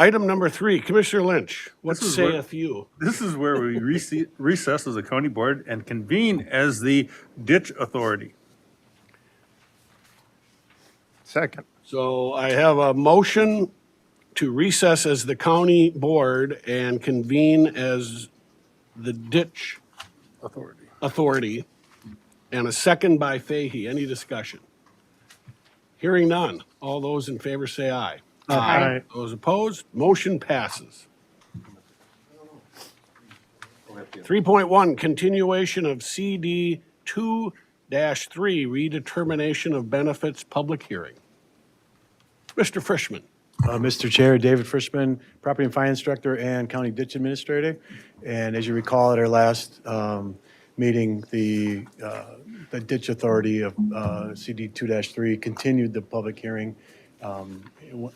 Item number 3, Commissioner Lynch, what This is where- saith you? This is where we recess as a county board and convene as the ditch authority. Second. So I have a motion to recess as the county board and convene as the ditch authority, and a second by Fahey. Any discussion? Hearing none. All those in favor say aye. Aye. Those opposed, motion passes. 3.1, continuation of CD 2-3, redetermination of benefits, public hearing. Mr. Frischman. Mr. Chair, David Frischman, Property and Finance Director and County Ditch Administrator. And as you recall, at our last meeting, the Ditch Authority of CD 2-3 continued the public hearing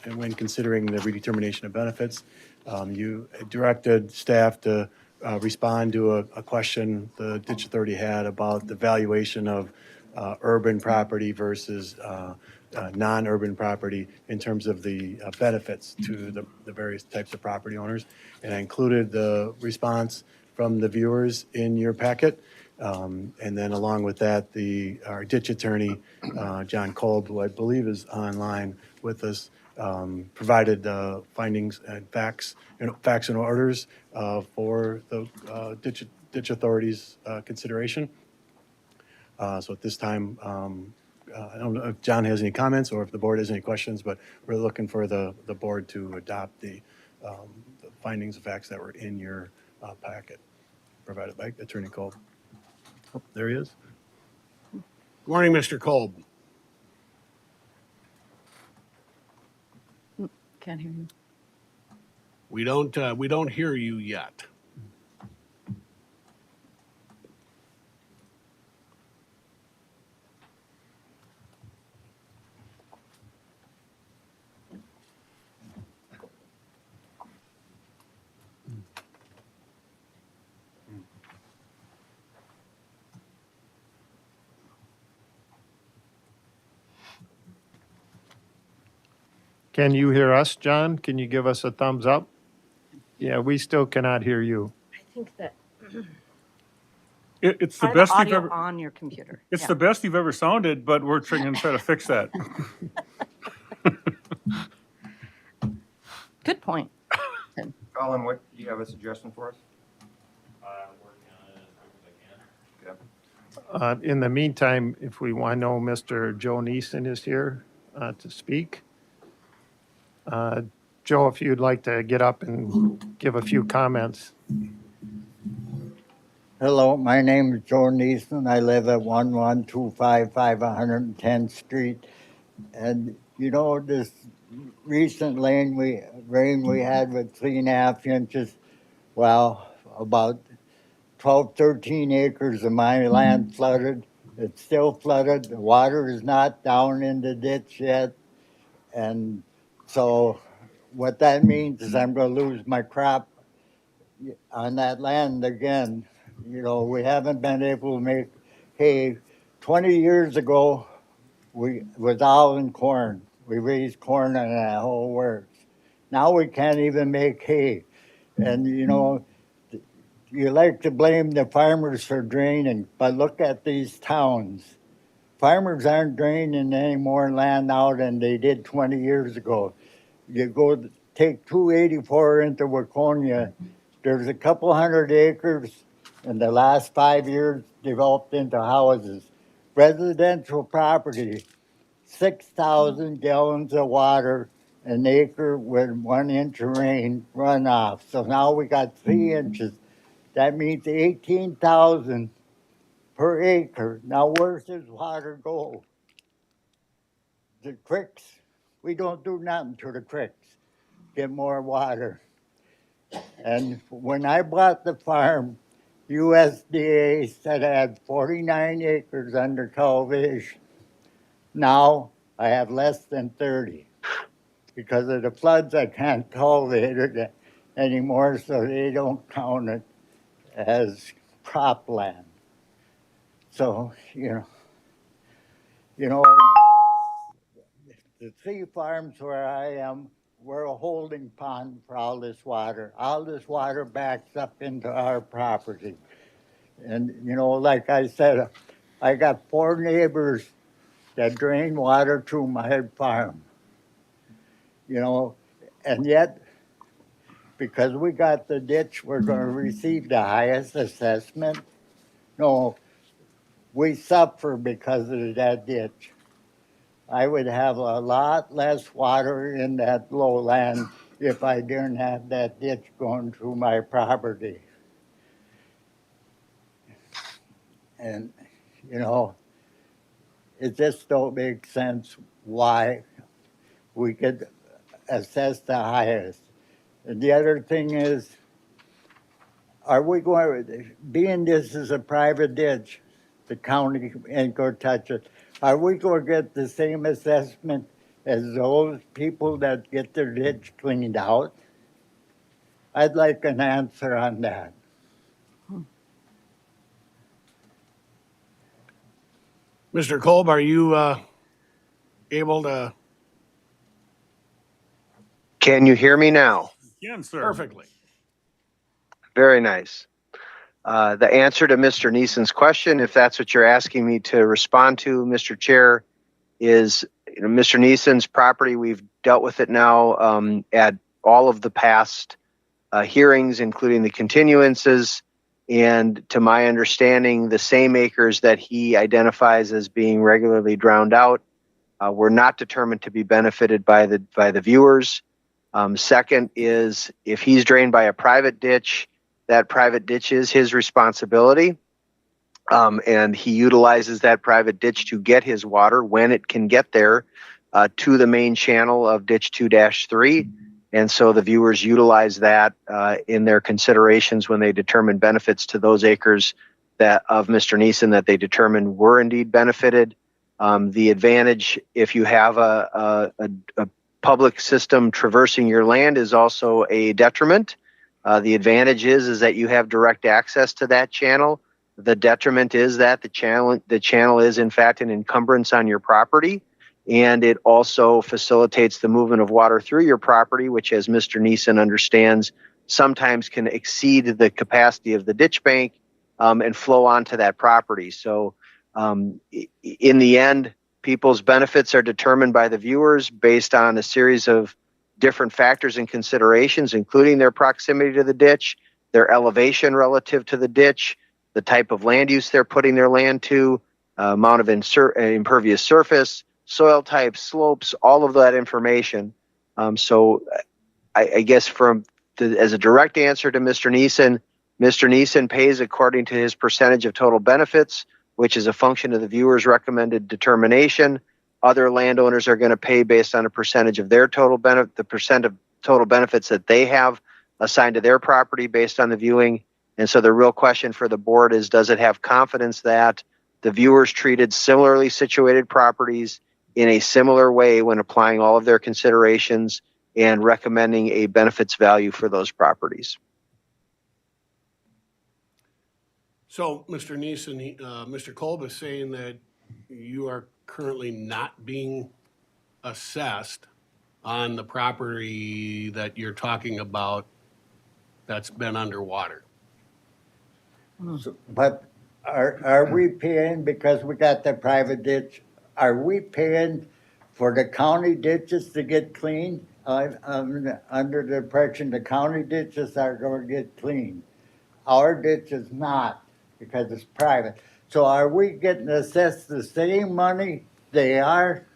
when considering the redetermination of benefits. You directed staff to respond to a question the Ditch Authority had about the valuation of urban property versus non-urban property in terms of the benefits to the various types of property owners. And I included the response from the viewers in your packet. And then along with that, our ditch attorney, John Kolb, who I believe is online with us, provided the findings and facts and orders for the ditch authority's consideration. So at this time, I don't know if John has any comments or if the board has any questions, but we're looking for the board to adopt the findings and facts that were in your packet provided by Attorney Kolb. Oh, there he is. Good morning, Mr. Kolb. Can't hear you. We don't hear you yet. Can you hear us, John? Can you give us a thumbs up? Yeah, we still cannot hear you. I think that It's the try best the you've audio ever. on your computer. It's Yeah. the best you've ever sounded, but we're trying to try to fix that. Good point. Colin, what, do you have a suggestion for us? Okay. In the meantime, if we want to know, Mr. Joe Neeson is here to speak. Joe, if you'd like to get up and give a few comments. Hello, my name is Joe Neeson. I live at 11255 110th Street. And you know, this recent rain we had with 3.5 inches, well, about 12, 13 acres of my land flooded. It's still flooded. The water is not down in the ditch yet. And so what that means is I'm going to lose my crop on that land again. You know, we haven't been able to make hay. 20 years ago, we was all in corn. We raised corn and that whole works. Now we can't even make hay. And, you know, you like to blame the farmers for draining, but look at these towns. Farmers aren't draining any more land now than they did 20 years ago. You go take 284 into Waconia, there's a couple hundred acres in the last 5 years developed into houses. Residential property, 6,000 gallons of water an acre with 1 inch of rain runoff. So now we got 3 inches. That means 18,000 per acre. Now where's this water go? The creeks, we don't do nothing to the creeks. Get more water. And when I bought the farm, USDA said I had 49 acres under cultivation. Now I have less than 30. Because of the floods, I can't cultivate it anymore, so they don't count it as cropland. So, you know, the 3 farms where I am, we're a holding pond for all this water. All this water backs up into our property. And, like I said, I got 4 neighbors that drain water to my farm. And yet, because we got the ditch, we're gonna receive the highest assessment. No, we suffer because of that ditch. I would have a lot less water in that lowland if I didn't have that ditch going through my property. And, it just don't make sense why we could assess the highest. And the other thing is, are we going, being this is a private ditch, the county ain't gonna touch it. Are we gonna get the same assessment as those people that get their ditch cleaned out? I'd like an answer on that. Mr. Kolb, are you able to? Can you hear me now? Again, sir. Perfectly. Very nice. The answer to Mr. Neeson's question, if that's what you're asking me to respond to, Mr. Chair, is Mr. Neeson's property. We've dealt with it now at all of the past hearings, including the continuances. And to my understanding, the same acres that he identifies as being regularly drowned out were not determined to be benefited by the viewers. Second is, if he's drained by a private ditch, that private ditch is his responsibility. And he utilizes that private ditch to get his water when it can get there to the main channel of ditch 2-3. And so the viewers utilize that in their considerations when they determine benefits to those acres that of Mr. Neeson that they determined were indeed benefited. The advantage, if you have a public system traversing your land, is also a detriment. The advantage is that you have direct access to that channel. The detriment is that the channel is in fact an encumbrance on your property, and it also facilitates the movement of water through your property, which, as Mr. Neeson understands, sometimes can exceed the capacity of the ditch bank and flow onto that property. So in the end, people's benefits are determined by the viewers based on a series of different factors and considerations, including their proximity to the ditch, their elevation relative to the ditch, the type of land use they're putting their land to, amount of impervious surface, soil types, slopes, all of that information. So I guess as a direct answer to Mr. Neeson pays according to his percentage of total benefits, which is a function of the viewer's recommended determination. Other landowners are going to pay based on a percentage of their total benefit, the percent of total benefits that they have assigned to their property based on the viewing. And so the real question for the board is, does it have confidence that the viewers treated similarly situated properties in a similar way when applying all of their considerations and recommending a benefits value for those properties? So, Mr. Neeson, Mr. Kolb is saying that you are currently not being assessed on the property that you're talking about that's been underwater. But are we paying, because we got the private ditch, are we paying for the county ditches to get cleaned? I'm under the impression the county ditches are gonna get cleaned. Our ditch is not, because it's private. So are we getting assessed the same money they are?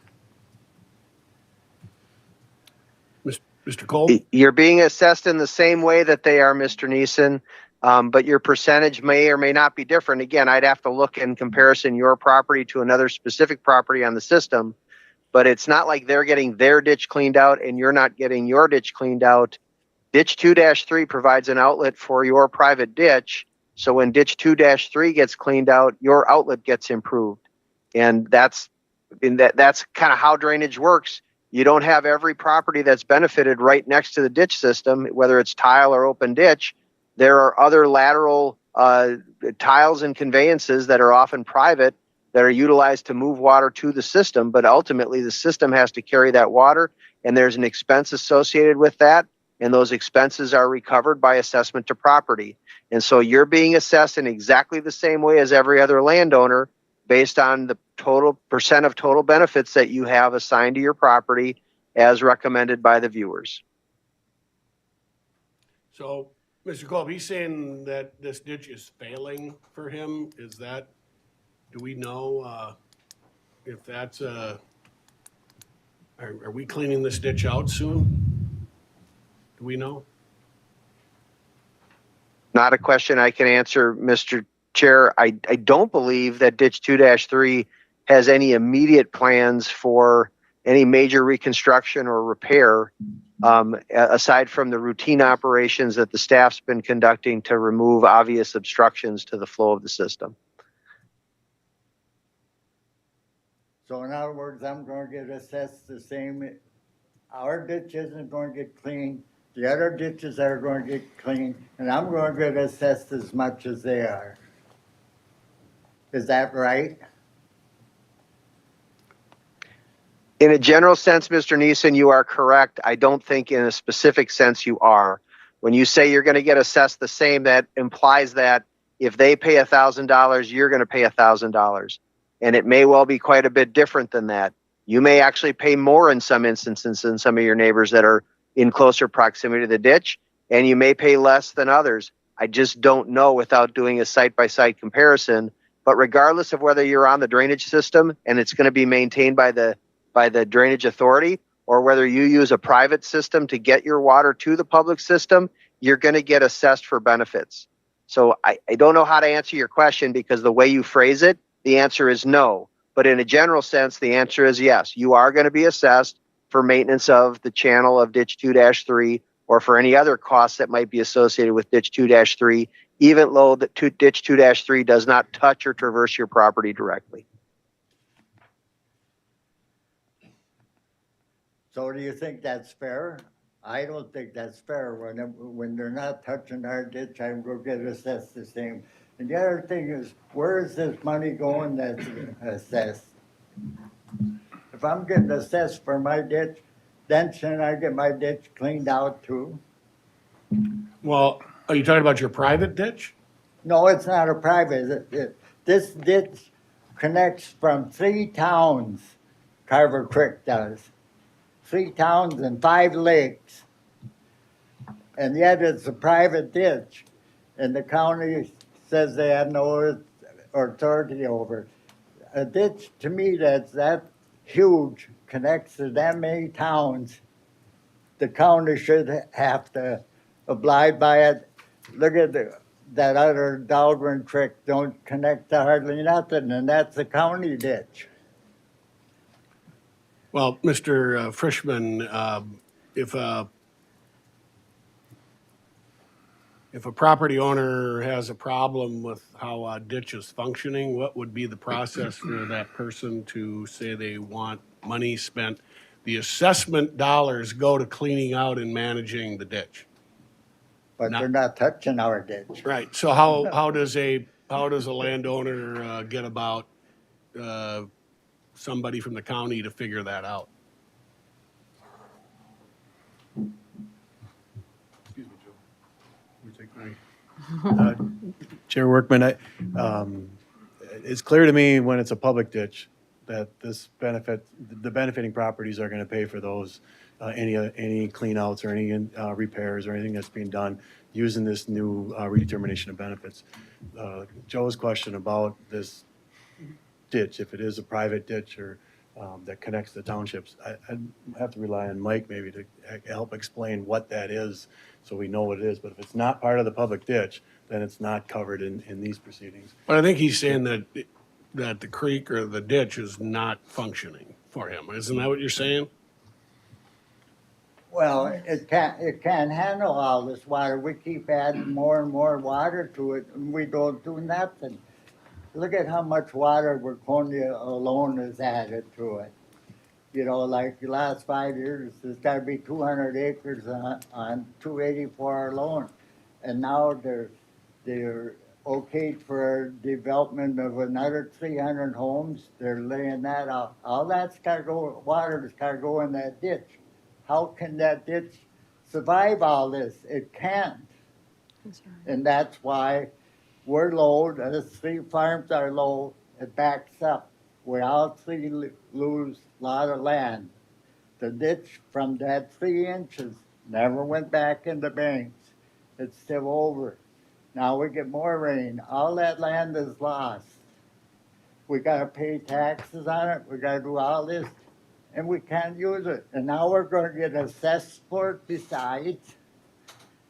Mr. Kolb? You're being assessed in the same way that they are, Mr. Neeson, but your percentage may or may not be different. Again, I'd have to look in comparison your property to another specific property on the system, but it's not like they're getting their ditch cleaned out and you're not getting your ditch cleaned out. Ditch 2-3 provides an outlet for your private ditch. So when ditch 2-3 gets cleaned out, your outlet gets improved. And that's kind of how drainage works. You don't have every property that's benefited right next to the ditch system, whether it's tile or open ditch. There are other lateral tiles and conveyances that are often private that are utilized to move water to the system, but ultimately the system has to carry that water and there's an expense associated with that, and those expenses are recovered by assessment to property. And so you're being assessed in exactly the same way as every other landowner based on the total percent of total benefits that you have assigned to your property as recommended by the viewers. So, Mr. Kolb, he's saying that this ditch is failing for him. Is that, do we know, if that's are we cleaning this ditch out soon? Do we know? Not a question I can answer, Mr. Chair. I don't believe that Ditch 2-3 has any immediate plans for any major reconstruction or repair, aside from the routine operations that the staff's been conducting to remove obvious obstructions to the flow of the system. So in other words, I'm gonna get assessed the same, our ditch isn't gonna get cleaned, the other ditches are gonna get cleaned, and I'm gonna get assessed as much as they are. Is that right? In a general sense, Mr. Neeson, you are correct. I don't think in a specific sense you are. When you say you're going to get assessed the same, that implies that if they pay $1,000, you're going to pay $1,000. And it may well be quite a bit different than that. You may actually pay more in some instances than some of your neighbors that are in closer proximity to the ditch, and you may pay less than others. I just don't know without doing a site-by-site comparison. But regardless of whether you're on the drainage system and it's going to be maintained by the drainage authority, or whether you use a private system to get your water to the public system, you're going to get assessed for benefits. So I don't know how to answer your question because the way you phrase it, the answer is no. But in a general sense, the answer is yes. You are going to be assessed for maintenance of the channel of Ditch 2-3 or for any other costs that might be associated with Ditch 2-3, even though the Ditch 2-3 does not touch or traverse your property directly. So do you think that's fair? I don't think that's fair. When they're not touching our ditch, I'm gonna get assessed the same. And the other thing is, where is this money going that's assessed? If I'm getting assessed for my ditch, then shouldn't I get my ditch cleaned out too? Well, are you talking about your private ditch? No, it's not a private. This ditch connects from 3 towns, Carver Creek does. 3 towns and 5 lakes. And yet it's a private ditch. And the county says they have no authority over it. A ditch, to me, that's that huge, connects to that many towns. The county should have to abide by it. Look at that other Dahlgren Creek, don't connect to hardly nothing, and that's a county ditch. Well, Mr. Frischman, if a property owner has a problem with how a ditch is functioning, what would be the process for that person to say they want money spent? The assessment dollars go to cleaning out and managing the ditch. But No. they're not touching our ditch. Right, so how does a landowner get about somebody from the county to figure that out? Excuse me, Joe. Let me take my- Chair Workman, it's clear to me when it's a public ditch that the benefiting properties are going to pay for those, any clean outs or any repairs or anything that's being done using this new redetermination of benefits. Joe's question about this ditch, if it is a private ditch or that connects the townships, I'd have to rely on Mike maybe to help explain what that is so we know what it is. But if it's not part of the public ditch, then it's not covered in these proceedings. But I think he's saying that the creek or the ditch is not functioning for him. Isn't that what you're saying? Well, it can't handle all this water. We keep adding more and more water to it, and we don't do nothing. Look at how much water Waconia alone has added to it. You know, like the last 5 years, there's got to be 200 acres on 284 alone. And now they're okayed for development of another 300 homes. They're laying that out. All that's got to go, water's got to go in that ditch. how can that ditch survive all this? It can't. And that's why we're low, the three farms are low, it backs up. We all three lose a lot of land. The ditch from that 3 inches never went back in the banks. It's still over. Now we get more rain. All that land is lost. We gotta pay taxes on it. We gotta do all this, and we can't use it. And now we're gonna get assessed for it besides.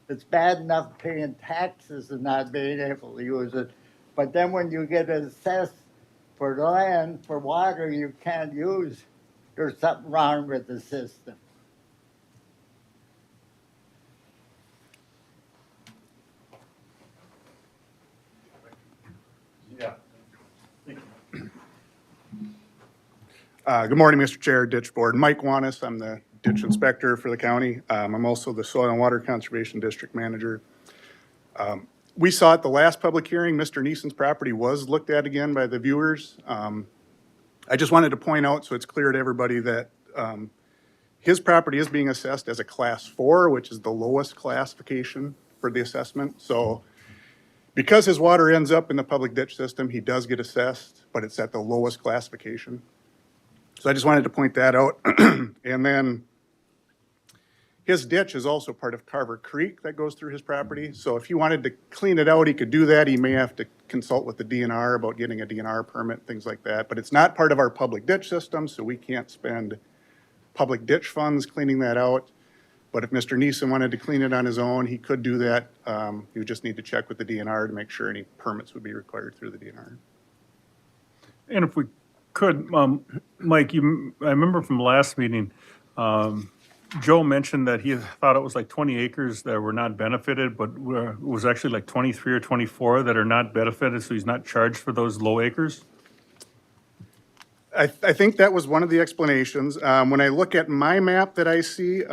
It's bad enough paying taxes and not being able to use it. But then when you get assessed for land, for water you can't use, there's something wrong with the system. Good morning, Mr. Chair, Ditch Board. Mike Wanis, I'm the ditch inspector for the county. I'm also the Soil and Water Conservation District Manager. We saw at the last public hearing, Mr. Neeson's property was looked at again by the viewers. I just wanted to point out, so it's clear to everybody, that his property is being assessed as a Class 4, which is the lowest classification for the assessment. So because his water ends up in the public ditch system, he does get assessed, but it's at the lowest classification. So I just wanted to point that out. And then his ditch is also part of Carver Creek that goes through his property. So if he wanted to clean it out, he could do that. He may have to consult with the DNR about getting a DNR permit, things like that. But it's not part of our public ditch system, so we can't spend public ditch funds cleaning that out. But if Mr. Neeson wanted to clean it on his own, he could do that. He would just need to check with the DNR to make sure any permits would be required through the DNR. And if we could, Mike, I remember from last meeting, Joe mentioned that he thought it was like 20 acres that were not benefited, but it was actually like 23 or 24 that are not benefited, so he's not charged for those low acres? I think that was one of the explanations. When I look at my map that I see,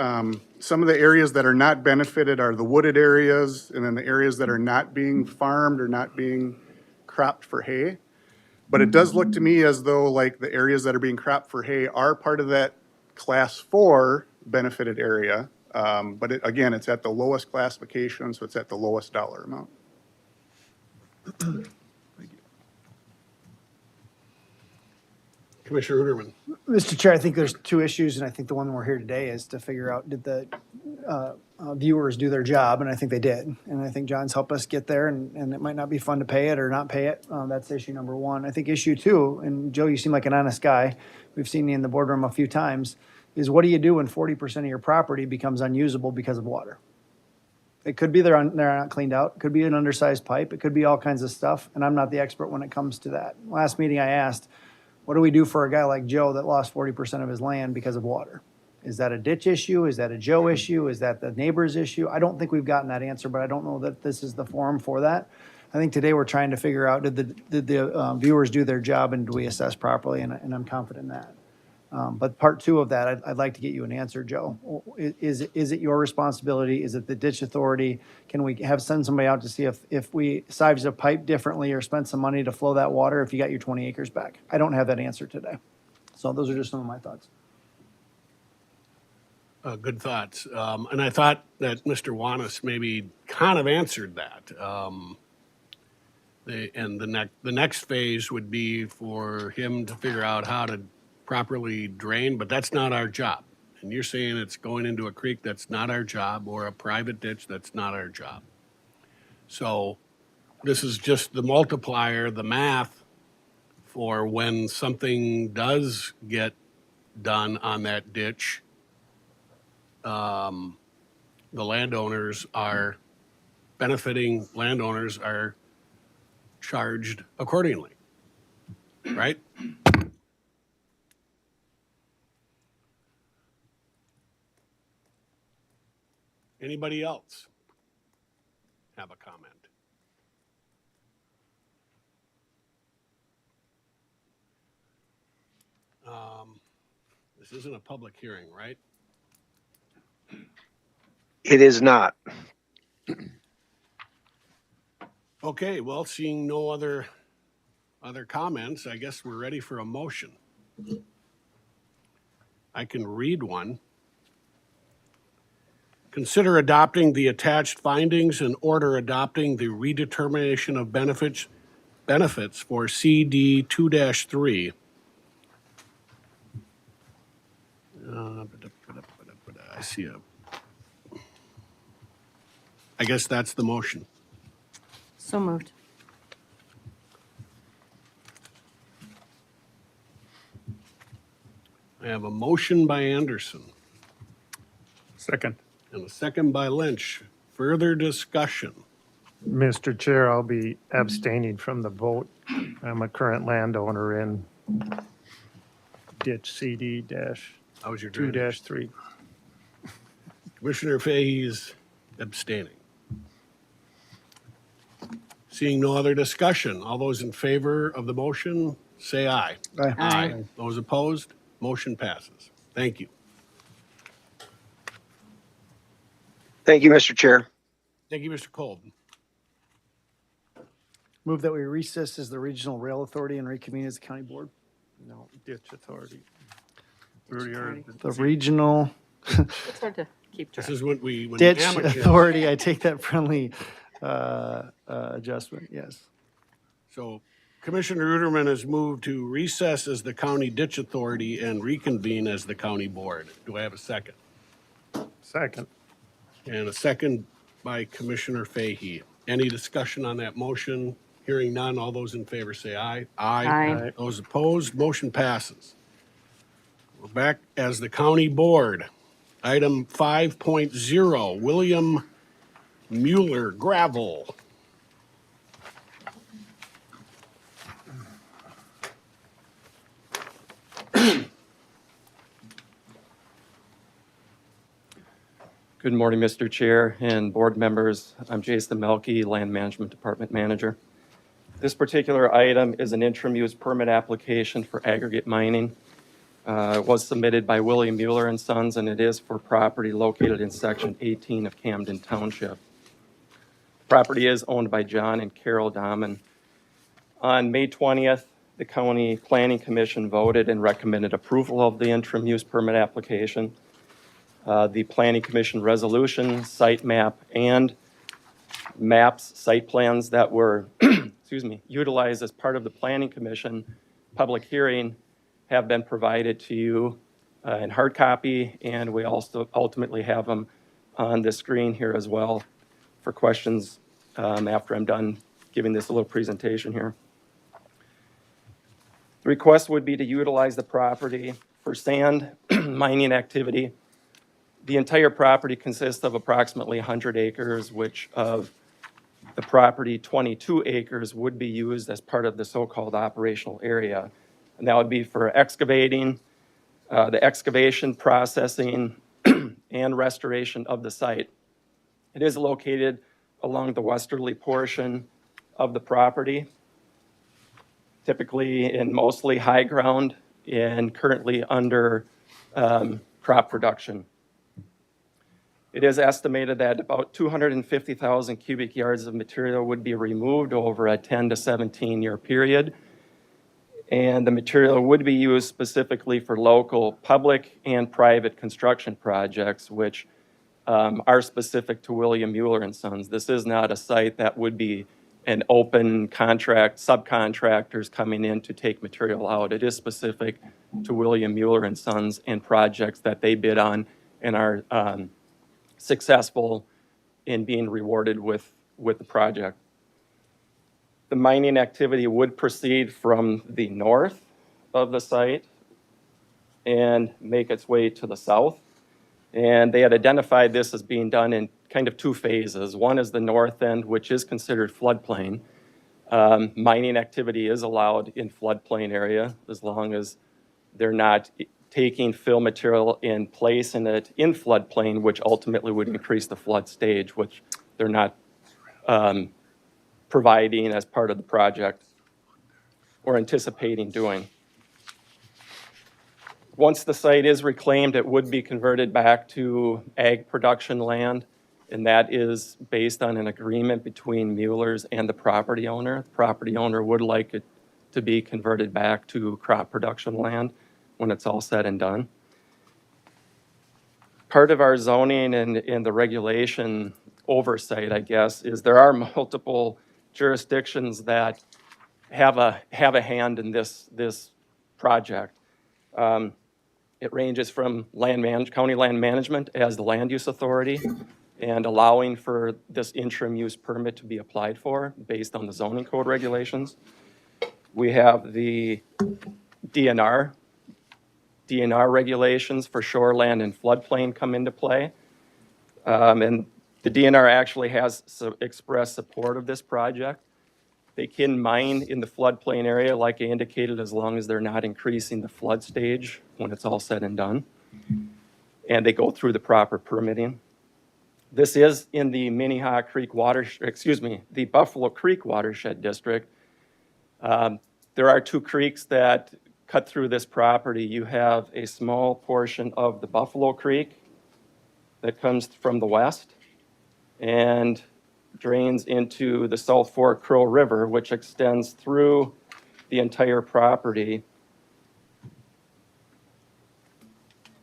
some of the areas that are not benefited are the wooded areas, and then the areas that are not being farmed or not being cropped for hay. But it does look to me as though like the areas that are being cropped for hay are part of that Class 4 benefited area. But again, it's at the lowest classification, so it's at the lowest dollar amount. Commissioner Uderman. Mr. Chair, I think there's two issues, and I think the one we're here today is to figure out, did the viewers do their job? And I think they did. And I think John's helped us get there, and it might not be fun to pay it or not pay it. That's issue number one. I think issue two, and Joe, you seem like an honest guy. We've seen you in the boardroom a few times, is what do you do when 40% of your property becomes unusable because of water? It could be they're not cleaned out. It could be an undersized pipe. It could be all kinds of stuff, and I'm not the expert when it comes to that. Last meeting I asked, what do we do for a guy like Joe that lost 40% of his land because of water? Is that a ditch issue? Is that a Joe issue? Is that the neighbor's issue? I don't think we've gotten that answer, but I don't know that this is the forum for that. I think today we're trying to figure out, did the viewers do their job and do we assess properly? And I'm confident in that. But part two of that, I'd like to get you an answer, Joe. Is it your responsibility? Is it the ditch authority? Can we send somebody out to see if we size a pipe differently or spend some money to flow that water if you got your 20 acres back? I don't have that answer today. So those are just some of my thoughts. Good thoughts. And I thought that Mr. Wanis maybe kind of answered that. The next phase would be for him to figure out how to properly drain, but that's not our job. And you're saying it's going into a creek, that's not our job, or a private ditch, that's not our job. So this is just the multiplier, the math for when something does get done on that ditch. The landowners are benefiting, landowners are charged accordingly, right? Anybody else have a comment? This isn't a public hearing, right? It is not. Okay, well, seeing no other comments, I guess we're ready for a motion. I can read one. Consider adopting the attached findings and order adopting the redetermination of benefits for CD 2-3. I see I guess that's the motion. So moved. I have a motion by Anderson Second. and a second by Lynch. Further discussion. Mr. Chair, I'll be abstaining from the vote. I'm a current landowner in ditch CD dash How was your 2-3. Commissioner Fahey is abstaining. Seeing no other discussion, all those in favor of the motion, say aye. Aye. Aye. Those opposed, motion passes. Thank you. Thank you, Mr. Chair. Thank you, Mr. Kolb. Move that we recess as the Regional Rail Authority and reconvene as the county board. No, ditch authority. We already are- The Regional It's hard to keep track. This is when we. when Ditch amateurs- Authority, I take that friendly adjustment, yes. So Commissioner Ruderman has moved to recess as the county ditch authority and reconvene as the county board. Do I have a second? Second. And a second by Commissioner Fahey. Any discussion on that motion? Hearing none, all those in favor say aye. Aye. Those opposed, motion passes. We're back as the county board. Item 5.0, William Mueller gravel. Good morning, Mr. Chair and board members. I'm Jason Melke, Land Management Department Manager. This particular item is an interim use permit application for aggregate mining. It was submitted by William Mueller and Sons, and it is for property located in Section 18 of Camden Township. Property is owned by John and Carol Dahman. On May 20th, the County Planning Commission voted and recommended approval of the interim use permit application. The Planning Commission resolution, site map, and maps, site plans that were, utilized as part of the Planning Commission public hearing have been provided to you in hard copy, and we also ultimately have them on the screen here as well for questions after I'm done giving this a little presentation here. The request would be to utilize the property for sand mining activity. The entire property consists of approximately 100 acres, which of the property, 22 acres would be used as part of the so-called operational area. And that would be for excavating, the excavation, processing, and restoration of the site. It is located along the westerly portion of the property, typically in mostly high ground and currently under crop production. It is estimated that about 250,000 cubic yards of material would be removed over a 10 to 17 year period. And the material would be used specifically for local public and private construction projects, which are specific to William Mueller and Sons. This is not a site that would be an open contract, subcontractors coming in to take material out. It is specific to William Mueller and Sons and projects that they bid on and are successful in being rewarded with the project. The mining activity would proceed from the north of the site and make its way to the south. And they had identified this as being done in kind of two phases. One is the north end, which is considered floodplain. Mining activity is allowed in floodplain area as long as they're not taking fill material and placing it in floodplain, which ultimately would increase the flood stage, which they're not providing as part of the project or anticipating doing. Once the site is reclaimed, it would be converted back to ag production land, and that is based on an agreement between Mueller's and the property owner. The property owner would like it to be converted back to crop production land when it's all said and done. part of our zoning and the regulation oversight, I guess, is there are multiple jurisdictions that have a hand in this project. It ranges from county land management as the land use authority and allowing for this interim use permit to be applied for based on the zoning code regulations. We have the DNR regulations for shoreland and floodplain come into play. And the DNR actually has expressed support of this project. They can mine in the floodplain area, like I indicated, as long as they're not increasing the flood stage when it's all said and done. And they go through the proper permitting. This is in the Minnehaha Creek the Buffalo Creek Watershed District. There are two creeks that cut through this property. You have a small portion of the Buffalo Creek that comes from the west and drains into the South Fork Crow River, which extends through the entire property.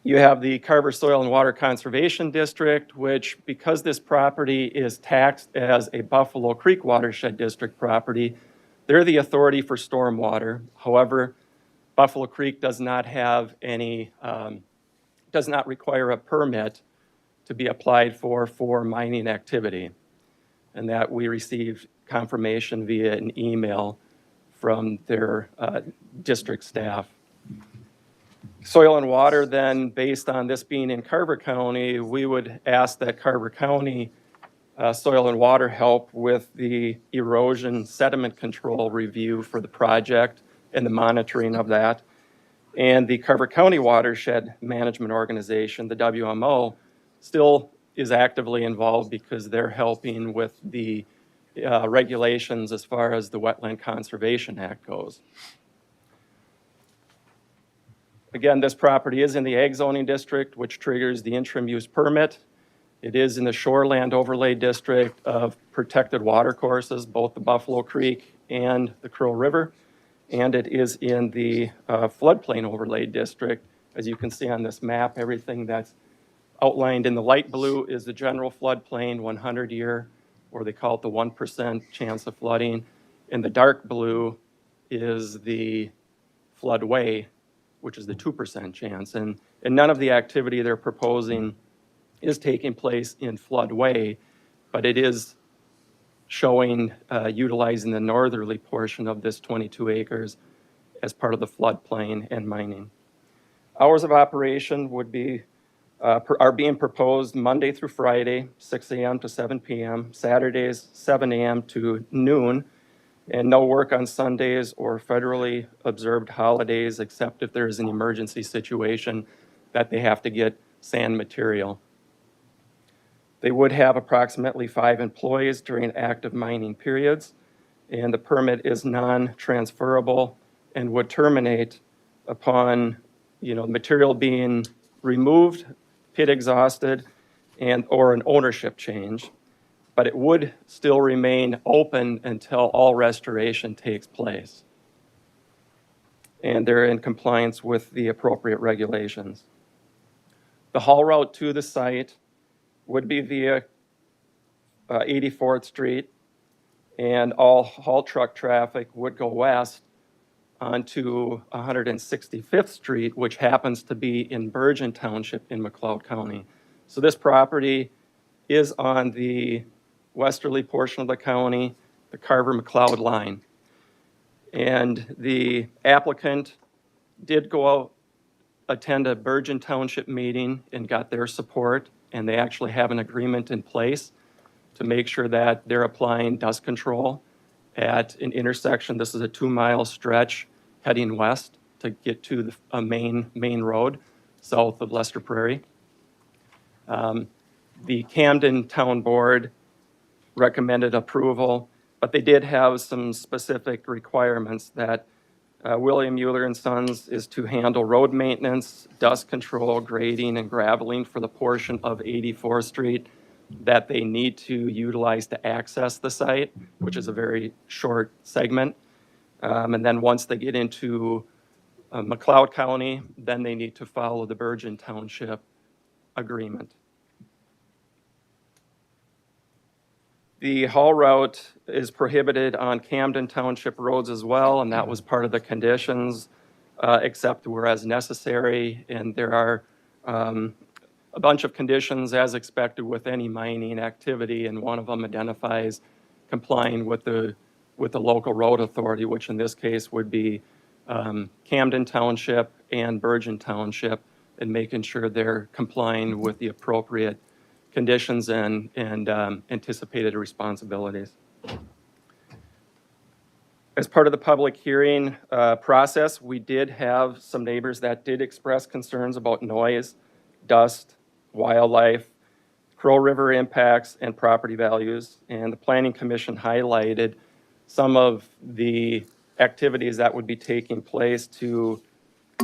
You have the Carver Soil and Water Conservation District, which, because this property is taxed as a Buffalo Creek Watershed District property, they're the authority for stormwater. However, Buffalo Creek does not have does not require a permit to be applied for mining activity. And that we received confirmation via an email from their district staff. Soil and Water, then, based on this being in Carver County, we would ask that Carver County Soil and Water help with the erosion sediment control review for the project and the monitoring of that. And the Carver County Watershed Management Organization, the WMO, still is actively involved because they're helping with the regulations as far as the Wetland Conservation Act goes. Again, this property is in the Ag Zoning District, which triggers the interim use permit. It is in the Shoreland Overlay District of protected watercourses, both the Buffalo Creek and the Crow River. And it is in the floodplain overlay district. As you can see on this map, everything that's outlined in the light blue is the general floodplain 100-year, or they call it the 1% chance of flooding. And the dark blue is the floodway, which is the 2% chance. And none of the activity they're proposing is taking place in floodway, but it is showing utilizing the northerly portion of this 22 acres as part of the floodplain and mining. Hours of operation would be are being proposed Monday through Friday, 6 a.m. to 7 p.m., Saturdays, 7 a.m. to noon, and no work on Sundays or federally observed holidays, except if there is an emergency situation that they have to get sand material. They would have approximately 5 employees during active mining periods, and the permit is non-transferable and would terminate upon, material being removed, pit exhausted, and or an ownership change. But it would still remain open until all restoration takes place. And they're in compliance with the appropriate regulations. The haul route to the site would be via 84th Street, and all haul truck traffic would go west onto 165th Street, which happens to be in Bergen Township in McLeod County. So this property is on the westerly portion of the county, the Carver-McLeod line. And the applicant did go out, attend a Bergen Township meeting and got their support, and they actually have an agreement in place to make sure that they're applying dust control at an intersection. This is a 2-mile stretch heading west to get to a main road south of Lester Prairie. The Camden Town Board recommended approval, but they did have some specific requirements that William Mueller and Sons is to handle road maintenance, dust control, grading, and graveling for the portion of 84th Street that they need to utilize to access the site, which is a very short segment. And then once they get into McLeod County, then they need to follow the Bergen Township agreement. The haul route is prohibited on Camden Township roads as well, and that was part of the conditions, except whereas necessary. And there are a bunch of conditions as expected with any mining activity, and one of them identifies complying with the local road authority, which in this case would be Camden Township and Bergen Township, and making sure they're complying with the appropriate conditions and anticipated responsibilities. As part of the public hearing process, we did have some neighbors that did express concerns about noise, dust, wildlife, Crow River impacts, and property values. And the Planning Commission highlighted some of the activities that would be taking place to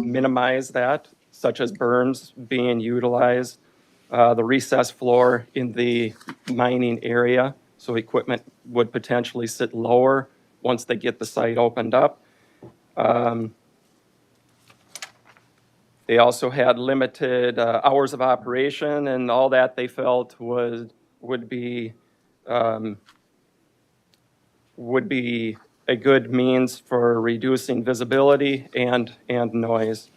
minimize that, such as berms being utilized, the recessed floor in the mining area, so equipment would potentially sit lower once they get the site opened up. They also had limited hours of operation, and all that they felt would be a good means for reducing visibility and noise.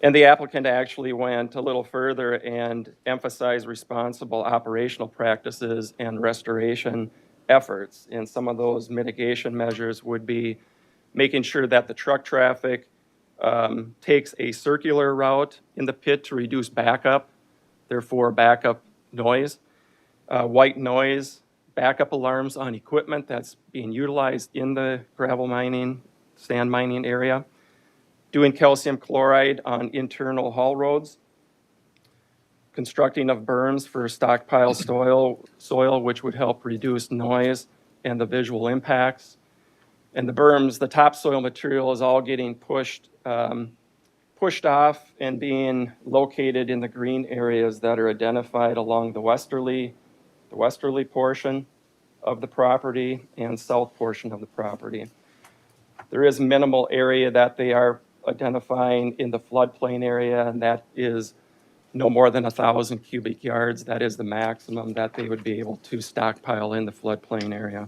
And the applicant actually went a little further and emphasized responsible operational practices and restoration efforts. And some of those mitigation measures would be making sure that the truck traffic takes a circular route in the pit to reduce backup, therefore backup noise, white noise, backup alarms on equipment that's being utilized in the gravel mining, sand mining area, doing calcium chloride on internal haul roads, constructing of berms for stockpile soil, which would help reduce noise and the visual impacts. And the berms, the topsoil material is all getting pushed off and being located in the green areas that are identified along the westerly portion of the property and south portion of the property. There is minimal area that they are identifying in the floodplain area, and that is no more than 1,000 cubic yards. That is the maximum that they would be able to stockpile in the floodplain area.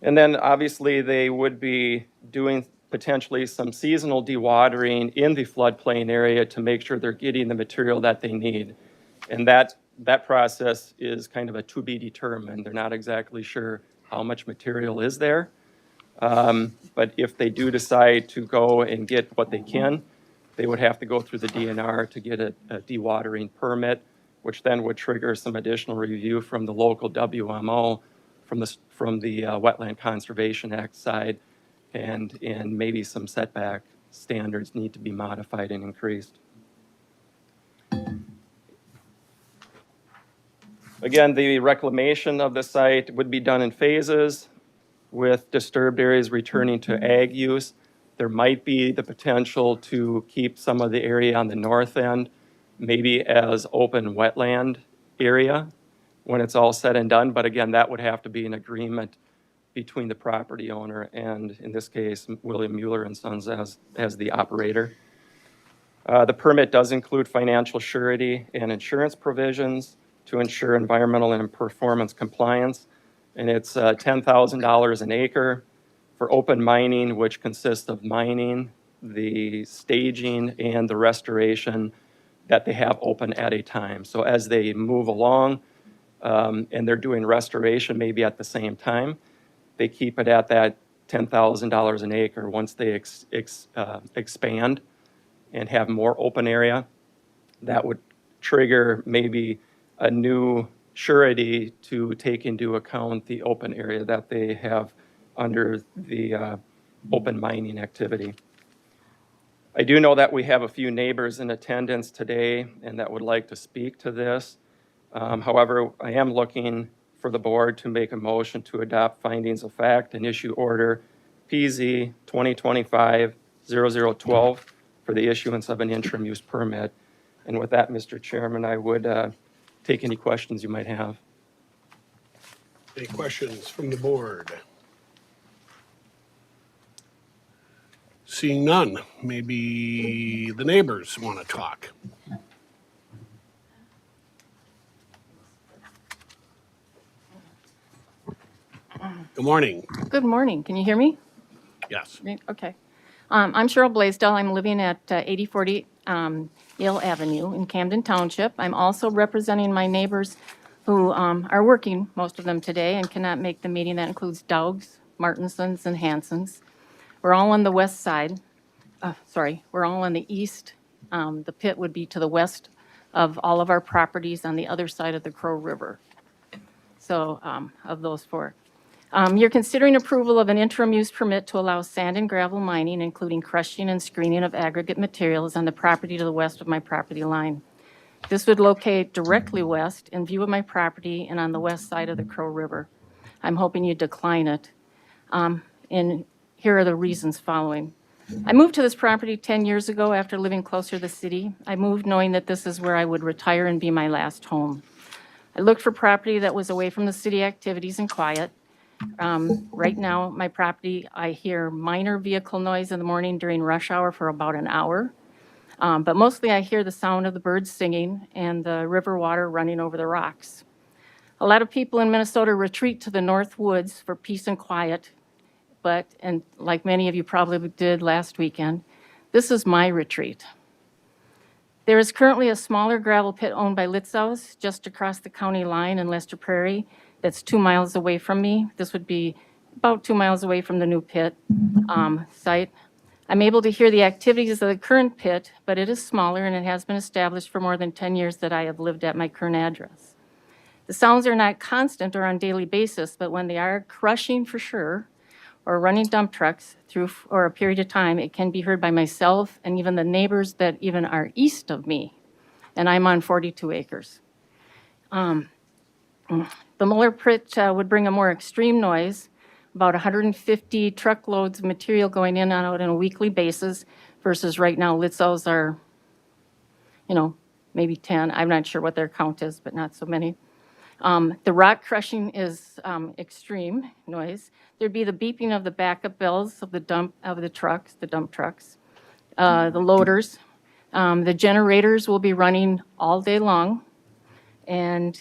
And then obviously they would be doing potentially some seasonal dewatering in the floodplain area to make sure they're getting the material that they need. And that process is kind of a to be determined. They're not exactly sure how much material is there. But if they do decide to go and get what they can, they would have to go through the DNR to get a dewatering permit, which then would trigger some additional review from the local WMO, from the Wetland Conservation Act side, and maybe some setback standards need to be modified and increased. Again, the reclamation of the site would be done in phases, with disturbed areas returning to ag use. There might be the potential to keep some of the area on the north end, maybe as open wetland area when it's all said and done. But again, that would have to be an agreement between the property owner and, in this case, William Mueller and Sons as the operator. The permit does include financial surety and insurance provisions to ensure environmental and performance compliance. And it's $10,000 an acre for open mining, which consists of mining, the staging, and the restoration that they have open at a time. So as they move along and they're doing restoration maybe at the same time, they keep it at that $10,000 an acre. Once they expand and have more open area, that would trigger maybe a new surety to take into account the open area that they have under the open mining activity. I do know that we have a few neighbors in attendance today and that would like to speak to this. However, I am looking for the board to make a motion to adopt findings of fact and issue order PZ 2025-0012 for the issuance of an interim use permit. And with that, Mr. Chairman, I would take any questions you might have. Any questions from the board? Seeing none, maybe the neighbors want to talk. Good morning. Good morning. Can you hear me? Yes. Okay. I'm Cheryl Blaisdell. I'm living at 8040 Yale Avenue in Camden Township. I'm also representing my neighbors who are working, most of them today, and cannot make the meeting. That includes Daugs, Martinsons, and Hansons. We're all on the west side. We're all on the east. The pit would be to the west of all of our properties on the other side of the Crow River. So of those four. You're considering approval of an interim use permit to allow sand and gravel mining, including crushing and screening of aggregate materials on the property to the west of my property line. This would locate directly west in view of my property and on the west side of the Crow River. I'm hoping you decline it. And here are the reasons following. I moved to this property 10 years ago after living closer to the city. I moved knowing that this is where I would retire and be my last home. I looked for property that was away from the city activities and quiet. Right now, my property, I hear minor vehicle noise in the morning during rush hour for about an hour. But mostly I hear the sound of the birds singing and the river water running over the rocks. A lot of people in Minnesota retreat to the North Woods for peace and quiet, and like many of you probably did last weekend, this is my retreat. There is currently a smaller gravel pit owned by Litzau's just across the county line in Lester Prairie that's 2 miles away from me. This would be about 2 miles away from the new pit site. I'm able to hear the activities of the current pit, but it is smaller and it has been established for more than 10 years that I have lived at my current address. The sounds are not constant or on a daily basis, but when they are crushing for sure, or running dump trucks through for a period of time, it can be heard by myself and even the neighbors that even are east of me. And I'm on 42 acres. The Muller pit would bring a more extreme noise, about 150 truckloads of material going in and out on a weekly basis versus right now Litzau's are, maybe 10. I'm not sure what their count is, but not so many. The rock crushing is extreme noise. There'd be the beeping of the backup bells of the dump trucks, the loaders. The generators will be running all day long, and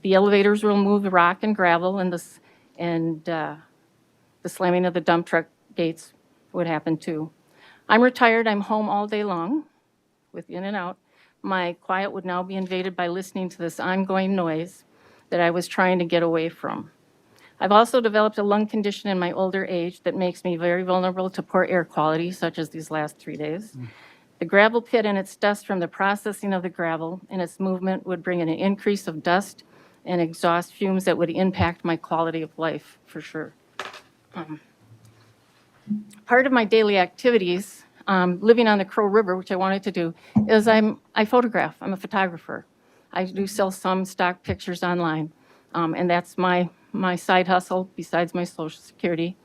the elevators will move the rock and gravel, and the slamming of the dump truck gates would happen too. I'm retired. I'm home all day long, with in and out. My quiet would now be invaded by listening to this ongoing noise that I was trying to get away from. I've also developed a lung condition in my older age that makes me very vulnerable to poor air quality, such as these last 3 days. The gravel pit and its dust from the processing of the gravel and its movement would bring an increase of dust and exhaust fumes that would impact my quality of life, for sure. Part of my daily activities, living on the Crow River, which I wanted to do, is I photograph. I'm a photographer. I do sell some stock pictures online, and that's my side hustle besides my Social Security.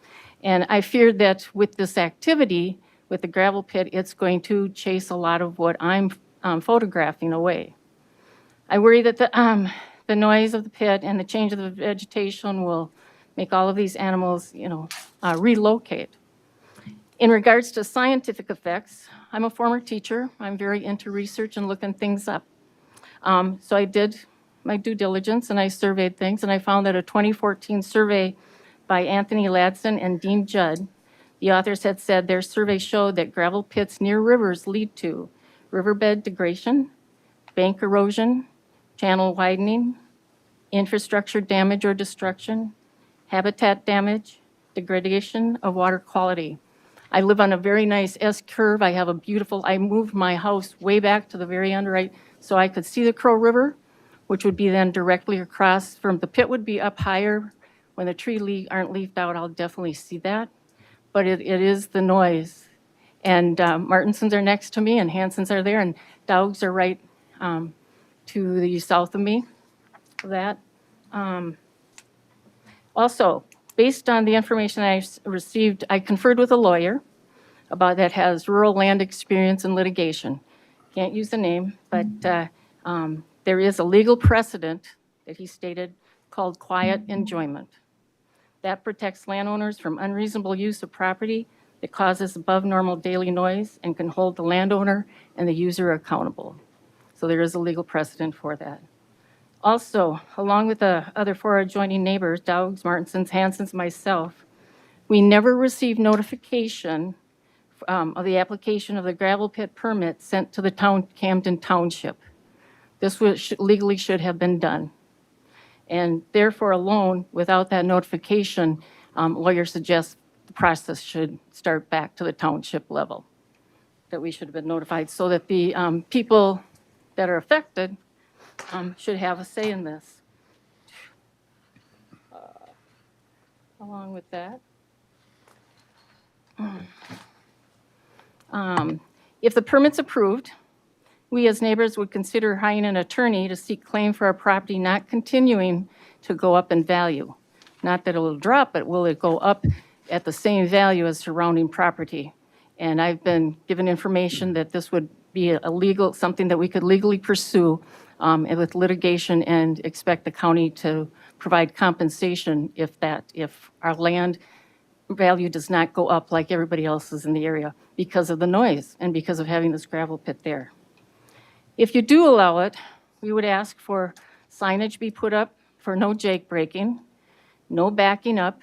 And I feared that with this activity, with the gravel pit, it's going to chase a lot of what I'm photographing away. I worry that the noise of the pit and the change of the vegetation will make all of these animals, relocate. In regards to scientific effects, I'm a former teacher. I'm very into research and looking things up. So I did my due diligence and I surveyed things, and I found that a 2014 survey by Anthony Ladson and Dean Judd, the authors had said their survey showed that gravel pits near rivers lead to riverbed degradation, bank erosion, channel widening, infrastructure damage or destruction, habitat damage, degradation of water quality. I live on a very nice S-curve. I moved my house way back to the very end right so I could see the Crow River, which would be then directly across from, the pit would be up higher. When the trees aren't leafed out, I'll definitely see that. But it is the noise. And Martinsons are next to me and Hansons are there and Daugs are right to the south of me. That. Also, based on the information I received, I conferred with a lawyer that has rural land experience in litigation. Can't use the name, but there is a legal precedent that he stated called quiet enjoyment. That protects landowners from unreasonable use of property that causes above normal daily noise and can hold the landowner and the user accountable. So there is a legal precedent for that. Also, along with the other 4 adjoining neighbors, Dowds, Martinsons, Hansons, myself, we never received notification of the application of the gravel pit permit sent to the Camden Township. This legally should have been done. And therefore alone, without that notification, lawyer suggests the process should start back to the township level, that we should have been notified so that the people that are affected should have a say in this. Along with that, if the permit's approved, we as neighbors would consider hiring an attorney to seek claim for our property not continuing to go up in value. Not that it will drop, but will it go up at the same value as surrounding property? And I've been given information that this would be a legal, something that we could legally pursue and with litigation and expect the county to provide compensation if our land value does not go up like everybody else's in the area because of the noise and because of having this gravel pit there. If you do allow it, we would ask for signage be put up for no jake breaking, no backing up,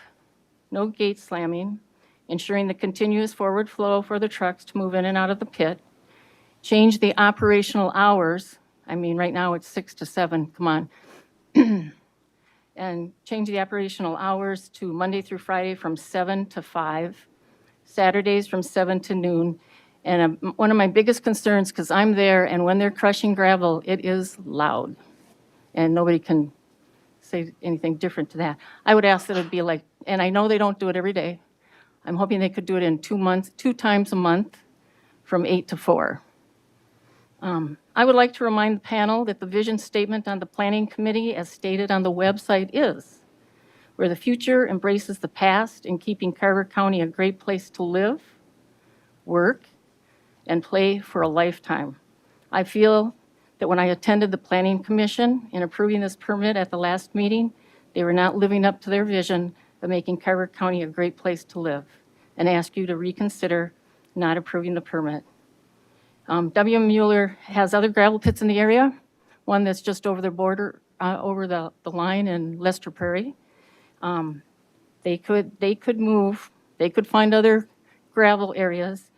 no gate slamming, ensuring the continuous forward flow for the trucks to move in and out of the pit, change the operational hours. I mean, right now it's 6 to 7, come on. And change the operational hours to Monday through Friday from 7 to 5, Saturdays from 7 to noon. And one of my biggest concerns, because I'm there, and when they're crushing gravel, it is loud. And nobody can say anything different to that. I would ask that it be like, and I know they don't do it every day. I'm hoping they could do it in 2 months, 2 times a month from 8 to 4. I would like to remind the panel that the vision statement on the planning committee, as stated on the website, is where the future embraces the past in keeping Carver County a great place to live, work, and play for a lifetime. I feel that when I attended the Planning Commission in approving this permit at the last meeting, they were not living up to their vision of making Carver County a great place to live, and ask you to reconsider not approving the permit. W.M. Mueller has other gravel pits in the area, one that's just over the border, over the line in Lester Prairie. They could move, they could find other gravel areas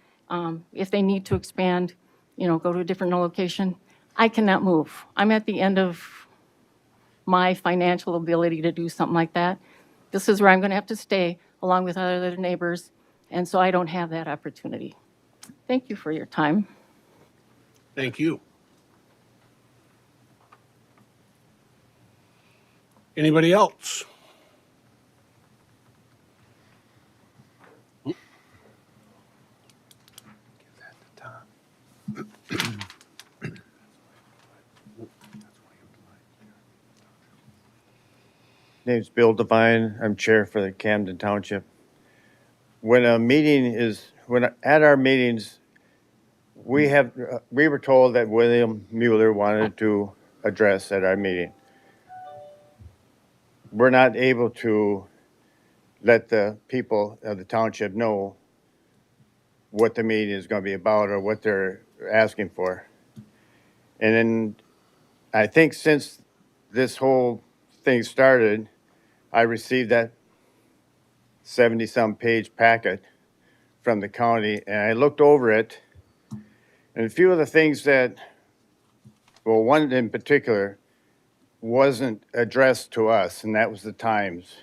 if they need to expand, go to a different location. I cannot move. I'm at the end of my financial ability to do something like that. This is where I'm going to have to stay along with other neighbors, and so I don't have that opportunity. Thank you for your time. Thank you. Anybody else? Name's Bill Devine. I'm chair for the Camden Township. When a meeting is, at our meetings, we were told that William Mueller wanted to address at our meeting. We're not able to let the people of the township know what the meeting is going to be about or what they're asking for. And then I think since this whole thing started, I received that 70-some page packet from the county, and I looked over it, and a few of the things that, well, one in particular wasn't addressed to us, and that was the times.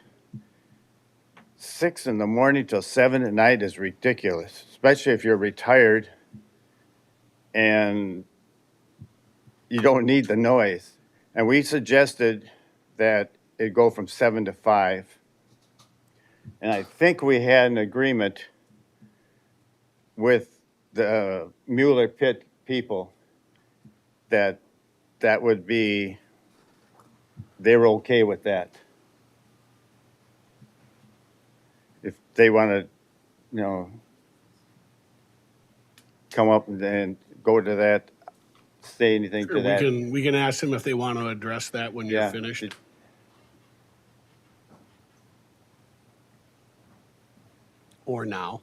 6 in the morning till 7 at night is ridiculous, especially if you're retired and you don't need the noise. And we suggested that it go from 7 to 5. And I think we had an agreement with the Mueller Pit people that that would be, they were okay with that. If they want to, come up and go to that, say anything Sure, to that. we can ask them if they want to address that when you're Yeah. finished. Or now.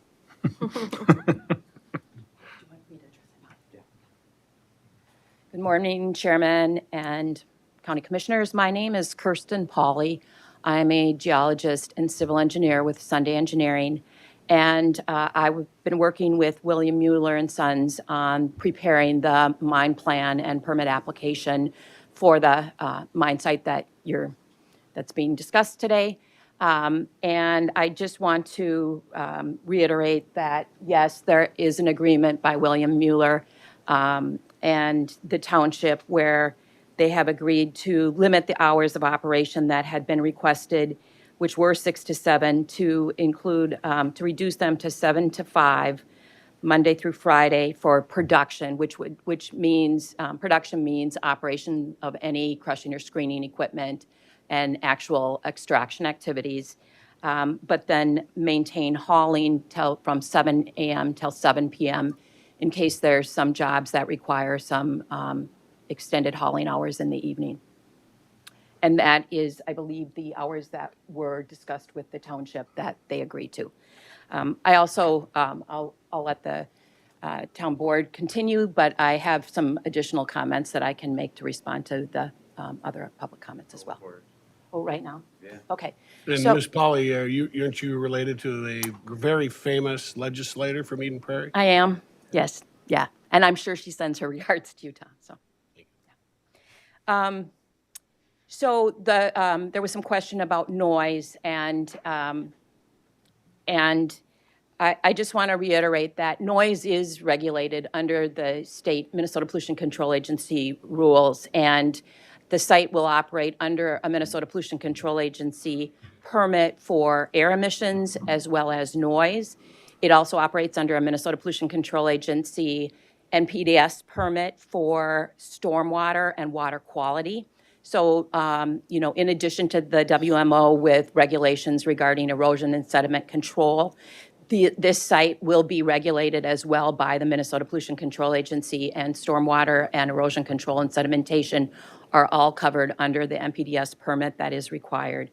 Good morning, Chairman and County Commissioners. My name is Kirsten Pauley. I'm a geologist and civil engineer with Sunday Engineering. And I've been working with William Mueller and Sons on preparing the mine plan and permit application for the mine site that's being discussed today. And I just want to reiterate that, yes, there is an agreement by William Mueller and the township where they have agreed to limit the hours of operation that had been requested, which were 6 to 7, to include, to reduce them to 7 to 5, Monday through Friday for production, which means, production means operation of any crushing or screening equipment and actual extraction activities. But then maintain hauling from 7 a.m. till 7 p.m. in case there's some jobs that require some extended hauling hours in the evening. And that is, I believe, the hours that were discussed with the township that they agreed to. I also, I'll let the town board continue, but I have some additional comments that I can make to respond to the other public comments as well. Oh, right now? Yeah. Okay. And So- Ms. Polly, aren't you related to a very famous legislator from Eden Prairie? I am, yes, yeah. And I'm sure she sends her regards to you, Tom, so. Yeah. So there was some question about noise, and I just want to reiterate that noise is regulated under the state Minnesota Pollution Control Agency rules, and the site will operate under a Minnesota Pollution Control Agency permit for air emissions as well as noise. It also operates under a Minnesota Pollution Control Agency NPDES permit for stormwater and water quality. So, in addition to the WMO with regulations regarding erosion and sediment control, this site will be regulated as well by the Minnesota Pollution Control Agency, and stormwater and erosion control and sedimentation are all covered under the NPDES permit that is required.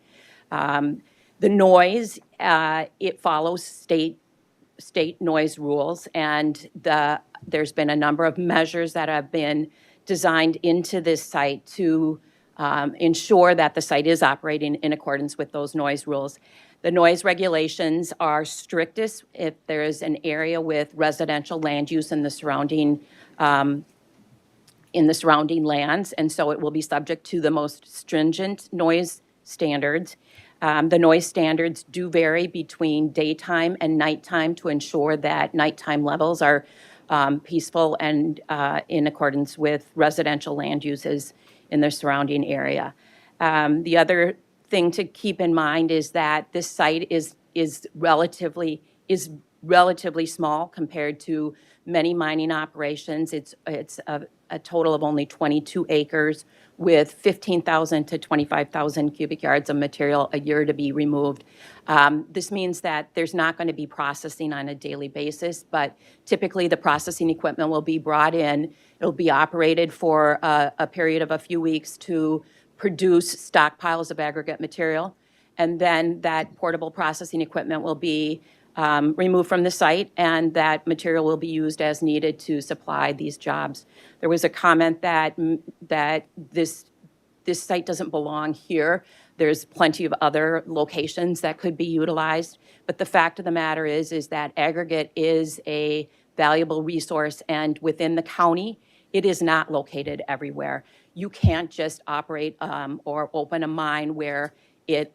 The noise, it follows state noise rules, and there's been a number of measures that have been designed into this site to ensure that the site is operating in accordance with those noise rules. The noise regulations are strictest if there is an area with residential land use in the surrounding lands, and so it will be subject to the most stringent noise standards. The noise standards do vary between daytime and nighttime to ensure that nighttime levels are peaceful and in accordance with residential land uses in the surrounding area. The other thing to keep in mind is that this site is relatively small compared to many mining operations. It's a total of only 22 acres with 15,000 to 25,000 cubic yards of material a year to be removed. This means that there's not going to be processing on a daily basis, but typically the processing equipment will be brought in. It'll be operated for a period of a few weeks to produce stockpiles of aggregate material, and then that portable processing equipment will be removed from the site, and that material will be used as needed to supply these jobs. There was a comment that this site doesn't belong here. There's plenty of other locations that could be utilized, but the fact of the matter is that aggregate is a valuable resource, and within the county, it is not located everywhere. You can't just operate or open a mine where it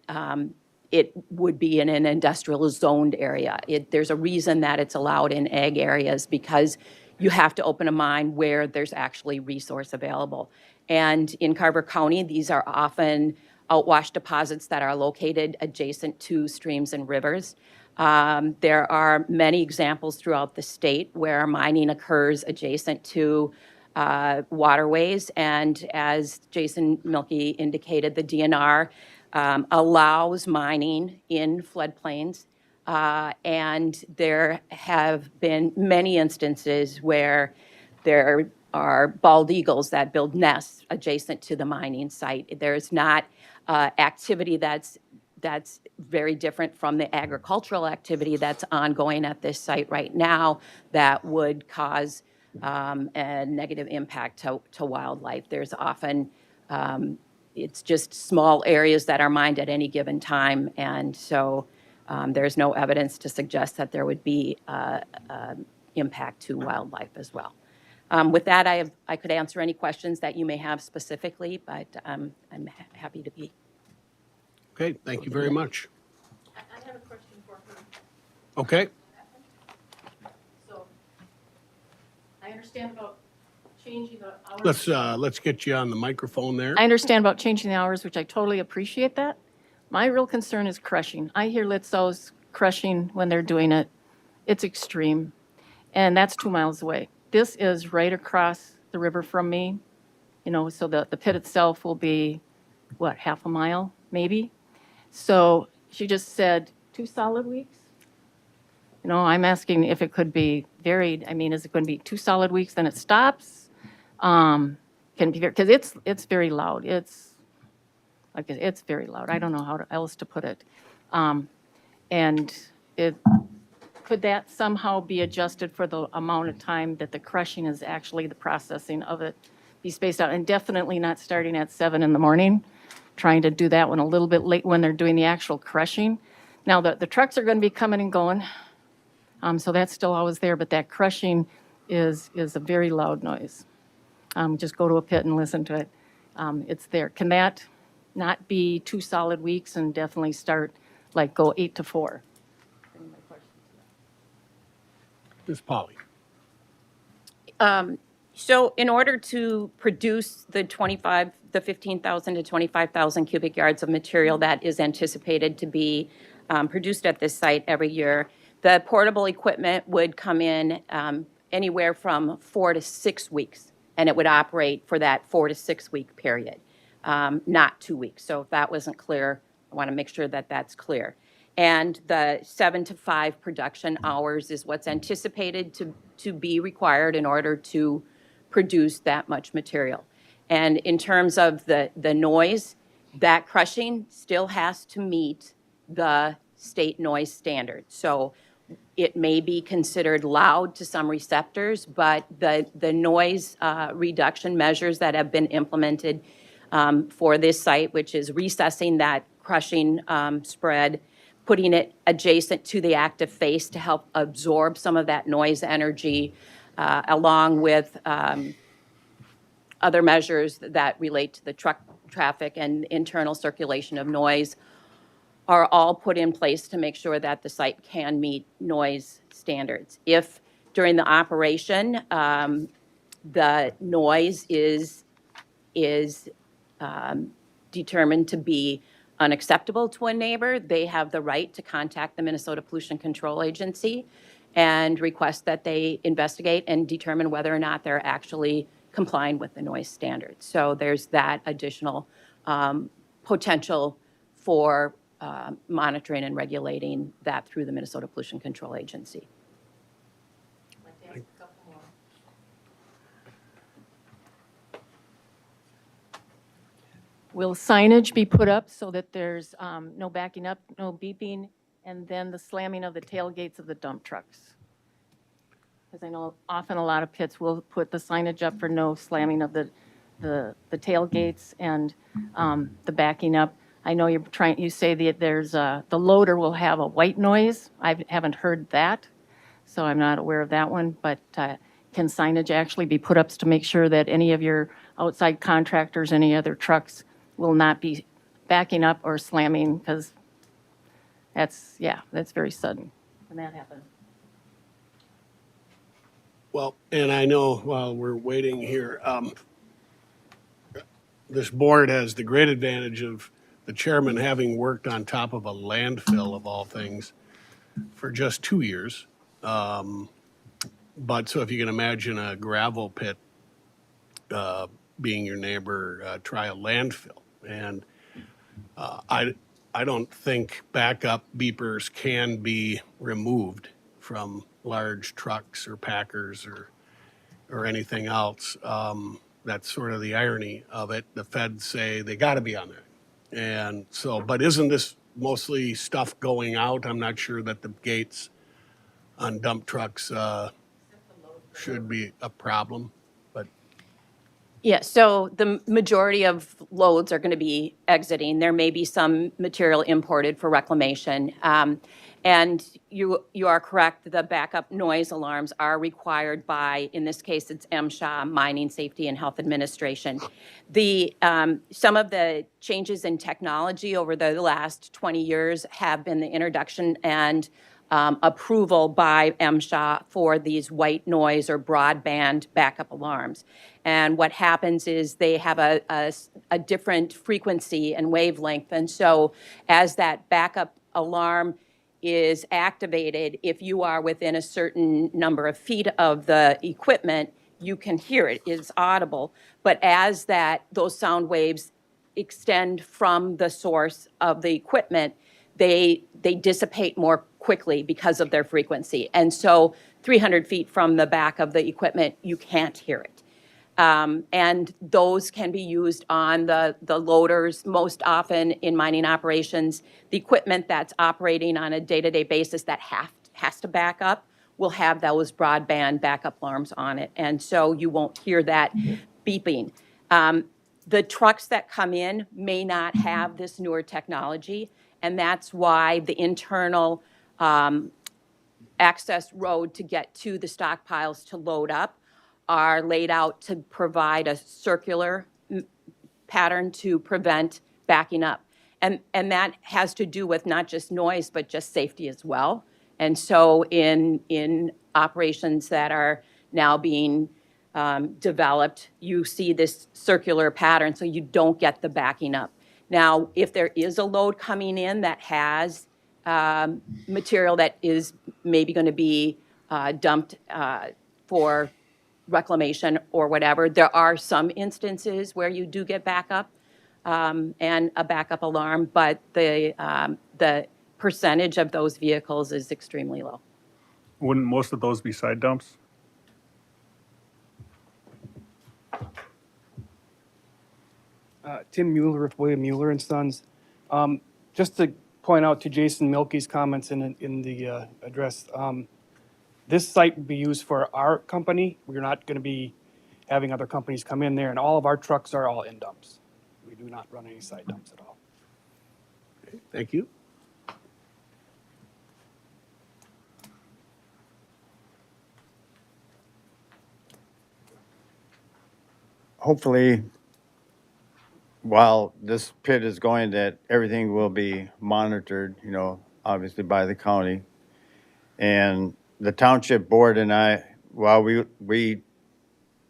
would be in an industrial zoned area. There's a reason that it's allowed in ag areas, because you have to open a mine where there's actually resource available. And in Carver County, these are often outwash deposits that are located adjacent to streams and rivers. There are many examples throughout the state where mining occurs adjacent to waterways, and as Jason Milkey indicated, the DNR allows mining in floodplains, and there have been many instances where there are bald eagles that build nests adjacent to the mining site. There's not activity that's very different from the agricultural activity that's ongoing at this site right now that would cause a negative impact to wildlife. There's often it's just small areas that are mined at any given time. And so there's no evidence to suggest that there would be impact to wildlife as well. With that, I could answer any questions that you may have specifically, but I'm happy to be. Okay, thank you very much. I have a question for her. Okay, So, I understand about changing the hours. let's get you on the microphone there. I understand about changing the hours, which I totally appreciate that. My real concern is crushing. I hear Litzo's crushing when they're doing it. It's extreme, and that's 2 miles away. This is right across the river from me, so the pit itself will be, what, half a mile, maybe? So she just said 2 solid weeks? I'm asking if it could be varied. I mean, is it going to be 2 solid weeks, then it stops? Can be, because it's very loud. It's very loud. I don't know how else to put it. And could that somehow be adjusted for the amount of time that the crushing is actually the processing of it be spaced out? And definitely not starting at 7 in the morning, trying to do that one a little bit late when they're doing the actual crushing. Now, the trucks are going to be coming and going, so that's still always there, but that crushing is a very loud noise. Just go to a pit and listen to it. It's there. Can that not be 2 solid weeks and definitely start, go 8 to 4? Ms. Polly. So in order to produce the 15,000 to 25,000 cubic yards of material that is anticipated to be produced at this site every year, the portable equipment would come in anywhere from 4 to 6 weeks, and it would operate for that 4 to 6 week period, not 2 weeks. So if that wasn't clear, I want to make sure that that's clear. And the 7 to 5 production hours is what's anticipated to be required in order to produce that much material. And in terms of the noise, that crushing still has to meet the state noise standard. So it may be considered loud to some receptors, but the noise reduction measures that have been implemented for this site, which is recessing that crushing spread, putting it adjacent to the active face to help absorb some of that noise energy, along with other measures that relate to the truck traffic and internal circulation of noise, are all put in place to make sure that the site can meet noise standards. If during the operation, the noise is determined to be unacceptable to a neighbor, they have the right to contact the Minnesota Pollution Control Agency and request that they investigate and determine whether or not they're actually complying with the noise standards. So there's that additional potential for monitoring and regulating that through the Minnesota Pollution Control Agency. Will signage be put up so that there's no backing up, no beeping, and then the slamming of the tailgates of the dump trucks? Because I know often a lot of pits will put the signage up for no slamming of the tailgates and the backing up. I know you say that there's the loader will have a white noise. I haven't heard that, so I'm not aware of that one, but can signage actually be put up to make sure that any of your outside contractors, any other trucks will not be backing up or slamming, because that's very sudden when that happens. Well, and I know while we're waiting here, this board has the great advantage of the chairman having worked on top of a landfill of all things for just 2 years. But so if you can imagine a gravel pit being your neighbor, try a landfill. And I don't think backup beepers can be removed from large trucks or packers or anything else. That's sort of the irony of it. The feds say they got to be on there. And so, but isn't this mostly stuff going out? I'm not sure that the gates on dump trucks should be a problem, but Yeah, so the majority of loads are going to be exiting. There may be some material imported for reclamation. And you are correct, the backup noise alarms are required by, in this case, it's MSHA, Mining Safety and Health Administration. Some of the changes in technology over the last 20 years have been the introduction and approval by MSHA for these white noise or broadband backup alarms. And what happens is they have a different frequency and wavelength. And so as that backup alarm is activated, if you are within a certain number of feet of the equipment, you can hear it. It's audible. But as those sound waves extend from the source of the equipment, they dissipate more quickly because of their frequency. And so 300 feet from the back of the equipment, you can't hear it. And those can be used on the loaders. Most often in mining operations, the equipment that's operating on a day-to-day basis that has to back up will have those broadband backup alarms on it. And so you won't hear that beeping. The trucks that come in may not have this newer technology, and that's why the internal access road to get to the stockpiles to load up are laid out to provide a circular pattern to prevent backing up. And that has to do with not just noise, but just safety as well. And so in operations that are now being developed, you see this circular pattern so you don't get the backing up. Now, if there is a load coming in that has material that is maybe going to be dumped for reclamation or whatever, there are some instances where you do get backup and a backup alarm, but the percentage of those vehicles is extremely low. Wouldn't most of those be side dumps? Tim Mueller with William Mueller and Sons. Just to point out to Jason Milkey's comments in the address, this site will be used for our company. We're not going to be having other companies come in there, and all of our trucks are all in dumps. We do not run any side dumps at all. Okay, thank you. Hopefully, while this pit is going, that everything will be monitored, obviously by the county. And the township board and I, while we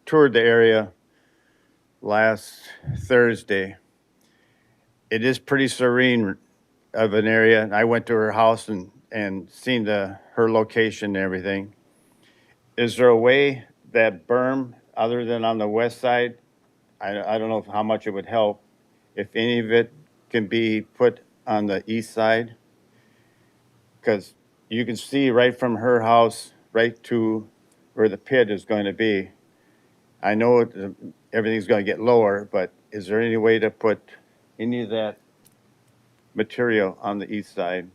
toured the area last Thursday, it is pretty serene of an area. And I went to her house and seen her location and everything. Is there a way that berm, other than on the west side, I don't know how much it would help, if any of it can be put on the east side? Because you can see right from her house right to where the pit is going to be. I know everything's going to get lower, but is there any way to put any of that material on the east side?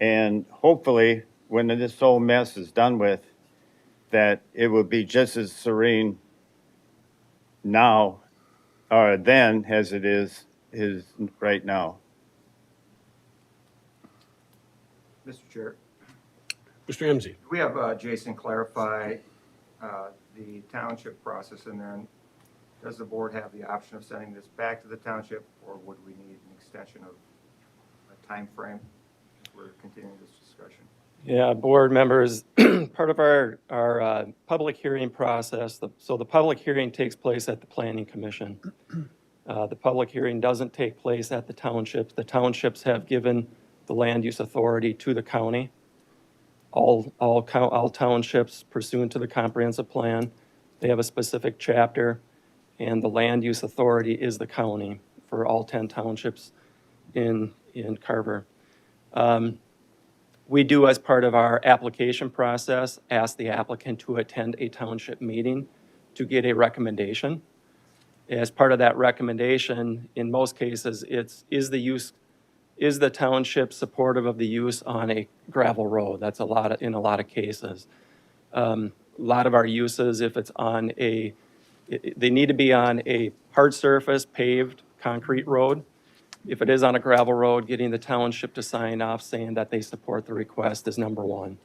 And hopefully, when this whole mess is done with, that it will be just as serene now or then as it is right now. Mr. Chair, Mr. Ramsey. we have Jason clarify the township process, and then does the board have the option of sending this back to the township, or would we need an extension of a time frame as we're continuing this discussion? Yeah, board members, part of our public hearing process, so the public hearing takes place at the Planning Commission. The public hearing doesn't take place at the townships. The townships have given the land use authority to the county. All townships pursuant to the comprehensive plan, they have a specific chapter, and the land use authority is the county for all 10 townships in Carver. We do, as part of our application process, ask the applicant to attend a township meeting to get a recommendation. As part of that recommendation, in most cases, is the township supportive of the use on a gravel road? That's in a lot of cases. A lot of our uses, if it's on a They need to be on a hard surface paved concrete road. If it is on a gravel road, getting the township to sign off saying that they support the request is number one.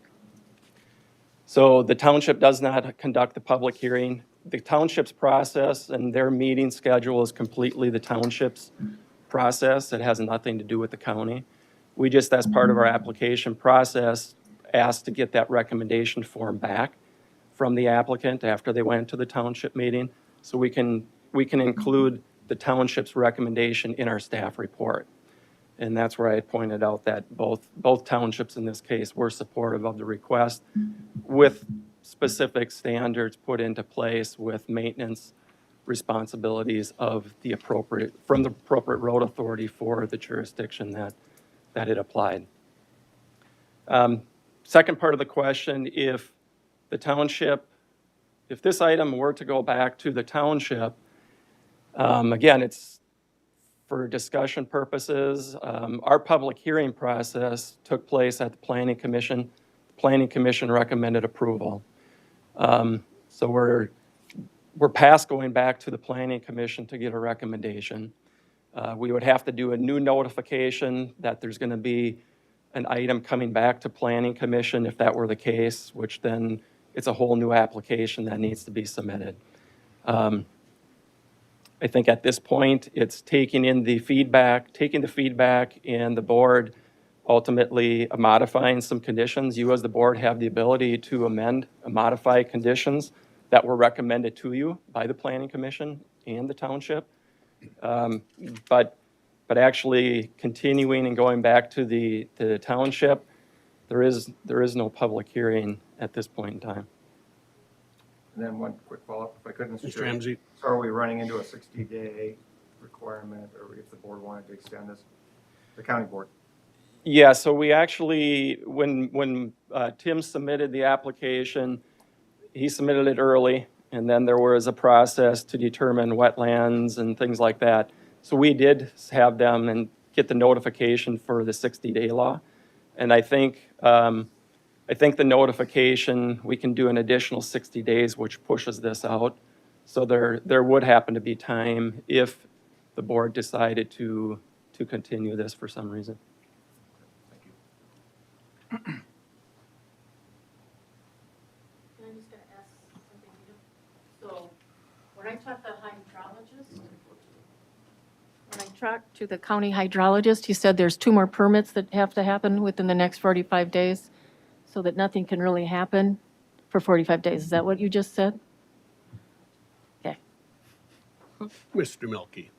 So the township does not conduct the public hearing. The township's process and their meeting schedule is completely the township's process. It has nothing to do with the county. We just, as part of our application process, asked to get that recommendation form back from the applicant after they went to the township meeting, so we can include the township's recommendation in our staff report. And that's where I pointed out that both townships in this case were supportive of the request with specific standards put into place with maintenance responsibilities of the appropriate road authority for the jurisdiction that it applied. Second part of the question, if this item were to go back to the township, again, it's for discussion purposes. Our public hearing process took place at the Planning Commission. The Planning Commission recommended approval. So we're past going back to the Planning Commission to get a recommendation. We would have to do a new notification that there's going to be an item coming back to Planning Commission if that were the case, which then it's a whole new application that needs to be submitted. I think at this point, it's taking the feedback and the board ultimately modifying some conditions. You as the board have the ability to amend, modify conditions that were recommended to you by the Planning Commission and the township. But actually continuing and going back to the township, there is no public hearing at this point in time. And then one quick follow-up, if I could, Mr. Mr. Chair. Ramsey? So are we running into a 60-day requirement, or if the board wanted to extend this, the county board? Yeah, so we actually, when Tim submitted the application, he submitted it early, and then there was a process to determine wetlands and things like that. So we did have them and get the notification for the 60-day law. And I think the notification, we can do an additional 60 days, which pushes this out. So there would happen to be time if the board decided to continue this for some reason. Thank you. Can I just ask something here? So, when I talked to the hydrologist, when I talked to the county hydrologist, he said there's 2 more permits that have to happen within the next 45 days, so that nothing can really happen for 45 days. Is that what you just said? Okay. Mr. Milky?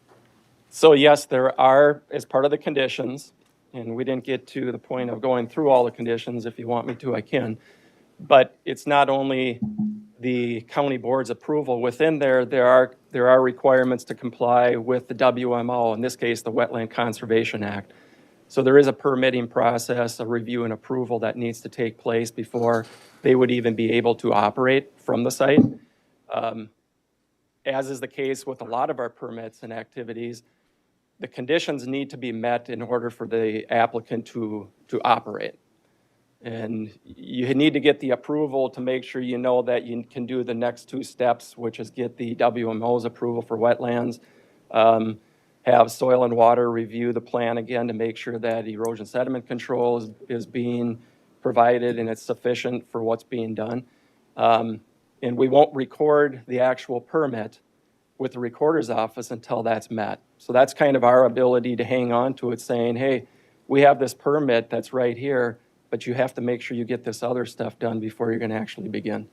So yes, there are, as part of the conditions, and we didn't get to the point of going through all the conditions. If you want me to, I can. But it's not only the county board's approval. Within there are requirements to comply with the WMO, in this case, the Wetland Conservation Act. So there is a permitting process, a review and approval that needs to take place before they would even be able to operate from the site. As is the case with a lot of our permits and activities, the conditions need to be met in order for the applicant to operate. And you need to get the approval to make sure you know that you can do the next 2 steps, which is get the WMO's approval for wetlands, have soil and water review the plan again to make sure that erosion sediment control is being provided and it's sufficient for what's being done. And we won't record the actual permit with the recorder's office until that's met. So that's kind of our ability to hang on to it, saying, hey, we have this permit that's right here, but you have to make sure you get this other stuff done before you're going to actually begin.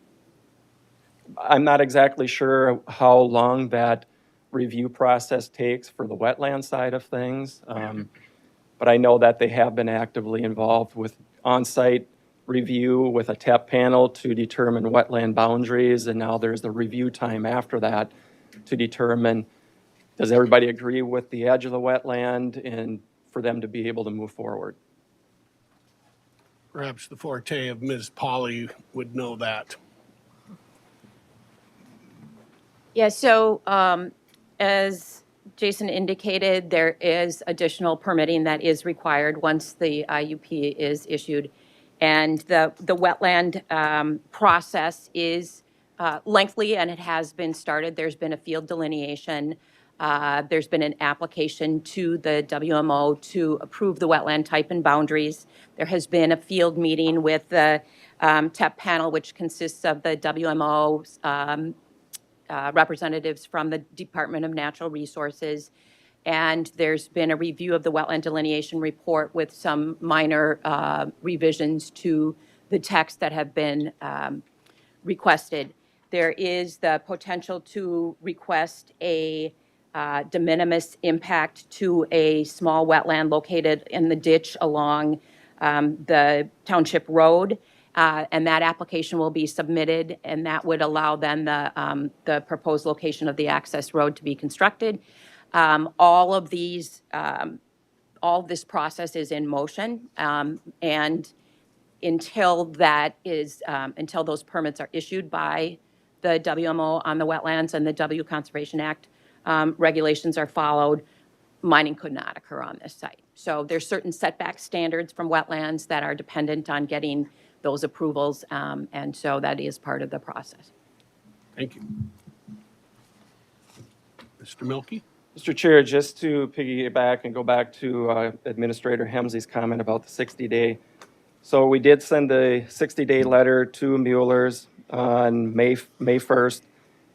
I'm not exactly sure how long that review process takes for the wetland side of things, but I know that they have been actively involved with on-site review with a TEP panel to determine wetland boundaries, and now there's the review time after that to determine, does everybody agree with the edge of the wetland, and for them to be able to move forward. Perhaps the forte of Ms. Polly would know that. Yeah, so as Jason indicated, there is additional permitting that is required once the IUP is issued. And the wetland process is lengthy, and it has been started. There's been a field delineation. There's been an application to the WMO to approve the wetland type and boundaries. There has been a field meeting with the TEP panel, which consists of the WMO representatives from the Department of Natural Resources. And there's been a review of the wetland delineation report with some minor revisions to the text that have been requested. There is the potential to request a de minimis impact to a small wetland located in the ditch along the township road. And that application will be submitted, and that would allow then the proposed location of the access road to be constructed. All of these, all of this process is in motion, and until that is, until those permits are issued by the WMO on the wetlands and the W Conservation Act regulations are followed, mining could not occur on this site. So there's certain setback standards from wetlands that are dependent on getting those approvals, and so that is part of the process. Thank you. Mr. Milky? Mr. Chair, just to piggyback and go back to Administrator Hemsley's comment about the 60-day. So we did send the 60-day letter to Mueller's on May 1st,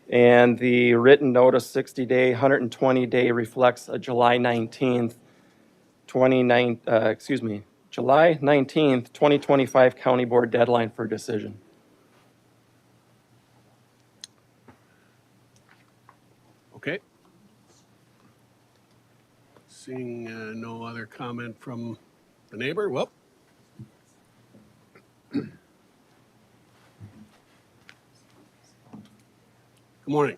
and the written notice 60-day, 120-day reflects a July 19th, July 19th, 2025 County Board deadline for decision. Okay. Seeing no other comment from the neighbor, well. Good morning.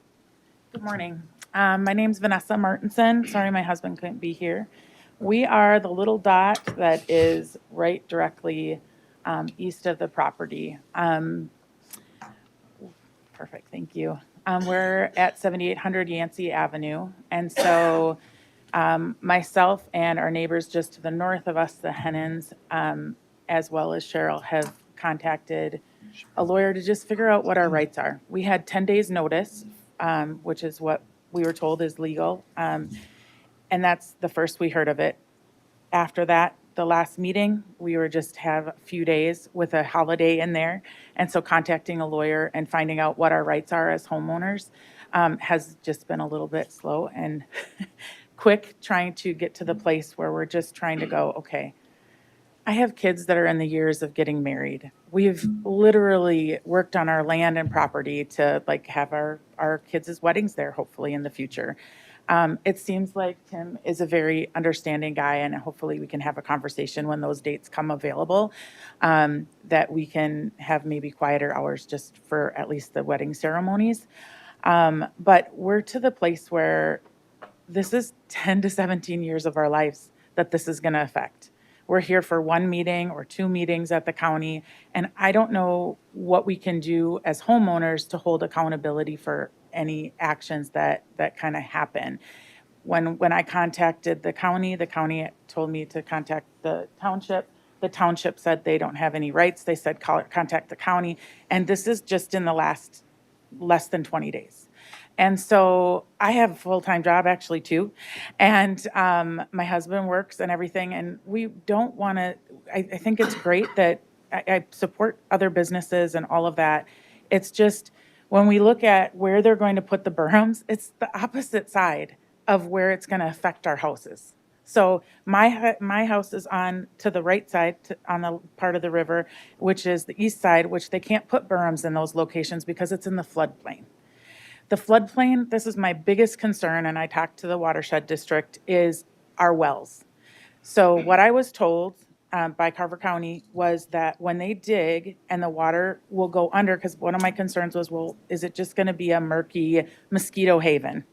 Good morning. My name's Vanessa Martinson. Sorry, my husband couldn't be here. We are the little dot that is right directly east of the property. Perfect, thank you. We're at 7800 Yancey Avenue. And so myself and our neighbors just to the north of us, the Hennons, as well as Cheryl, have contacted a lawyer to just figure out what our rights are. We had 10 days notice, which is what we were told is legal. And that's the first we heard of it. After that, the last meeting, we were just have a few days with a holiday in there. And so contacting a lawyer and finding out what our rights are as homeowners has just been a little bit slow and quick, trying to get to the place where we're just trying to go, okay, I have kids that are in the years of getting married. We've literally worked on our land and property to like have our kids' weddings there, hopefully in the future. It seems like Tim is a very understanding guy, and hopefully we can have a conversation when those dates come available, that we can have maybe quieter hours just for at least the wedding ceremonies. But we're to the place where this is 10 to 17 years of our lives that this is going to affect. We're here for one meeting or two meetings at the county, and I don't know what we can do as homeowners to hold accountability for any actions that kind of happen. When I contacted the county told me to contact the township. The township said they don't have any rights. They said contact the county, and this is just in the last less than 20 days. And so I have a full-time job actually too. And my husband works and everything. And we don't want to, I think it's great that I support other businesses and all of that. It's just when we look at where they're going to put the berms, it's the opposite side of where it's going to affect our houses. So my house is on to the right side, on the part of the river, which is the east side, which they can't put berms in those locations because it's in the floodplain. The floodplain, this is my biggest concern, and I talked to the watershed district, is our wells. So what I was told by Carver County was that when they dig and the water will go under, because one of my concerns was, well, is it just going to be a murky mosquito haven?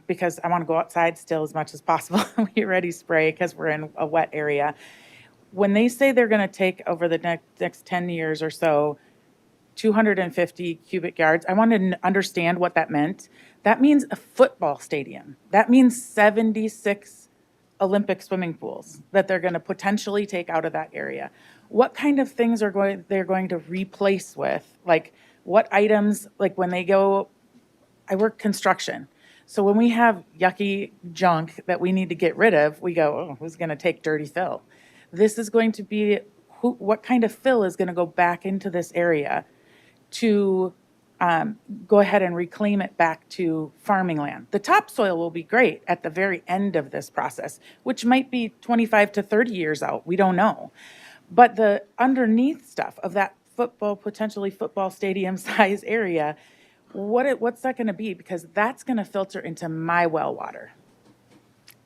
Because I want to go outside still as much as possible. We already spray because we're in a wet area. When they say they're going to take over the next 10 years or so, 250 cubic yards. I wanted to understand what that meant. That means a football stadium. That means 76 Olympic swimming pools that they're going to potentially take out of that area. What kind of things they're going to replace with? Like What items, like when they go, I work construction. So when we have yucky junk that we need to get rid of, we go, oh, who's going to take dirty fill? This is going to be what kind of fill is going to go back into this area to go ahead and reclaim it back to farming land. The topsoil will be great at the very end of this process, which might be 25 to 30 years out. We don't know. But the underneath stuff of that potentially football stadium size area, what's that going to be? Because that's going to filter into my well water.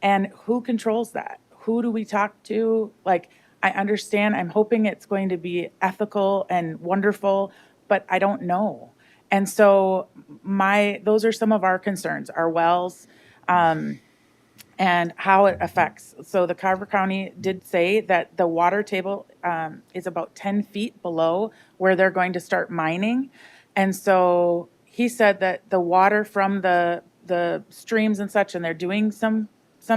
And who controls that? Who do we talk to? Like, I understand, I'm hoping it's going to be ethical and wonderful, but I don't know. And so those are some of our concerns, our wells, and how it affects. So the Carver County did say that the water table is about 10 feet below where they're going to start mining. And so he said that the water from the streams and such, and they're doing some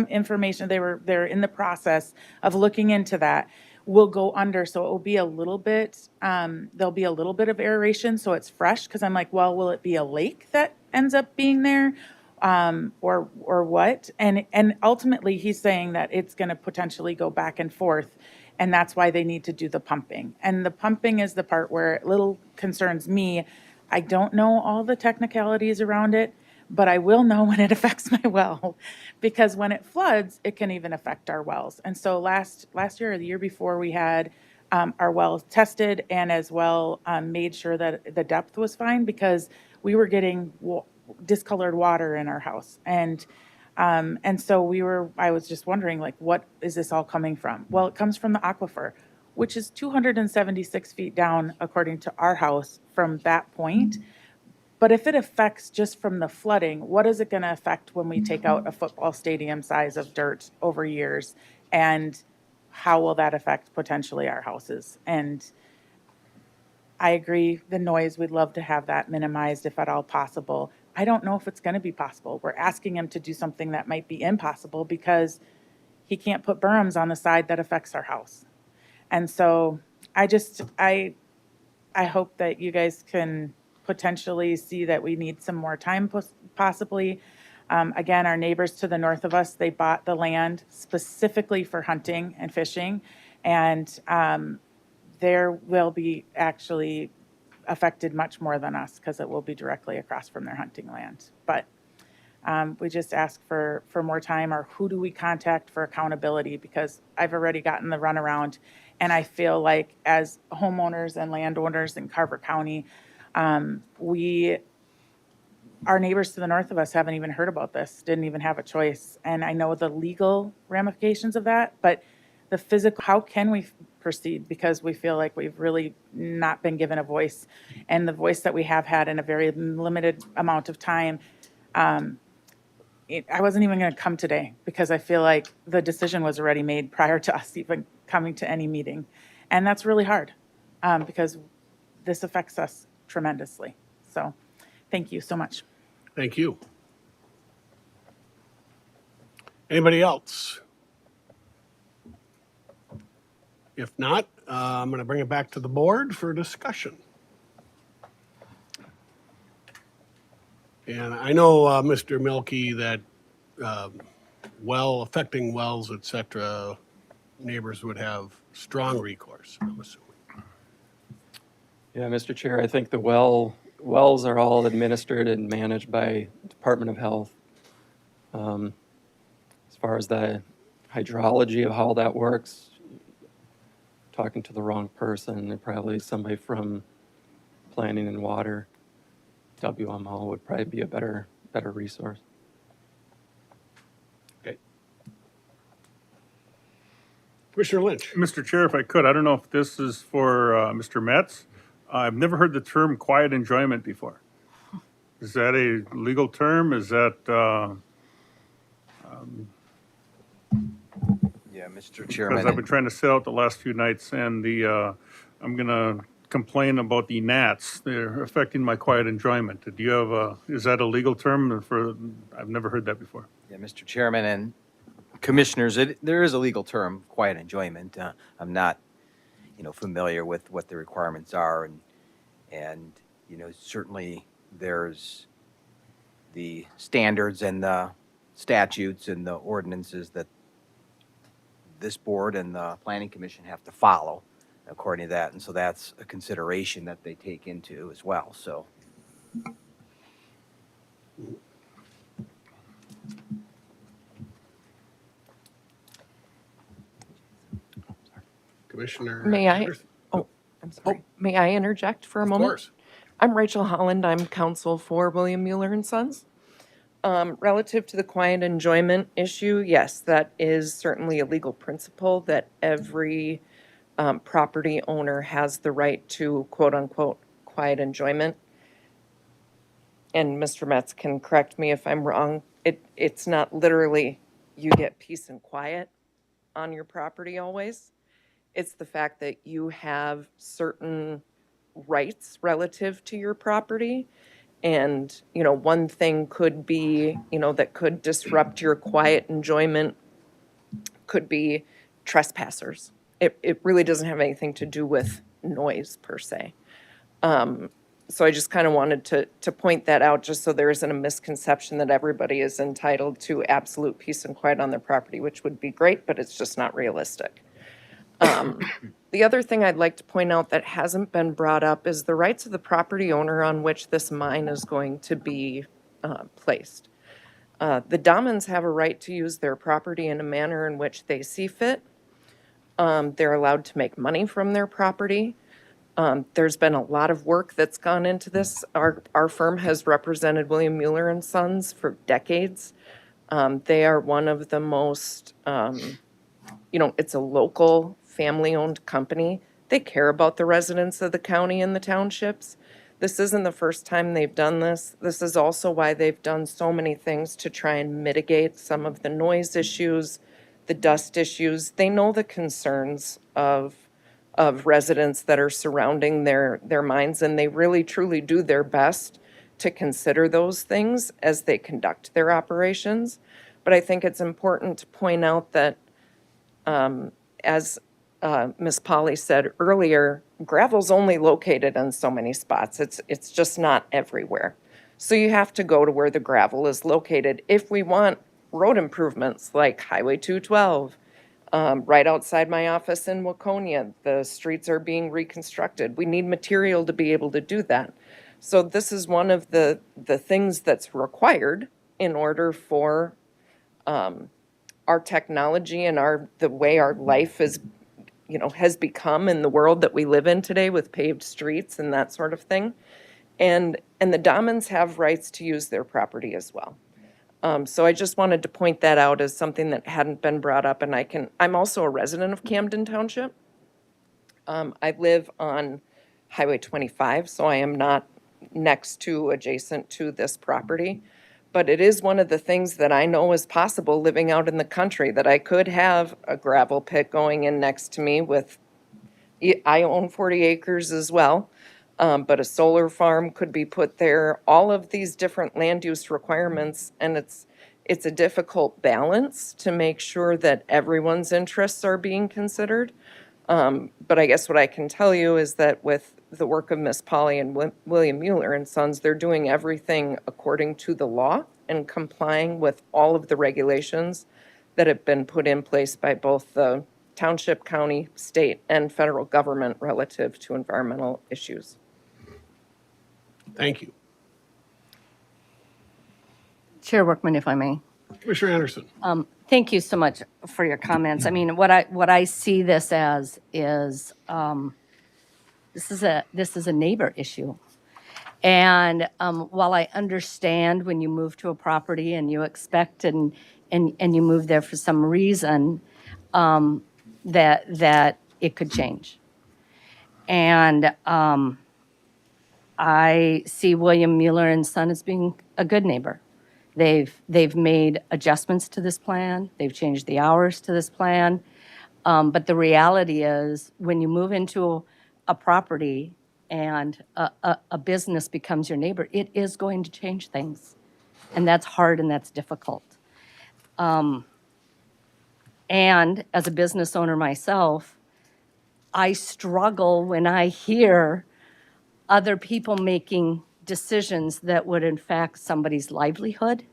information, they're in the process of looking into that, will go under. So it will be a little bit, there'll be a little bit of aeration so it's fresh. Because I'm like, well, will it be a lake that ends up being there? Or what? And ultimately, he's saying that it's going to potentially go back and forth, and that's why they need to do the pumping. And the pumping is the part where it little concerns me. I don't know all the technicalities around it, but I will know when it affects my well, because when it floods, it can even affect our wells. And so last year or the year before, we had our wells tested, and as well made sure that the depth was fine, because we were getting discolored water in our house. And so I was just wondering, like, what is this all coming from? Well, it comes from the aquifer, which is 276 feet down, according to our house, from that point. But if it affects just from the flooding, what is it going to affect when we take out a football stadium size of dirt over years? And how will that affect potentially our houses? And I agree, the noise, we'd love to have that minimized if at all possible. I don't know if it's going to be possible. We're asking him to do something that might be impossible because he can't put berms on the side that affects our house. And so I hope that you guys can potentially see that we need some more time possibly. Again, our neighbors to the north of us, they bought the land specifically for hunting and fishing. And there will be actually affected much more than us, because it will be directly across from their hunting land. But we just ask for more time, or who do we contact for accountability? Because I've already gotten the runaround, and I feel like as homeowners and landowners in Carver County, our neighbors to the north of us haven't even heard about this, didn't even have a choice. And I know the legal ramifications of that, but the physical, how can we proceed? Because we feel like we've really not been given a voice, and the voice that we have had in a very limited amount of time. I wasn't even going to come today, because I feel like the decision was already made prior to us even coming to any meeting. And that's really hard, because this affects us tremendously. So thank you so much. Thank you. Anybody else? If not, I'm going to bring it back to the board for discussion. And I know, Mr. Milky, that affecting wells, et cetera, neighbors would have strong recourse, I'm assuming. Yeah, Mr. Chair, I think the wells are all administered and managed by Department of Health. As far as the hydrology of how that works, talking to the wrong person, and probably somebody from Planning and Water, WMO would probably be a better resource. Okay. Commissioner Lynch. Mr. Chair, if I could, I don't know if this is for Mr. Metz. I've never heard the term quiet enjoyment before. Is that a legal term? Is that, Yeah, Mr. because Chairman. I've been trying to sit out the last few nights, and I'm going to complain about the gnats. They're affecting my quiet enjoyment. Do you have is that a legal term I've never heard that before. Yeah, Mr. Chairman and Commissioners, there is a legal term, quiet enjoyment. I'm not, familiar with what the requirements are, and certainly there's the standards and the statutes and the ordinances that this board and the planning commission have to follow according to that. And so that's a consideration that they take into as well, so. Commissioner May I? Anderson? Oh, I'm sorry. May I interject for a Of moment? course. I'm Rachel Holland. I'm counsel for William Mueller and Sons. Relative to the quiet enjoyment issue, yes, that is certainly a legal principle that every property owner has the right to quote unquote quiet enjoyment. And Mr. Metz can correct me if I'm wrong. It's not literally you get peace and quiet on your property always. It's the fact that you have certain rights relative to your property. And, one thing could be, that could disrupt your quiet enjoyment could be trespassers. It really doesn't have anything to do with noise per se. So I just kind of wanted to point that out just so there isn't a misconception that everybody is entitled to absolute peace and quiet on their property, which would be great, but it's just not realistic. The other thing I'd like to point out that hasn't been brought up is the rights of the property owner on which this mine is going to be placed. The Dahmans have a right to use their property in a manner in which they see fit. They're allowed to make money from their property. There's been a lot of work that's gone into this. Our firm has represented William Mueller and Sons for decades. They are one of the most, it's a local family-owned company. They care about the residents of the county and the townships. This isn't the first time they've done this. This is also why they've done so many things to try and mitigate some of the noise issues, the dust issues. They know the concerns of residents that are surrounding their mines, and they really truly do their best to consider those things as they conduct their operations. But I think it's important to point out that, as Ms. Polly said earlier, gravel's only located in so many spots. It's just not everywhere. So you have to go to where the gravel is located if we want road improvements like Highway 212. Right outside my office in Waconia, the streets are being reconstructed. We need material to be able to do that. So this is one of the things that's required in order for our technology and the way our life is, has become in the world that we live in today with paved streets and that sort of thing. And the Dahmans have rights to use their property as well. So I just wanted to point that out as something that hadn't been brought up, and I'm also a resident of Camden Township. I live on Highway 25, so I am not adjacent to this property. But it is one of the things that I know is possible living out in the country, that I could have a gravel pit going in next to me I own 40 acres as well. But a solar farm could be put there, all of these different land use requirements, and it's a difficult balance to make sure that everyone's interests are being considered. But I guess what I can tell you is that with the work of Miss Polly and William Mueller and Sons, they're doing everything according to the law and complying with all of the regulations that have been put in place by both the township, county, state, and federal government relative to environmental issues. Thank you. Chair Workman, if I may. Commissioner Anderson? Thank you so much for your comments. I mean, what I see this as is this is a neighbor issue. And while I understand when you move to a property and you expect and you move there for some reason, that it could change. And I see William Mueller and Son as being a good neighbor. They've made adjustments to this plan. They've changed the hours to this plan. But the reality is, when you move into a property and a business becomes your neighbor, it is going to change things. And that's hard and that's difficult. And as a business owner myself, I struggle when I hear other people making decisions that would affect somebody's livelihood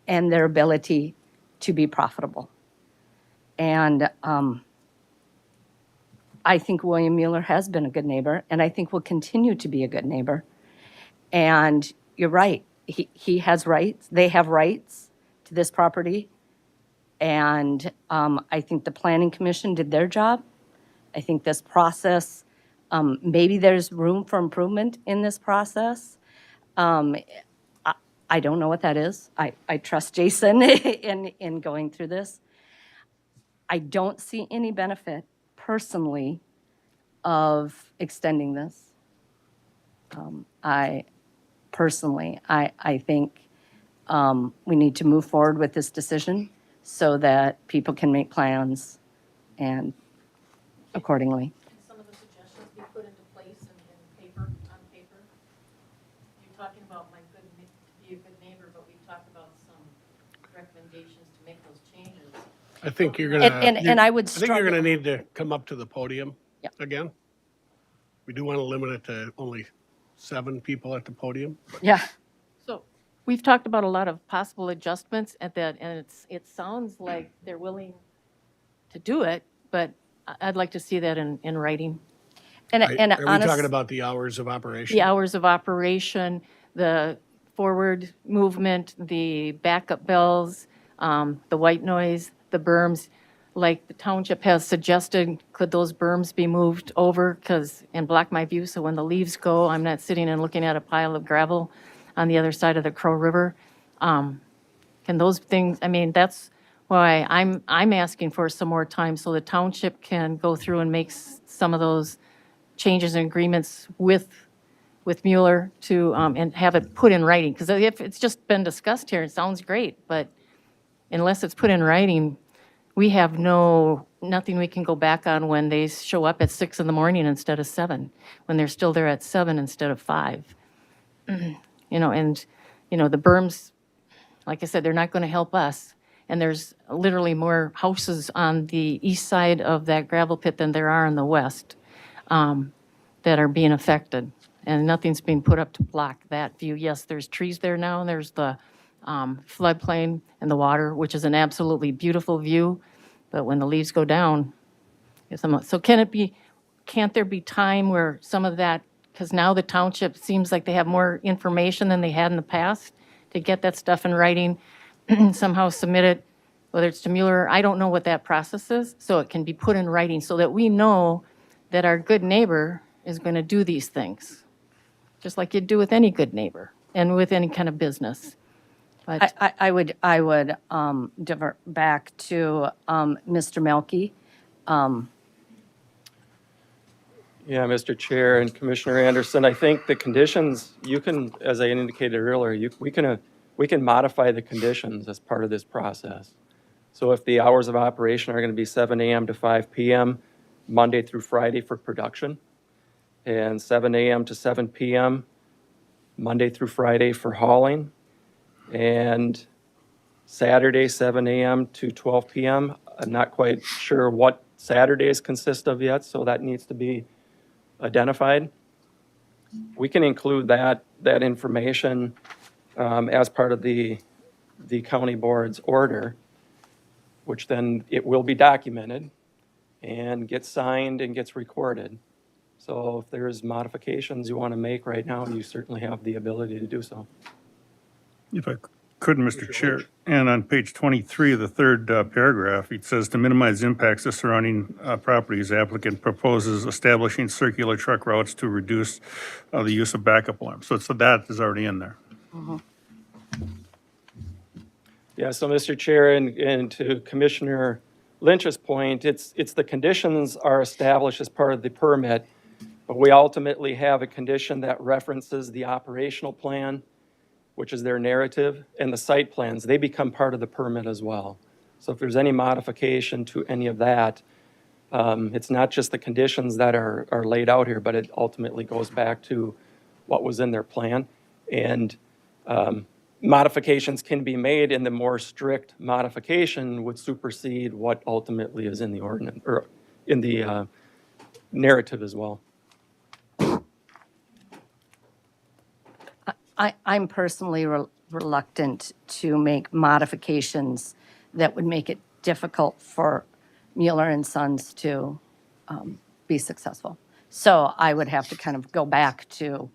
and their ability to be profitable. And I think William Mueller has been a good neighbor, and I think will continue to be a good neighbor. And you're right, he has rights, they have rights to this property. And I think the Planning Commission did their job. I think this process, maybe there's room for improvement in this process. I don't know what that is. I trust Jason in going through this. I don't see any benefit personally of extending this. I think we need to move forward with this decision so that people can make plans and accordingly. Can some of the suggestions be put into place in paper, on paper? You're talking about to be a good neighbor, but we talked about some recommendations to make those changes. I think you're gonna. And I would I think you're gonna struggle. need to come up to the podium Yeah. again. We do want to limit it to only 7 people at the podium. Yeah. So we've talked about a lot of possible adjustments at that, and it sounds like they're willing to do it, but I'd like to see that in writing. And Are we honest, talking about the hours of operation? The hours of operation, the forward movement, the backup bells, the white noise, the berms, like the township has suggested, could those berms be moved over and block my view, so when the leaves go, I'm not sitting and looking at a pile of gravel on the other side of the Crow River? Can those things, I mean, that's why I'm asking for some more time so the township can go through and make some of those changes and agreements with Mueller to, and have it put in writing. Because if it's just been discussed here, it sounds great, but unless it's put in writing, we have nothing we can go back on when they show up at 6 in the morning instead of 7, when they're still there at 7 instead of 5. And, the berms, like I said, they're not going to help us. And there's literally more houses on the east side of that gravel pit than there are on the west that are being affected. And nothing's being put up to block that view. Yes, there's trees there now, and there's the floodplain and the water, which is an absolutely beautiful view. But when the leaves go down, so can't there be time where some of that, because now the township seems like they have more information than they had in the past, to get that stuff in writing, somehow submit it, whether it's to Mueller, I don't know what that process is, so it can be put in writing so that we know that our good neighbor is going to do these things, just like you'd do with any good neighbor and with any kind of business. But I would divert back to Mr. Melky. Yeah, Mr. Chair and Commissioner Anderson, I think the conditions, you can, as I indicated earlier, we can modify the conditions as part of this process. So if the hours of operation are going to be 7 a.m. to 5 p.m., Monday through Friday for production, and 7 a.m. to 7 p.m., Monday through Friday for hauling, and Saturday, 7 a.m. to 12 p.m. I'm not quite sure what Saturdays consist of yet, so that needs to be identified. We can include that information as part of the county board's order, which then it will be documented and gets signed and gets recorded. So if there's modifications you want to make right now, you certainly have the ability to do so. If I could, Mr. Chair, and on page 23 of the third paragraph, it says to minimize impacts to surrounding properties, applicant proposes establishing circular truck routes to reduce the use of backup alarms. So that is already in there. Yeah, so Mr. Chair, and to Commissioner Lynch's point, it's the conditions are established as part of the permit, but we ultimately have a condition that references the operational plan, which is their narrative, and the site plans. They become part of the permit as well. So if there's any modification to any of that, it's not just the conditions that are laid out here, but it ultimately goes back to what was in their plan. And modifications can be made, and the more strict modification would supersede what ultimately is in the ordinance, or in the narrative as well. I'm personally reluctant to make modifications that would make it difficult for Mueller and Sons to be successful. So I would have to kind of go back to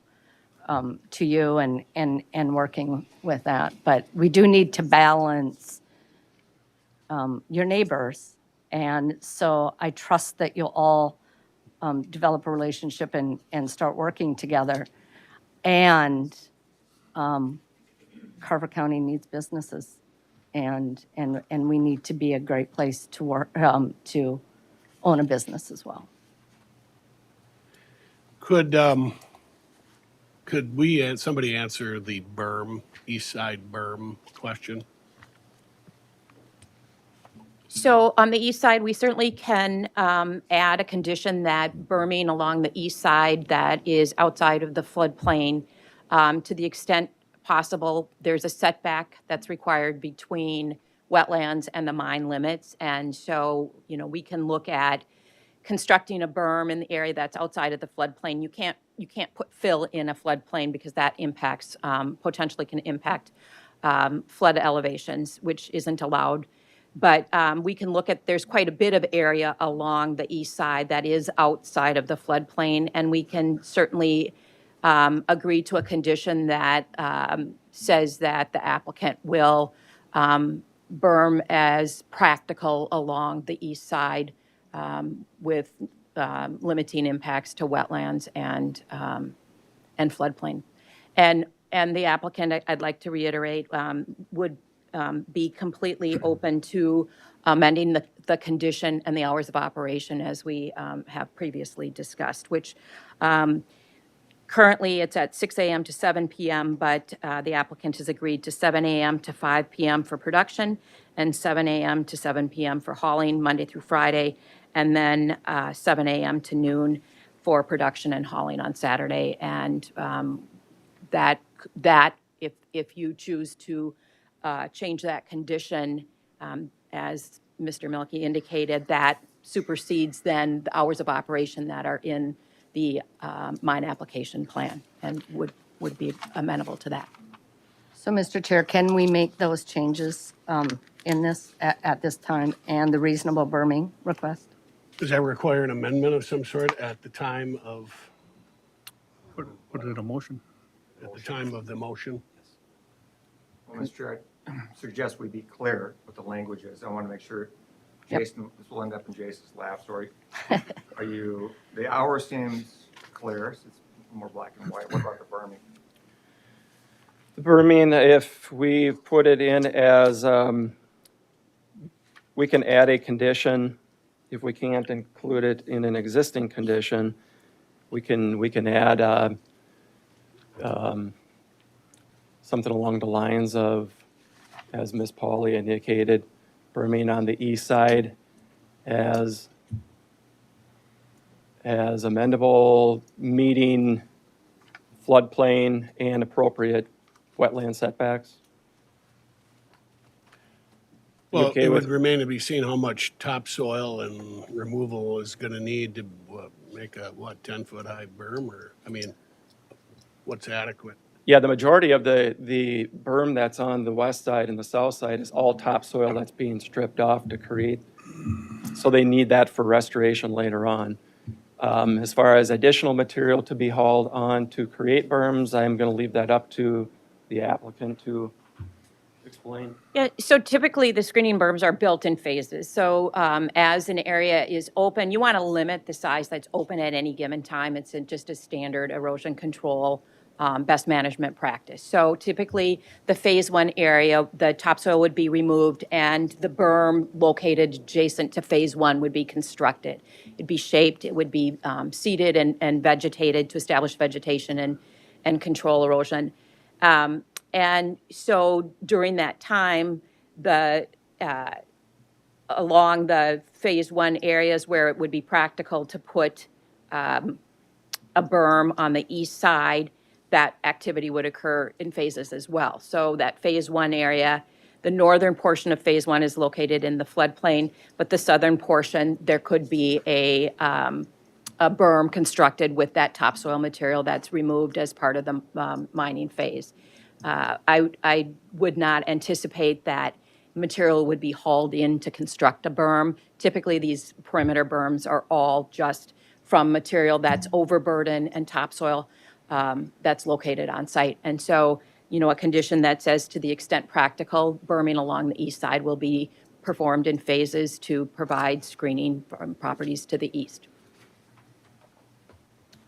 you and working with that. But we do need to balance your neighbors. And so I trust that you'll all develop a relationship and start working together. And Carver County needs businesses. And we need to be a great place to work, to own a business as well. Could somebody answer the berm, east side berm question? So on the east side, we certainly can add a condition that berming along the east side that is outside of the floodplain, to the extent possible, there's a setback that's required between wetlands and the mine limits. And so, we can look at constructing a berm in the area that's outside of the floodplain. You can't put fill in a floodplain because that impacts, potentially can impact flood elevations, which isn't allowed. But we can look at, there's quite a bit of area along the east side that is outside of the floodplain, and we can certainly agree to a condition that says that the applicant will berm as practical along the east side with limiting impacts to wetlands and floodplain. And the applicant, I'd like to reiterate, would be completely open to amending the condition and the hours of operation as we have previously discussed, which currently it's at 6 a.m. to 7 p.m., but the applicant has agreed to 7 a.m. to 5 p.m. for production and 7 a.m. to 7 p.m. for hauling Monday through Friday, and then 7 a.m. to noon for production and hauling on Saturday. And that if you choose to change that condition, as Mr. Milky indicated, that supersedes then the hours of operation that are in the mine application plan and would be amenable to that. So, Mr. Chair, can we make those changes in this, at this time, and the reasonable berming request? Does that require an amendment of some sort at the time of Put it in a motion. the motion? Well, Mr. Chair, I suggest we be clear what the language is. I want to make sure Jason, this will end up in Jason's lap, sorry. The hour seems clear, it's more black and white. What about the berming? The berming, if we put it in as, we can add a condition. If we can't include it in an existing condition, we can add something along the lines of, as Ms. Pauley indicated, berming on the east side as amendable, meeting floodplain and appropriate wetland setbacks. Well, Okay it with- would remain to be seen how much topsoil and removal is going to need to make a, 10-foot high berm, or, I mean, what's adequate? Yeah, the majority of the berm that's on the west side and the south side is all topsoil that's being stripped off to create. So they need that for restoration later on. As far as additional material to be hauled on to create berms, I'm going to leave that up to the applicant to explain. Yeah, so typically the screening berms are built in phases. So as an area is open, you want to limit the size that's open at any given time. It's just a standard erosion control best management practice. So typically the phase one area, the topsoil would be removed and the berm located adjacent to phase one would be constructed. It'd be shaped, it would be seeded and vegetated to establish vegetation and control erosion. And so during that time, along the phase one areas where it would be practical to put a berm on the east side, that activity would occur in phases as well. So that phase one area, the northern portion of phase one is located in the floodplain, but the southern portion, there could be a a berm constructed with that topsoil material that's removed as part of the mining phase. I would not anticipate that material would be hauled in to construct a berm. Typically, these perimeter berms are all just from material that's overburden and topsoil that's located on site. And so, a condition that says to the extent practical, berming along the east side will be performed in phases to provide screening from properties to the east.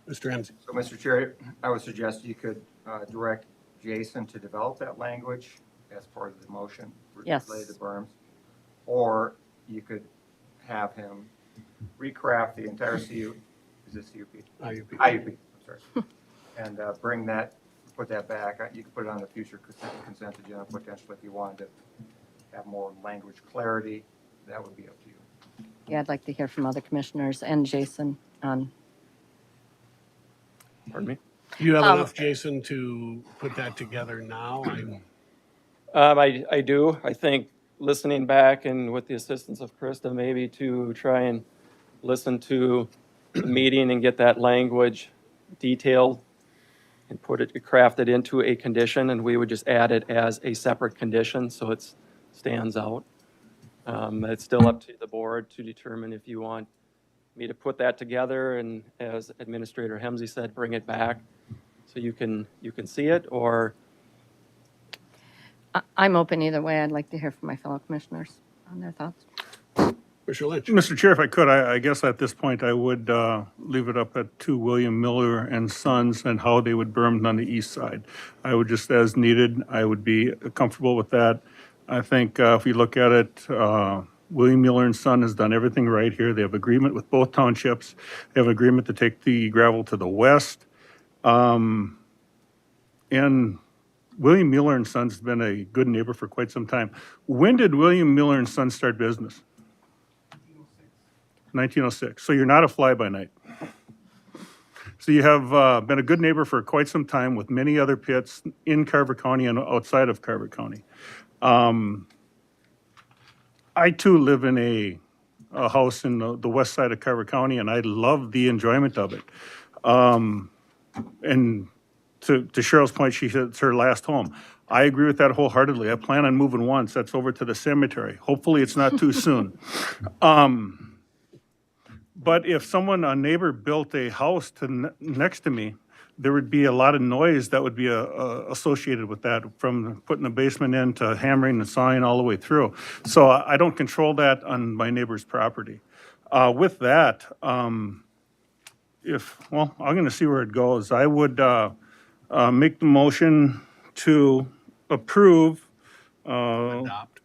Mr. Ramsey. So, Mr. Chair, I would suggest you could direct Jason to develop that language as part of the motion Yes. related to berms, or you could have him recraft the entire CU, is this CUP? IUP. IUP, I'm sorry. And bring that, put that back. You could put it on the future consent agenda potentially if you wanted to have more language clarity. That would be up to you. Yeah, I'd like to hear from other commissioners and Jason on. Pardon me? Do you have enough, Jason, to put that together now? I do. I think listening back and with the assistance of Krista, maybe to try and listen to the meeting and get that language detailed and craft it into a condition, and we would just add it as a separate condition so it stands out. It's still up to the board to determine if you want me to put that together and, as Administrator Hemsey said, bring it back so you can see it, or I'm open either way. I'd like to hear from my fellow commissioners on their thoughts. Mr. Lynch. Mr. Chair, if I could, I guess at this point, I would leave it up to William Miller and Sons and how they would berm on the east side. I would just, as needed, I would be comfortable with that. I think if we look at it, William Miller and Son has done everything right here. They have agreement with both townships. They have agreement to take the gravel to the west. And William Miller and Sons has been a good neighbor for quite some time. When did William Miller and Sons start business? 1906. So you're not a fly-by-night. So you have been a good neighbor for quite some time with many other pits in Carver County and outside of Carver County. I too live in a house in the west side of Carver County, and I love the enjoyment of it. And to Cheryl's point, she said it's her last home. I agree with that wholeheartedly. I plan on moving once. That's over to the cemetery. Hopefully, it's not too soon. But if a neighbor built a house next to me, there would be a lot of noise that would be associated with that, from putting the basement in to hammering and sawing all the way through. So I don't control that on my neighbor's property. With that, I'm going to see where it goes. I would make the motion to approve, adopt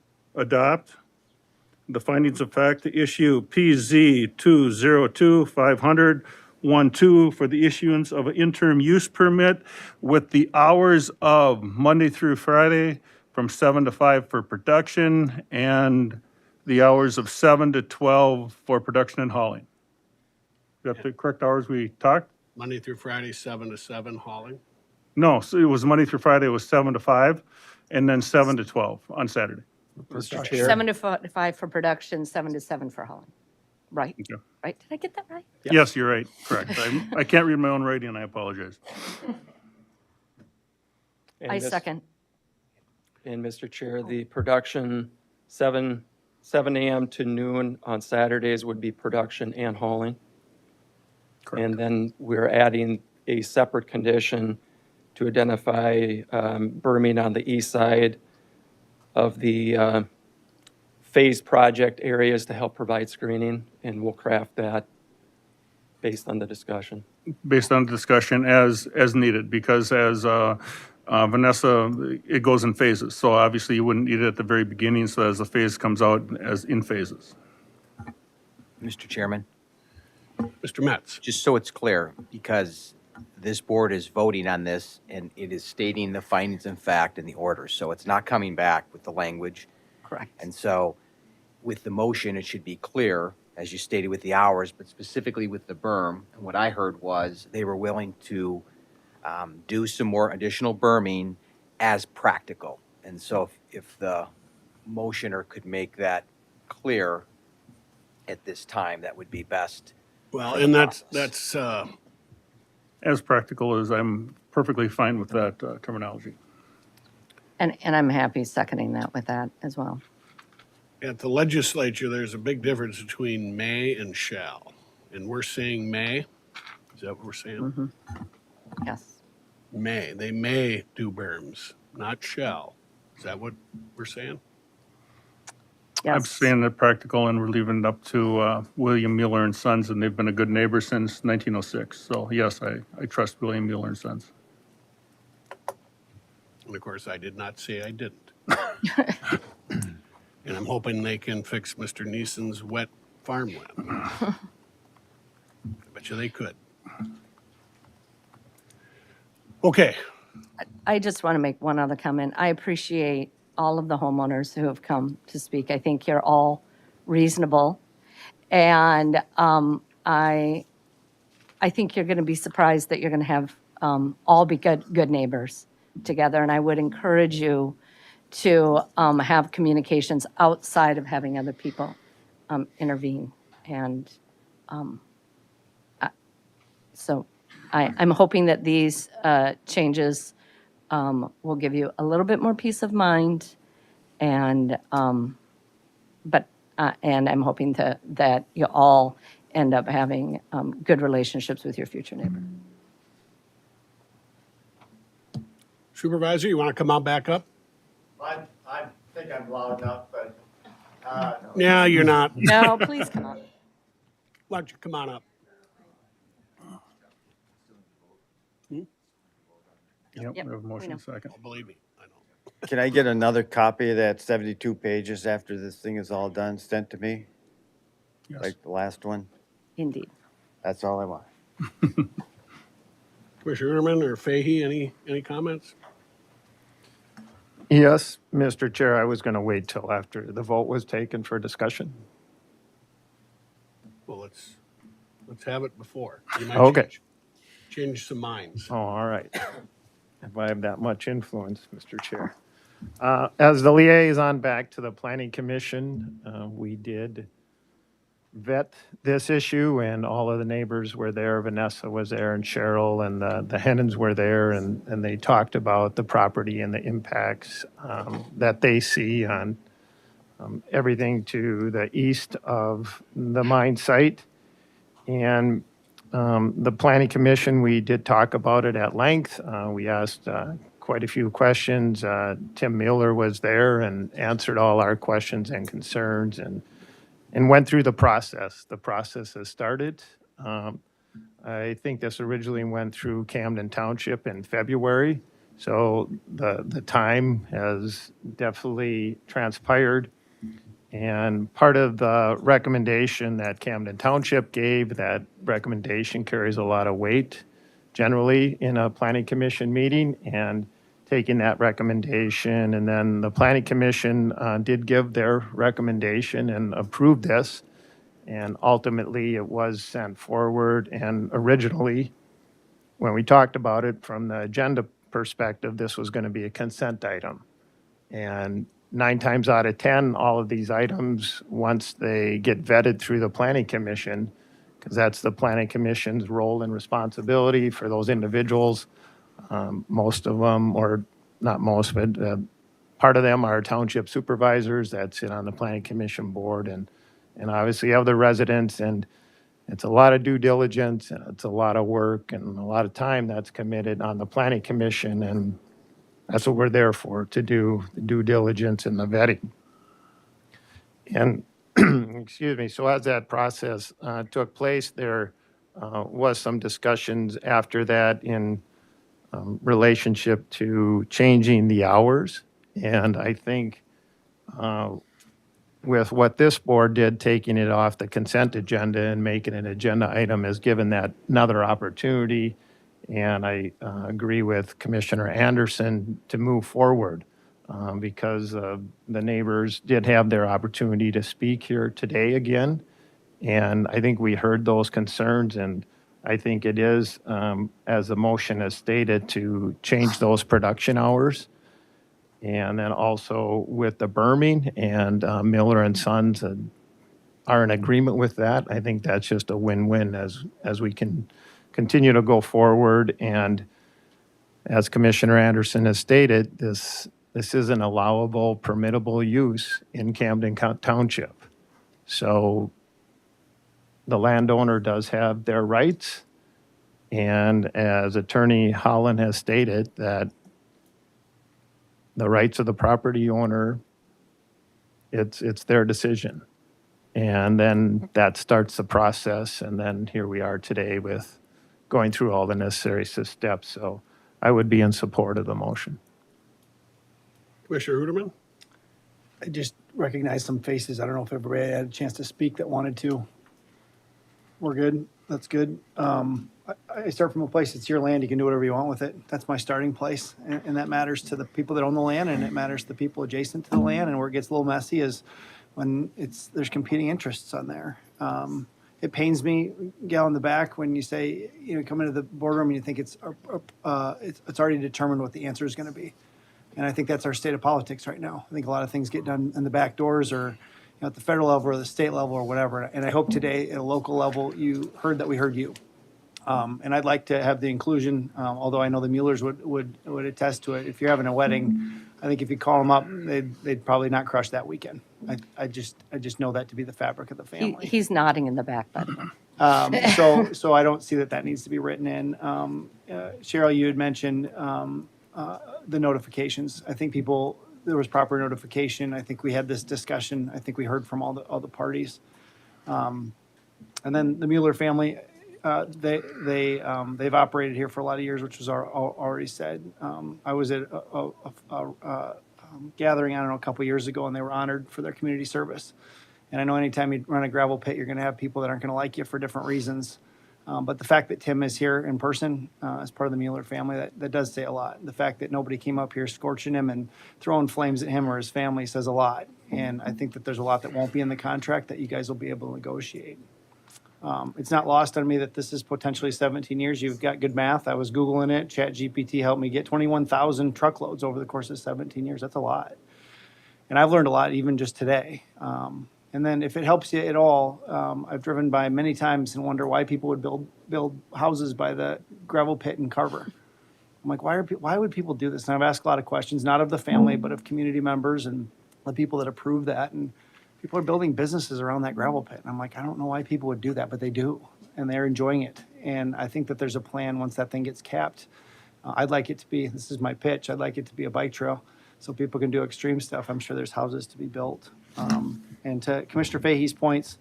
the findings of fact to issue PZ 202-500-12 for the issuance of an interim use permit with the hours of Monday through Friday from 7 to 5 for production and the hours of 7 to 12 for production and hauling. Is that the correct hours we talked? Monday through Friday, 7 to 7 hauling. No, so it was Monday through Friday, it was 7 to 5, and then 7 to 12 on Saturday. Mr. Chair. 7 to 5 for production, 7 to 7 for hauling. Right? Okay. Right? Did I get that right? Yes, you're right, correct. I can't read my own writing, I apologize. And I second. And Mr. Chair, the production, 7 a.m. to noon on Saturdays would be production and hauling. Correct. And then we're adding a separate condition to identify berming on the east side of the phase project areas to help provide screening, and we'll craft that based on the discussion. Based on the discussion as needed, because as Vanessa, it goes in phases. So obviously you wouldn't need it at the very beginning, so as the phase comes out as in phases. Mr. Chairman, Mr. Metz. just so it's clear, because this board is voting on this and it is stating the findings and fact in the order. So it's not coming back with the language. Correct. And so with the motion, it should be clear, as you stated with the hours, but specifically with the berm. And what I heard was they were willing to do some more additional berming as practical. And so if the motioner could make that clear at this time, that would be best Well, for the and process. As practical as I'm perfectly fine with that terminology. And I'm happy seconding that with that as well. at the legislature, there's a big difference between may and shall. And we're saying may. Is that what we're saying? Yes. May. They may do berms, not shall. Is that what we're saying? I'm Yes. saying that practical, and we're leaving it up to William Mueller and Sons, and they've been a good neighbor since 1906. So yes, I trust William Mueller and Sons. And of course, I did not say I didn't. And I'm hoping they can fix Mr. Neeson's wet farmland. I bet you they could. Okay. I just want to make one other comment. I appreciate all of the homeowners who have come to speak. I think you're all reasonable. And I think you're going to be surprised that you're going to have all be good neighbors together. And I would encourage you to have communications outside of having other people intervene. And so I'm hoping that these changes will give you a little bit more peace of mind. And and I'm hoping that you all end up having good relationships with your future neighbor. Supervisor, you want to come on back up? I think I'm loud enough, but Yeah, you're not. No, please come on. Why don't you come on up? Yep, Yep, we have a we motion know. second. Oh, believe me, I know. can I get another copy of that 72 pages after this thing is all done, sent to me, Yes. like the last one? Indeed. That's all I want. Commissioner Urman or Fahey, any comments? Yes, Mr. Chair, I was going to wait till after the vote was taken for discussion. Well, let's have it before. You might Okay. change some minds. Oh, all right. If I have that much influence, Mr. Chair. As the liaison back to the Planning Commission, we did vet this issue, and all of the neighbors were there. Vanessa was there, and Cheryl, and the Hennons were there, and they talked about the property and the impacts that they see on everything to the east of the mine site. And the Planning Commission, we did talk about it at length. We asked quite a few questions. Tim Mueller was there and answered all our questions and concerns, and went through the process. The process has started. I think this originally went through Camden Township in February, so the time has definitely transpired. And part of the recommendation that Camden Township gave, that recommendation carries a lot of weight generally in a planning commission meeting, and taking that recommendation, and then the planning commission did give their recommendation and approved this, and ultimately it was sent forward. And originally, when we talked about it from the agenda perspective, this was going to be a consent item. And 9 times out of 10, all of these items, once they get vetted through the planning commission, because that's the planning commission's role and responsibility for those individuals. Most of them, or not most, but part of them are township supervisors that sit on the planning commission board, and obviously other residents. And it's a lot of due diligence, and it's a lot of work, and a lot of time that's committed on the planning commission. And that's what we're there for, to do the due diligence and the vetting. And, excuse me, so as that process took place, there was some discussions after that in relationship to changing the hours. And I think with what this board did, taking it off the consent agenda and making an agenda item, has given that another opportunity. And I agree with Commissioner Anderson to move forward because the neighbors did have their opportunity to speak here today again. And I think we heard those concerns, and I think it is, as the motion has stated, to change those production hours. And then also with the berming, and Miller and Sons are in agreement with that, I think that's just a win-win as we can continue to go forward. And as Commissioner Anderson has stated, this is an allowable, permittable use in Camden Township. So the landowner does have their rights. And as Attorney Holland has stated, that the rights of the property owner, it's their decision. And then that starts the process. And then here we are today with going through all the necessary steps. So I would be in support of the motion. Commissioner Ruderman? I just recognized some faces. I don't know if everybody had a chance to speak that wanted to. We're good. That's good. I start from a place, it's your land. You can do whatever you want with it. That's my starting place. And that matters to the people that own the land, and it matters to the people adjacent to the land. And where it gets a little messy is when there's competing interests on there. It pains me, gal in the back, when you say, come into the boardroom and you think it's already determined what the answer is going to be. And I think that's our state of politics right now. I think a lot of things get done in the back doors, or at the federal level or the state level or whatever. And I hope today at a local level, you heard that we heard you. And I'd like to have the inclusion, although I know the Muellers would attest to it. If you're having a wedding, I think if you call them up, they'd probably not crush that weekend. I just know that to be the fabric of the family. He's nodding in the back, by the way. So I don't see that needs to be written in. Cheryl, you had mentioned the notifications. I think there was proper notification. I think we had this discussion. I think we heard from all the parties. And then the Mueller family, they've operated here for a lot of years, which was already said. I was at a gathering, I don't know, a couple years ago, and they were honored for their community service. And I know anytime you run a gravel pit, you're going to have people that aren't going to like you for different reasons. But the fact that Tim is here in person as part of the Mueller family, that does say a lot. The fact that nobody came up here scorching him and throwing flames at him or his family says a lot. And I think that there's a lot that won't be in the contract that you guys will be able to negotiate. It's not lost on me that this is potentially 17 years. You've got good math. I was Googling it. ChatGPT helped me get 21,000 truckloads over the course of 17 years. That's a lot. And I've learned a lot even just today. And then if it helps you at all, I've driven by many times and wonder why people would build houses by the gravel pit in Carver. I'm like, why would people do this? And I've asked a lot of questions, not of the family, but of community members and the people that approve that. And people are building businesses around that gravel pit. And I'm like, I don't know why people would do that, but they do. And they're enjoying it. And I think that there's a plan once that thing gets capped. I'd like it to be, this is my pitch, I'd like it to be a bike trail so people can do extreme stuff. I'm sure there's houses to be built. And to Commissioner Fahey's points,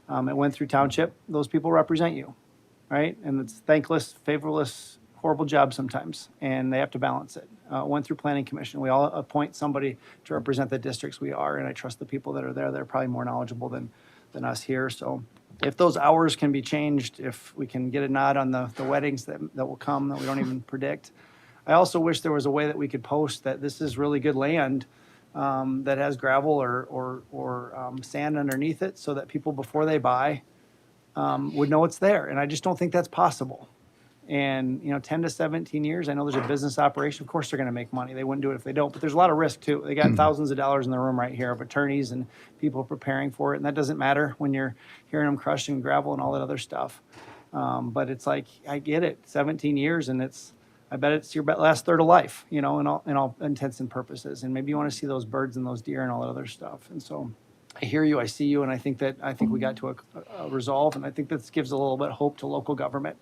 it went through township. Those people represent you, right? And it's thankless, favorless, horrible job sometimes, and they have to balance it. Went through planning commission. We all appoint somebody to represent the districts we are, and I trust the people that are there. They're probably more knowledgeable than us here. So if those hours can be changed, if we can get a nod on the weddings that will come that we don't even predict. I also wish there was a way that we could post that this is really good land that has gravel or sand underneath it, so that people before they buy would know it's there. And I just don't think that's possible. And 10 to 17 years, I know there's a business operation. Of course, they're going to make money. They wouldn't do it if they don't. But there's a lot of risk too. They got thousands of dollars in the room right here of attorneys and people preparing for it. And that doesn't matter when you're hearing them crushing gravel and all that other stuff. But it's like, I get it, 17 years, and I bet it's your last third of life, in all intents and purposes. And maybe you want to see those birds and those deer and all that other stuff. And so I hear you, I see you, and I think we got to a resolve. And I think this gives a little bit of hope to local government,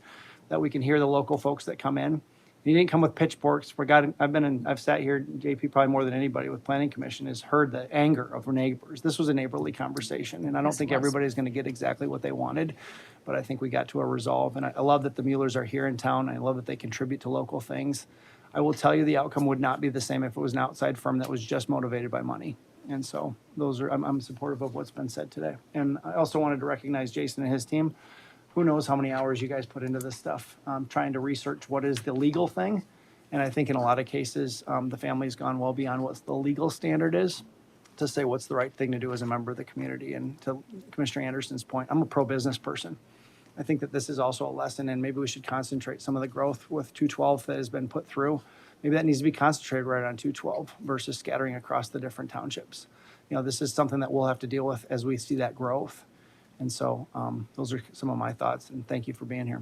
that we can hear the local folks that come in. You didn't come with pitchforks. I've sat here, JP, probably more than anybody with planning commission, has heard the anger of neighbors. This was a neighborly conversation, and I don't think everybody's going to get exactly what they wanted, but I think we got to a resolve. And I love that the Muellers are here in town. I love that they contribute to local things. I will tell you, the outcome would not be the same if it was an outside firm that was just motivated by money. And so I'm supportive of what's been said today. And I also wanted to recognize Jason and his team. Who knows how many hours you guys put into this stuff, trying to research what is the legal thing. And I think in a lot of cases, the family's gone well beyond what the legal standard is to say what's the right thing to do as a member of the community. And to Commissioner Anderson's point, I'm a pro-business person. I think that this is also a lesson, and maybe we should concentrate some of the growth with 212 that has been put through. Maybe that needs to be concentrated right on 212 versus scattering across the different townships. This is something that we'll have to deal with as we see that growth. And so those are some of my thoughts, and thank you for being here.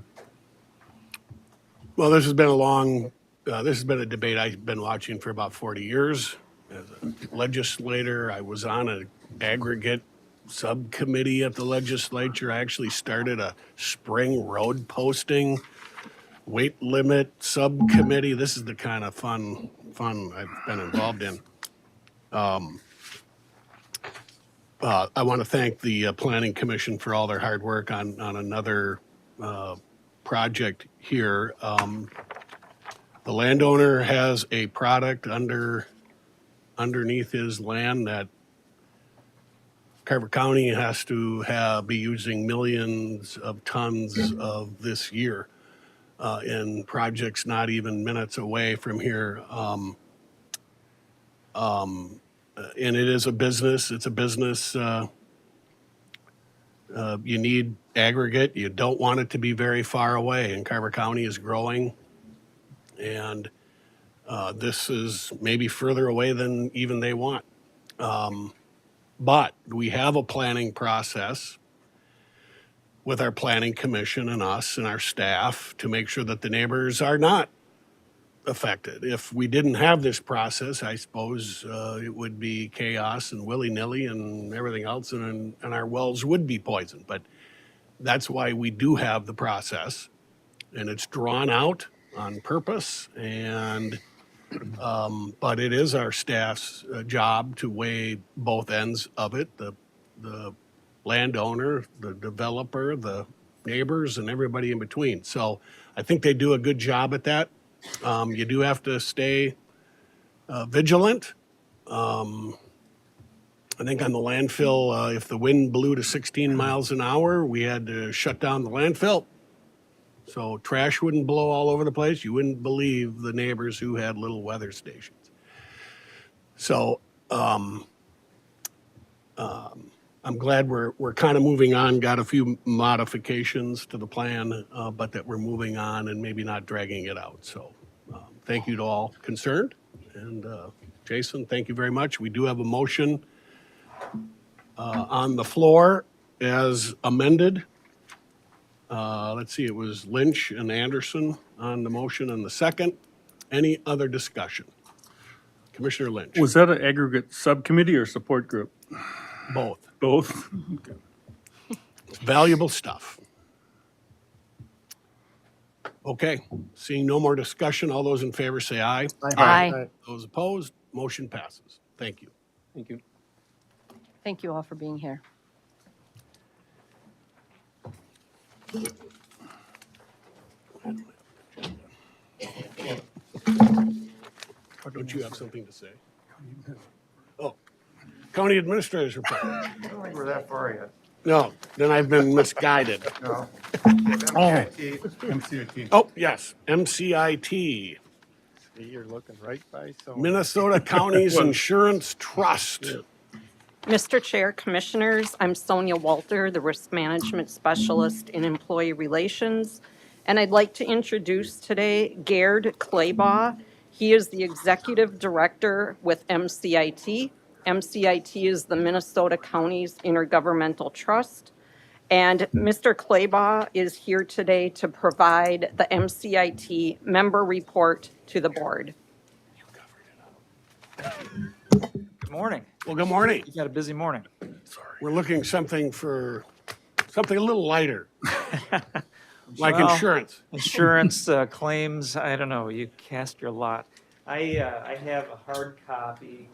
Well, this has been a debate I've been watching for about 40 years. As a legislator, I was on an aggregate subcommittee at the legislature. I actually started a spring road posting weight limit subcommittee. This is the kind of fun I've been involved in. I want to thank the Planning Commission for all their hard work on another project here. The landowner has a product underneath his land that Carver County has to be using millions of tons of this year in projects not even minutes away from here. And it is a business. It's a business. You need aggregate. You don't want it to be very far away. And Carver County is growing. And this is maybe further away than even they want. But we have a planning process with our planning commission and us and our staff to make sure that the neighbors are not affected. If we didn't have this process, I suppose it would be chaos and willy-nilly and everything else, and our wells would be poisoned. But that's why we do have the process, and it's drawn out on purpose. And but it is our staff's job to weigh both ends of it: the landowner, the developer, the neighbors, and everybody in between. So I think they do a good job at that. You do have to stay vigilant. I think on the landfill, if the wind blew to 16 miles an hour, we had to shut down the landfill. So trash wouldn't blow all over the place. You wouldn't believe the neighbors who had little weather stations. So I'm glad we're kind of moving on, got a few modifications to the plan, but that we're moving on and maybe not dragging it out. So thank you to all concerned. And Jason, thank you very much. We do have a motion on the floor as amended. Let's see, it was Lynch and Anderson on the motion and the second. Any other discussion? Commissioner Lynch. Was that an aggregate subcommittee or support group? Both. Both? It's valuable stuff. Okay, seeing no more discussion, all those in favor say aye. Aye. Those opposed, motion passes. Thank you. Thank you. Thank you all for being here. Don't you have something to say? Oh, County Administrator's report. I don't think we're that far yet. No, then I've been misguided. No. MCIT. Oh, yes, MCIT, You're looking right by so. Minnesota Counties Insurance Trust. Mr. Chair, Commissioners, I'm Sonia Walter, the Risk Management Specialist in Employee Relations, and I'd like to introduce today Gerd Claybaugh. He is the Executive Director with MCIT. MCIT is the Minnesota Counties Intergovernmental Trust, and Mr. Claybaugh is here today to provide the MCIT member report to the board. Good morning. Well, good morning. You got a busy morning. We're looking something a little lighter, like Well, insurance. Insurance claims, I don't know, you cast your lot. I have a hard copy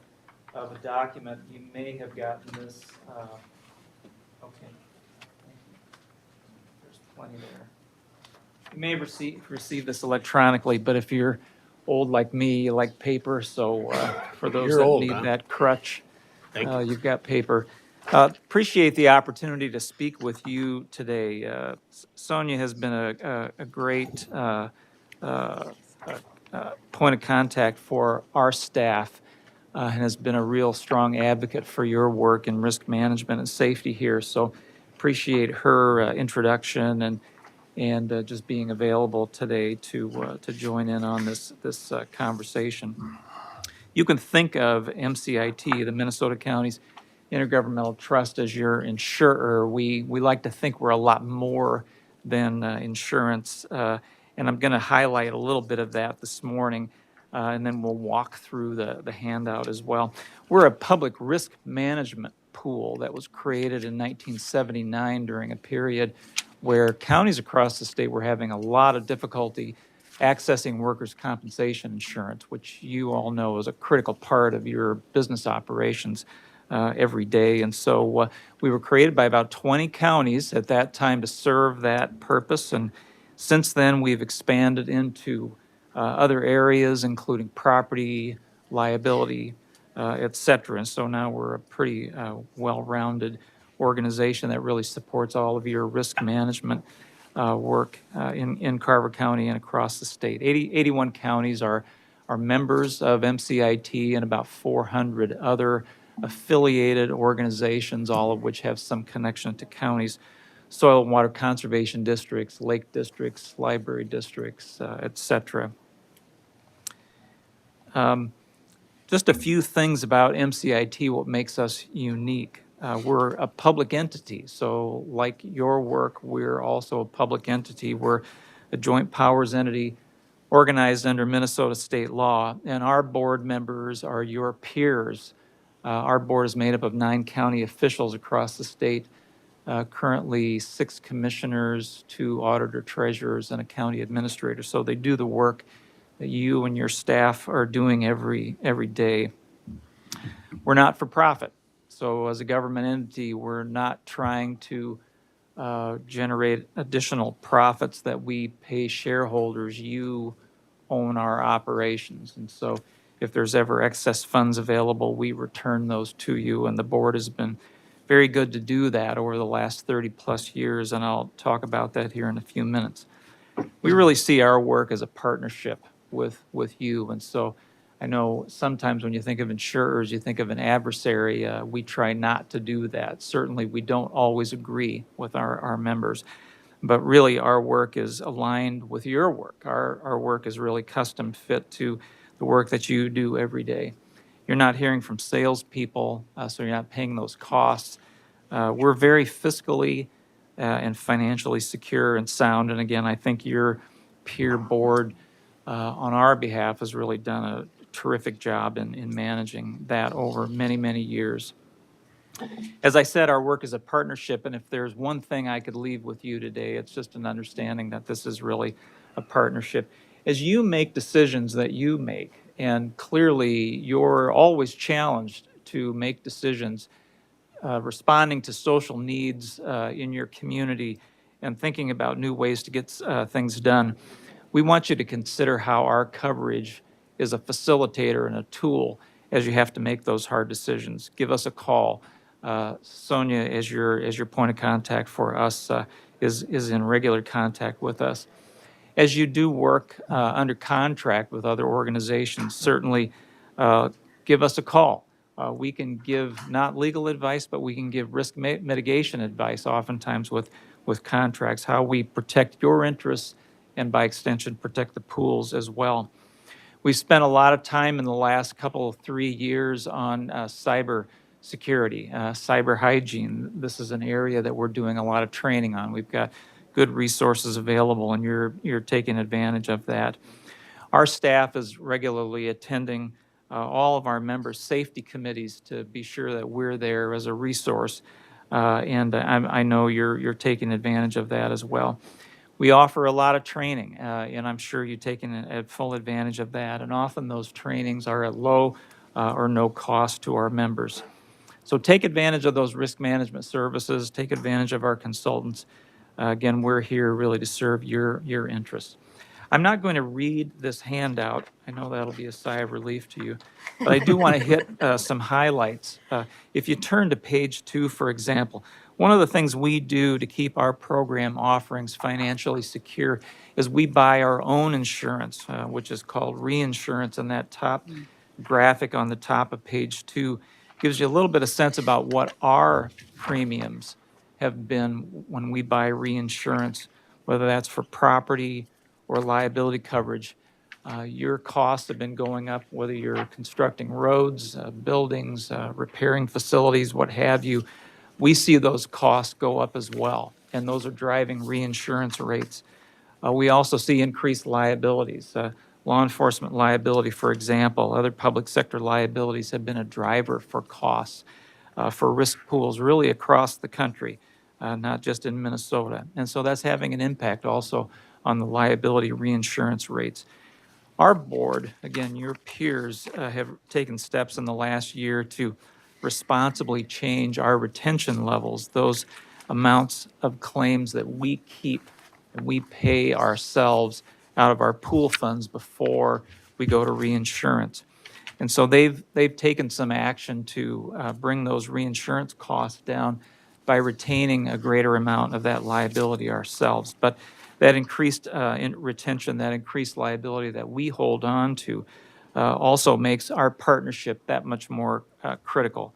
of a document. You may have gotten this. Okay. There's plenty there. You may have received this electronically, but if you're old like me, you like paper. So for those You're that old, need huh? that crutch, Thank you. you've got paper. Appreciate the opportunity to speak with you today. Sonia has been a great point of contact for our staff and has been a real strong advocate for your work in risk management and safety here. So appreciate her introduction and just being available today to join in on this conversation. You can think of MCIT, the Minnesota Counties Intergovernmental Trust as your insurer. We like to think we're a lot more than insurance, and I'm going to highlight a little bit of that this morning, and then we'll walk through the handout as well. We're a public risk management pool that was created in 1979 during a period where counties across the state were having a lot of difficulty accessing workers' compensation insurance, which you all know is a critical part of your business operations every day. And so we were created by about 20 counties at that time to serve that purpose. And since then, we've expanded into other areas, including property, liability, et cetera. And so now we're a pretty well-rounded organization that really supports all of your risk management work in Carver County and across the state. 81 counties are members of MCIT and about 400 other affiliated organizations, all of which have some connection to counties, soil and water conservation districts, lake districts, library districts, et cetera. Just a few things about MCIT, what makes us unique. We're a public entity, so like your work, we're also a public entity. We're a joint powers entity organized under Minnesota state law, and our board members are your peers. Our board is made up of 9 county officials across the state, currently 6 commissioners, 2 auditor treasurers, and a county administrator. So they do the work that you and your staff are doing every day. We're not for profit. So as a government entity, we're not trying to generate additional profits that we pay shareholders. You own our operations. And so if there's ever excess funds available, we return those to you. And the board has been very good to do that over the last 30 plus years. And I'll talk about that here in a few minutes. We really see our work as a partnership with you. And so I know sometimes when you think of insurers, you think of an adversary. We try not to do that. Certainly, we don't always agree with our members. But really, our work is aligned with your work. Our work is really custom fit to the work that you do every day. You're not hearing from salespeople, so you're not paying those costs. We're very fiscally and financially secure and sound. And again, I think your peer board on our behalf has really done a terrific job in managing that over many, many years. As I said, our work is a partnership, and if there's one thing I could leave with you today, it's just an understanding that this is really a partnership. As you make decisions that you make, and clearly you're always challenged to make decisions responding to social needs in your community and thinking about new ways to get things done, we want you to consider how our coverage is a facilitator and a tool as you have to make those hard decisions. Give us a call. Sonia, as your point of contact for us, is in regular contact with us. As you do work under contract with other organizations, certainly give us a call. We can give not legal advice, but we can give risk mitigation advice, oftentimes with contracts, how we protect your interests and by extension protect the pools as well. We've spent a lot of time in the last couple of 3 years on cyber security, cyber hygiene. This is an area that we're doing a lot of training on. We've got good resources available, and you're taking advantage of that. Our staff is regularly attending all of our members' safety committees to be sure that we're there as a resource, and I know you're taking advantage of that as well. We offer a lot of training, and I'm sure you're taking full advantage of that, and often those trainings are at low or no cost to our members. So take advantage of those risk management services, take advantage of our consultants. Again, we're here really to serve your interests. I'm not going to read this handout. I know that'll be a sigh of relief to you, but I do want to hit some highlights. If you turn to page 2, for example, one of the things we do to keep our program offerings financially secure is we buy our own insurance, which is called reinsurance, and that top graphic on the top of page 2 gives you a little bit of sense about what our premiums have been when we buy reinsurance, whether that's for property or liability coverage. Your costs have been going up, whether you're constructing roads, buildings, repairing facilities, what have you. We see those costs go up as well, and those are driving reinsurance rates. We also see increased liabilities. Law enforcement liability, for example, other public sector liabilities have been a driver for costs for risk pools really across the country, not just in Minnesota. And so that's having an impact also on the liability reinsurance rates. Our board, again, your peers, have taken steps in the last year to responsibly change our retention levels, those amounts of claims that we keep and we pay ourselves out of our pool funds before we go to reinsurance. And so they've taken some action to bring those reinsurance costs down by retaining a greater amount of that liability ourselves. But that increased retention, that increased liability that we hold on to also makes our partnership that much more critical.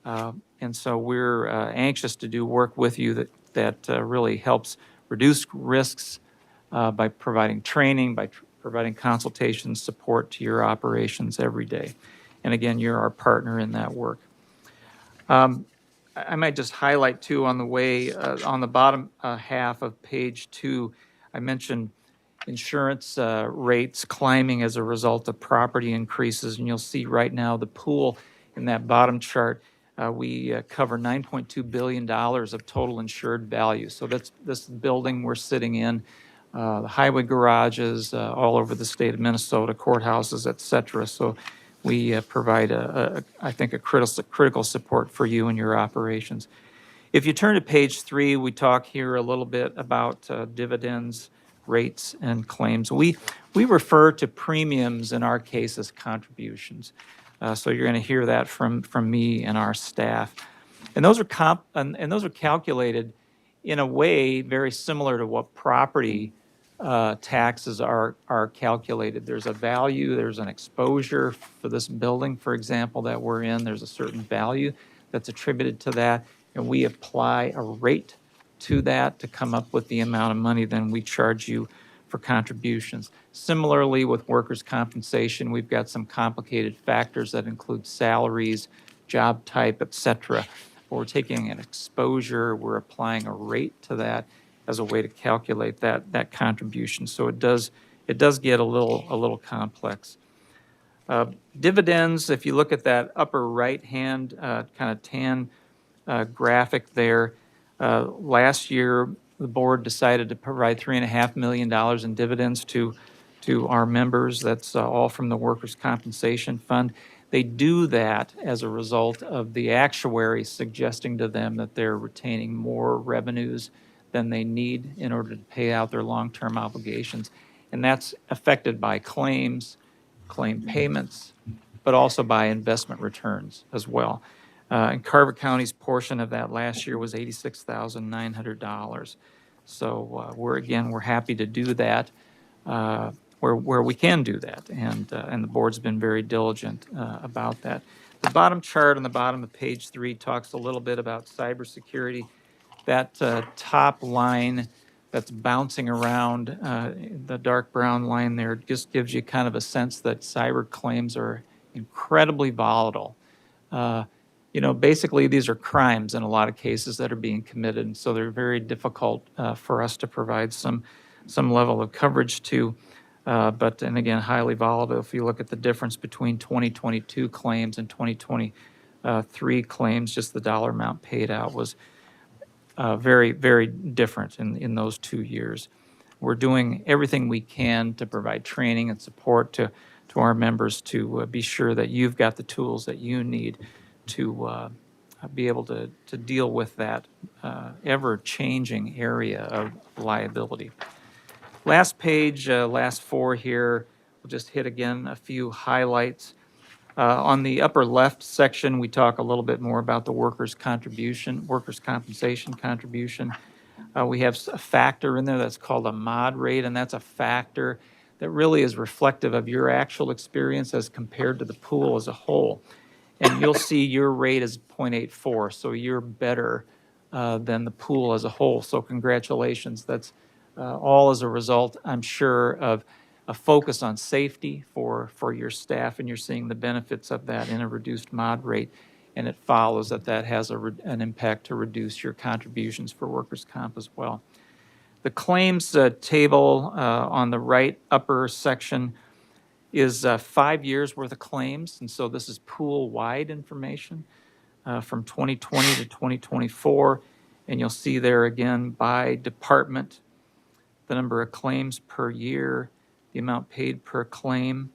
And so we're anxious to do work with you that really helps reduce risks by providing training, by providing consultation support to your operations every day. And again, you're our partner in that work. I might just highlight too on the way, on the bottom half of page 2, I mentioned insurance rates climbing as a result of property increases. And you'll see right now the pool in that bottom chart, we cover $9.2 billion of total insured value. So that's this building we're sitting in, the highway garages all over the state of Minnesota, courthouses, et cetera. So we provide, I think, a critical support for you and your operations. If you turn to page 3, we talk here a little bit about dividends, rates, and claims. We refer to premiums in our case as contributions. So you're going to hear that from me and our staff. And those are and those are calculated in a way very similar to what property taxes are calculated. There's a value, there's an exposure for this building, for example, that we're in. There's a certain value that's attributed to that, and we apply a rate to that to come up with the amount of money then we charge you for contributions. Similarly, with workers' compensation, we've got some complicated factors that include salaries, job type, et cetera. We're taking an exposure, we're applying a rate to that as a way to calculate that contribution. So it does get a little complex. Dividends, if you look at that upper right-hand kind of tan graphic there, last year the board decided to provide $3.5 million in dividends to our members. That's all from the Workers' Compensation Fund. They do that as a result of the actuary suggesting to them that they're retaining more revenues than they need in order to pay out their long-term obligations. And that's affected by claims, claim payments, but also by investment returns as well. And Carver County's portion of that last year was $86,900. So we're happy to do that where we can do that, and the board's been very diligent about that. The bottom chart on the bottom of page 3 talks a little bit about cybersecurity. That top line that's bouncing around, the dark brown line there, just gives you kind of a sense that cyber claims are incredibly volatile. Basically these are crimes in a lot of cases that are being committed, and so they're very difficult for us to provide some level of coverage to. And again, highly volatile. If you look at the difference between 2022 claims and 2023 claims, just the dollar amount paid out was very, very different in those 2 years. We're doing everything we can to provide training and support to our members to be sure that you've got the tools that you need to be able to deal with that ever-changing area of liability. Last page, last 4 here, we'll just hit again a few highlights. On the upper left section, we talk a little bit more about the workers' compensation contribution. We have a factor in there that's called a mod rate, and that's a factor that really is reflective of your actual experience as compared to the pool as a whole. And you'll see your rate is 0.84, so you're better than the pool as a whole. So congratulations. That's all as a result, I'm sure, of a focus on safety for your staff, and you're seeing the benefits of that in a reduced mod rate. And it follows that that has an impact to reduce your contributions for workers' comp as well. The claims table on the right upper section is 5 years worth of claims, and so this is pool-wide information from 2020 to 2024. And you'll see there again by department, the number of claims per year, the amount paid per claim.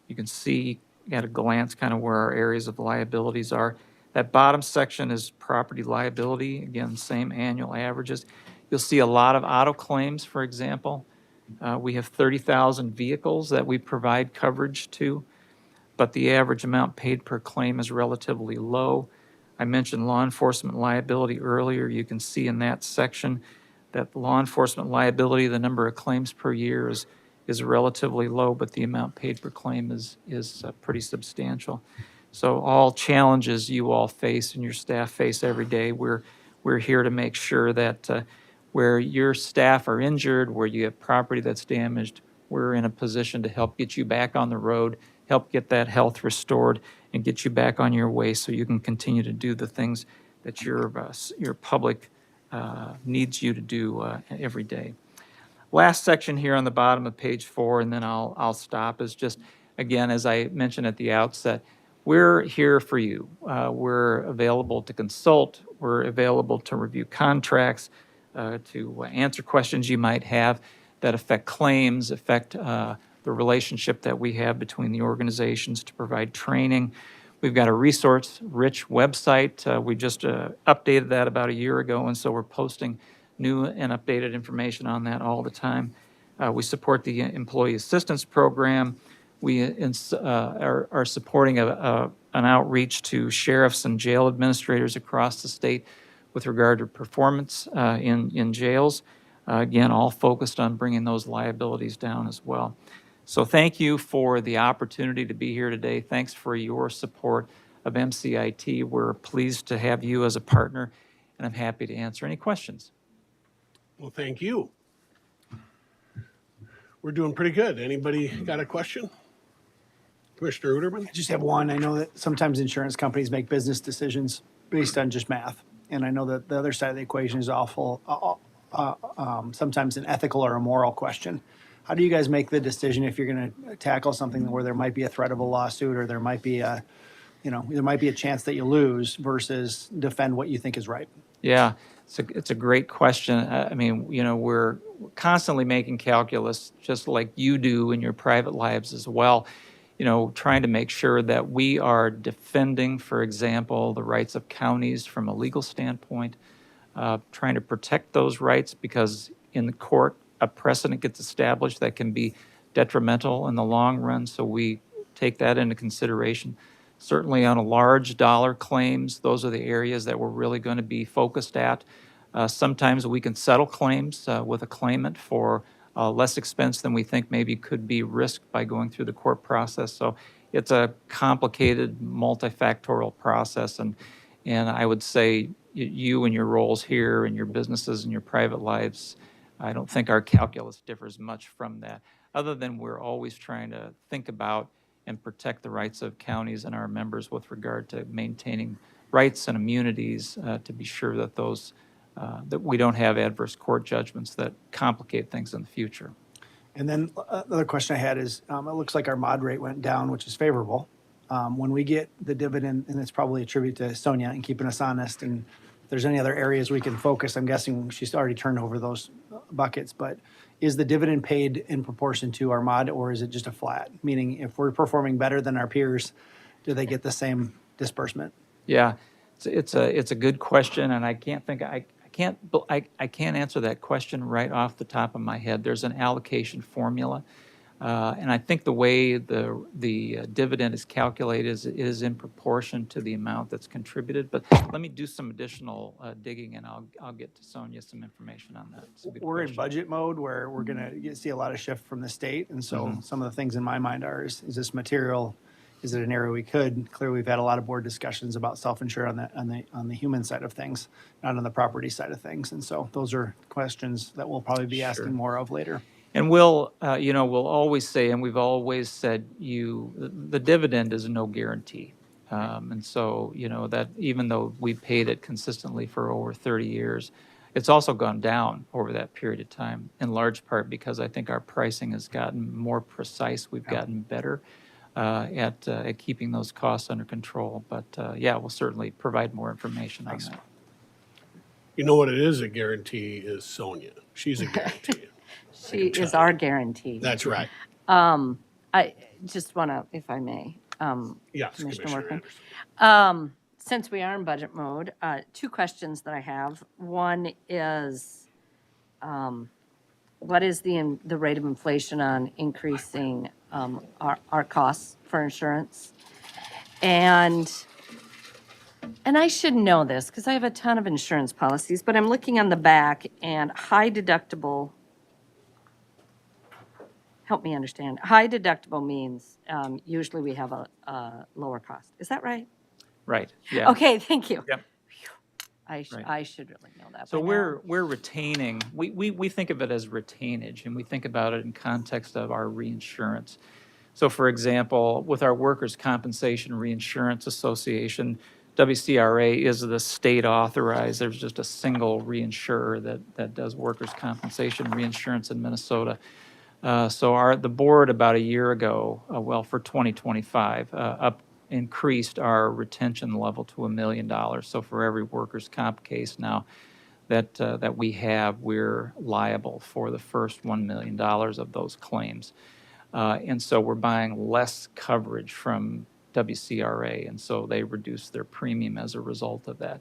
You can see at a glance kind of where our areas of liabilities are. That bottom section is property liability, again, same annual averages. You'll see a lot of auto claims, for example. We have 30,000 vehicles that we provide coverage to, but the average amount paid per claim is relatively low. I mentioned law enforcement liability earlier. You can see in that section that law enforcement liability, the number of claims per year is relatively low, but the amount paid per claim is pretty substantial. So all challenges you all face and your staff face every day, we're here to make sure that where your staff are injured, where you have property that's damaged, we're in a position to help get you back on the road, help get that health restored, and get you back on your way so you can continue to do the things that your public needs you to do every day. Last section here on the bottom of page 4, and then I'll stop, is just, again, as I mentioned at the outset, we're here for you. We're available to consult. We're available to review contracts, to answer questions you might have that affect claims, affect the relationship that we have between the organizations, to provide training. We've got a resource-rich website. We just updated that about a year ago, and so we're posting new and updated information on that all the time. We support the Employee Assistance Program. We are supporting an outreach to sheriffs and jail administrators across the state with regard to performance in jails. Again, all focused on bringing those liabilities down as well. So thank you for the opportunity to be here today. Thanks for your support of MCIT. We're pleased to have you as a partner, and I'm happy to answer any questions. Well, thank you. We're doing pretty good. Anybody got a question? Commissioner Uterman? I just have one. I know that sometimes insurance companies make business decisions based on just math. And I know that the other side of the equation is sometimes an ethical or a moral question. How do you guys make the decision if you're going to tackle something where there might be a threat of a lawsuit, or there might be a chance that you lose, versus defend what you think is right? Yeah, it's a great question. I mean, we're constantly making calculus, just like you do in your private lives as well, trying to make sure that we are defending, for example, the rights of counties from a legal standpoint, trying to protect those rights, because in the court, a precedent gets established that can be detrimental in the long run, so we take that into consideration. Certainly on a large dollar claims, those are the areas that we're really going to be focused at. Sometimes we can settle claims with a claimant for less expense than we think maybe could be risked by going through the court process. So it's a complicated, multifactorial process, and I would say you and your roles here and your businesses and your private lives, I don't think our calculus differs much from that, other than we're always trying to think about and protect the rights of counties and our members with regard to maintaining rights and immunities, to be sure that that we don't have adverse court judgments that complicate things in the future. And then another question I had is, it looks like our mod rate went down, which is favorable. When we get the dividend, and it's probably a tribute to Sonia and keeping us honest, and if there's any other areas we can focus, I'm guessing she's already turned over those buckets, but is the dividend paid in proportion to our mod, or is it just a flat? Meaning, if we're performing better than our peers, do they get the same disbursement? Yeah, it's a good question, and I can't answer that question right off the top of my head. There's an allocation formula, and I think the way the dividend is calculated is in proportion to the amount that's contributed. But let me do some additional digging, and I'll get to Sonia some information on that. We're in budget mode where we're going to see a lot of shift from the state, and so some of the things in my mind are: is this material? Is it an area we could? Clearly, we've had a lot of board discussions about self-insure on the human side of things, not on the property side of things, and so those are questions that we'll probably be asking more of later. And we'll, we'll always say, and we've always said, the dividend is no guarantee. And so, that even though we paid it consistently for over 30 years, it's also gone down over that period of time, in large part because I think our pricing has gotten more precise. We've gotten better at keeping those costs under control. But we'll certainly provide more information on that. You know what it is a guarantee is Sonia. She's a guarantee. She is our guarantee. That's right. I just want to, if I may, Yes, Commissioner Commissioner Workman. Anderson. Since we are in budget mode, two questions that I have. One is, what is the rate of inflation on increasing our costs for insurance? And I should know this because I have a ton of insurance policies, but I'm looking on the back and high deductible. Help me understand. High deductible means usually we have a lower cost. Is that right? Right, yeah. Okay, thank you. Yep. I should really know that. So by now. we're retaining, we think of it as retainage, and we think about it in context of our reinsurance. So for example, with our Workers' Compensation Reinsurance Association, WCRA is the state authorized, there's just a single reinsurer that does workers' compensation reinsurance in Minnesota. So the board about a year ago, for 2025, increased our retention level to $1 million. So for every workers' comp case now that we have, we're liable for the first $1 million of those claims. And so we're buying less coverage from WCRA, and so they reduced their premium as a result of that.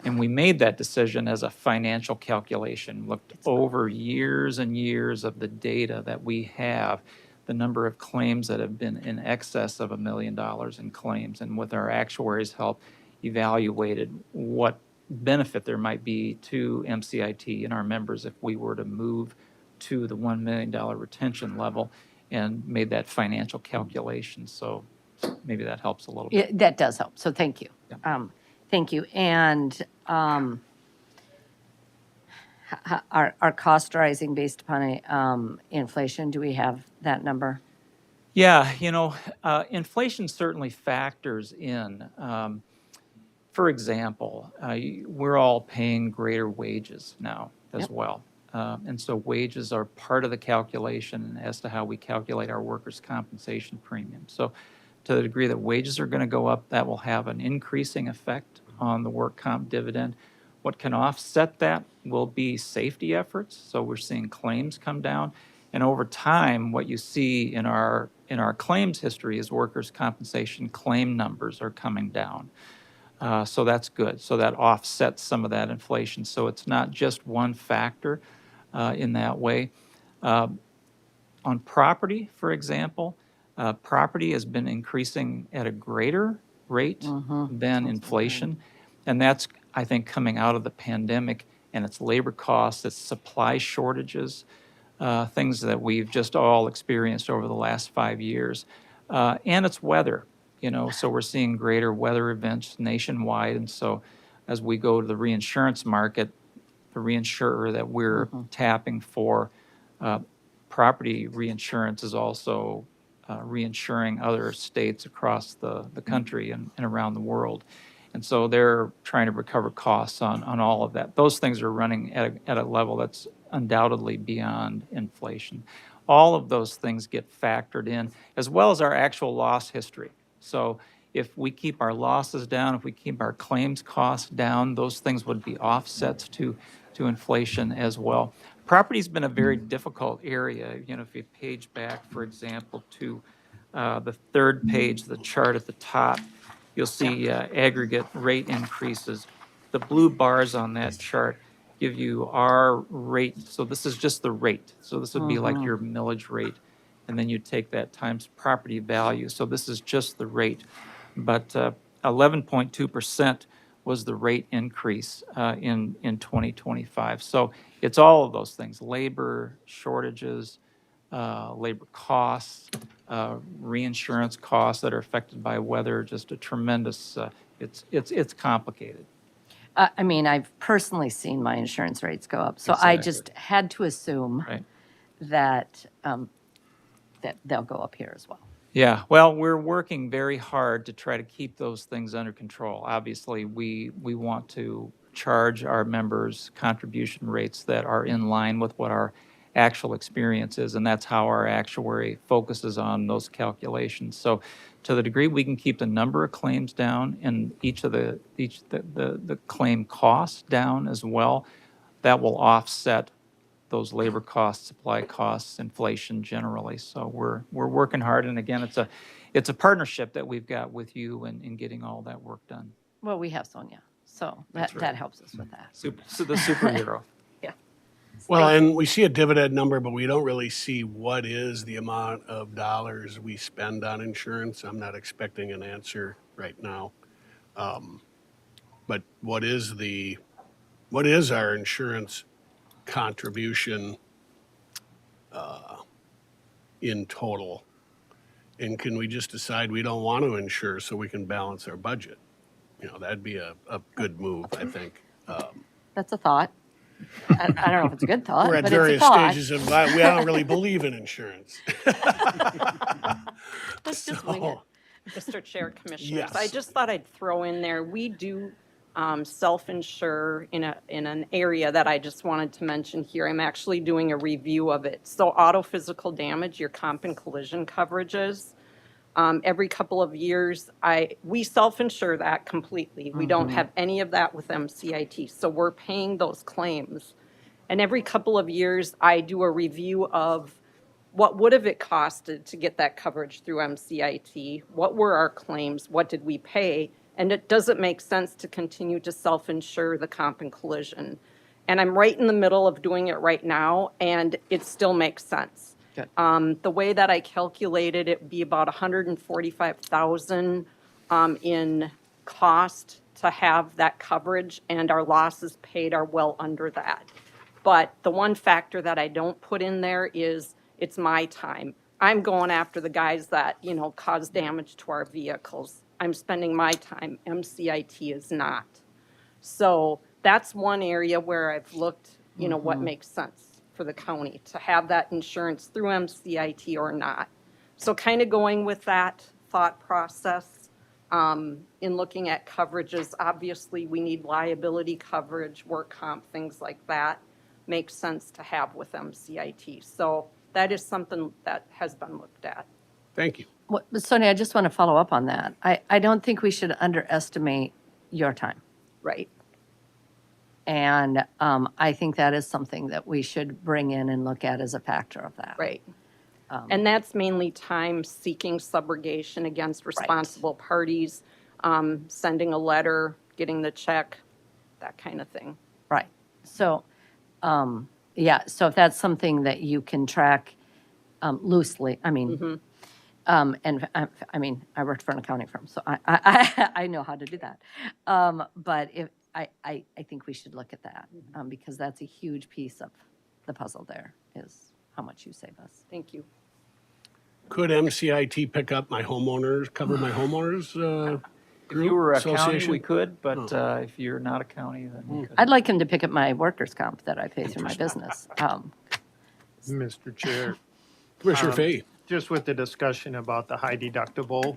And we made that decision as a financial calculation, looked over years and years of the data that we have, the number of claims that have been in excess of $1 million in claims, and with our actuaries' help, evaluated what benefit there might be to MCIT and our members if we were to move to the $1 million retention level, and made that financial calculation. So maybe that helps a little bit. Yeah, that does help. So thank you. Thank you. And are costs rising based upon inflation? Do we have that number? Yeah, inflation certainly factors in. For example, we're all paying greater wages now as well. And so wages are part of the calculation as to how we calculate our workers' compensation premium. So to the degree that wages are going to go up, that will have an increasing effect on the work comp dividend. What can offset that will be safety efforts. So we're seeing claims come down. And over time, what you see in our claims history is workers' compensation claim numbers are coming down. So that's good. So that offsets some of that inflation. So it's not just one factor in that way. On property, for example, property has been increasing at a greater rate than inflation. And that's, I think, coming out of the pandemic, and it's labor costs, it's supply shortages, things that we've just all experienced over the last 5 years. And it's weather, so we're seeing greater weather events nationwide. And so as we go to the reinsurance market, the reinsurer that we're tapping for property reinsurance is also reinsuring other states across the country and around the world. And so they're trying to recover costs on all of that. Those things are running at a level that's undoubtedly beyond inflation. All of those things get factored in, as well as our actual loss history. So if we keep our losses down, if we keep our claims costs down, those things would be offsets to inflation as well. Property's been a very difficult area. If you page back, for example, to the third page, the chart at the top, you'll see aggregate rate increases. The blue bars on that chart give you our rate. So this is just the rate. So this would be like your millage rate. And then you take that times property value. So this is just the rate. But 11.2% was the rate increase in 2025. So it's all of those things: labor shortages, labor costs, reinsurance costs that are affected by weather. Just a tremendous. It's complicated. I mean, I've personally seen my insurance rates go up, so I Exactly. just had to assume that they'll go up here as well. Yeah, well, we're working very hard to try to keep those things under control. Obviously, we want to charge our members contribution rates that are in line with what our actual experience is, and that's how our actuary focuses on those calculations. So to the degree we can keep the number of claims down and the claim costs down as well, that will offset those labor costs, supply costs, inflation generally. So we're working hard, and again, it's a partnership that we've got with you in getting all that work done. Well, we have Sonia, so That's right. that helps us with that. So the superhero. Yeah. Well, and we see a dividend number, but we don't really see what is the amount of dollars we spend on insurance. I'm not expecting an answer right now. But what is our insurance contribution in total? And can we just decide we don't want to insure so we can balance our budget? You know, that'd be a good move, I think. That's a thought. I don't know if it's a good thought, We're at but it's a various thought. stages of life. We don't really believe in insurance. Let's just wing it. Mr. Chair, Commissioners, Yes. I just thought I'd throw in there, we do self-insure in an area that I just wanted to mention here. I'm actually doing a review of it. So auto physical damage, your comp and collision coverages, every couple of years, we self-insure that completely. We don't have any of that with MCIT, so we're paying those claims. And every couple of years, I do a review of what would have it costed to get that coverage through MCIT? What were our claims? What did we pay? And it doesn't make sense to continue to self-insure the comp and collision. And I'm right in the middle of doing it right now, and it still makes sense. Good. The way that I calculated it would be about $145,000 in cost to have that coverage, and our losses paid are well under that. But the one factor that I don't put in there is it's my time. I'm going after the guys that, cause damage to our vehicles. I'm spending my time. MCIT is not. So that's one area where I've looked, what makes sense for the county to have that insurance through MCIT or not. So kind of going with that thought process in looking at coverages, obviously we need liability coverage, work comp, things like that makes sense to have with MCIT. So that is something that has been looked at. Thank you. Well, Sonia, I just want to follow up on that. I don't think we should underestimate your time. Right. And I think that is something that we should bring in and look at as a factor of that. Right. And that's mainly time seeking subrogation against responsible parties, sending a letter, getting the check, that kind of thing. Right. So, so if that's something that you can track loosely, I mean, and I mean, I worked for an accounting firm, so I know how to do that. But if I think we should look at that because that's a huge piece of the puzzle there is how much you save us. Thank you. Could MCIT pick up my homeowners, cover my homeowners If you were a county, association? we could, but if you're not a county, then we couldn't. I'd like him to pick up my workers' comp that I pay through my business. Mr. Chair, Commissioner Fahey. just with the discussion about the high deductible,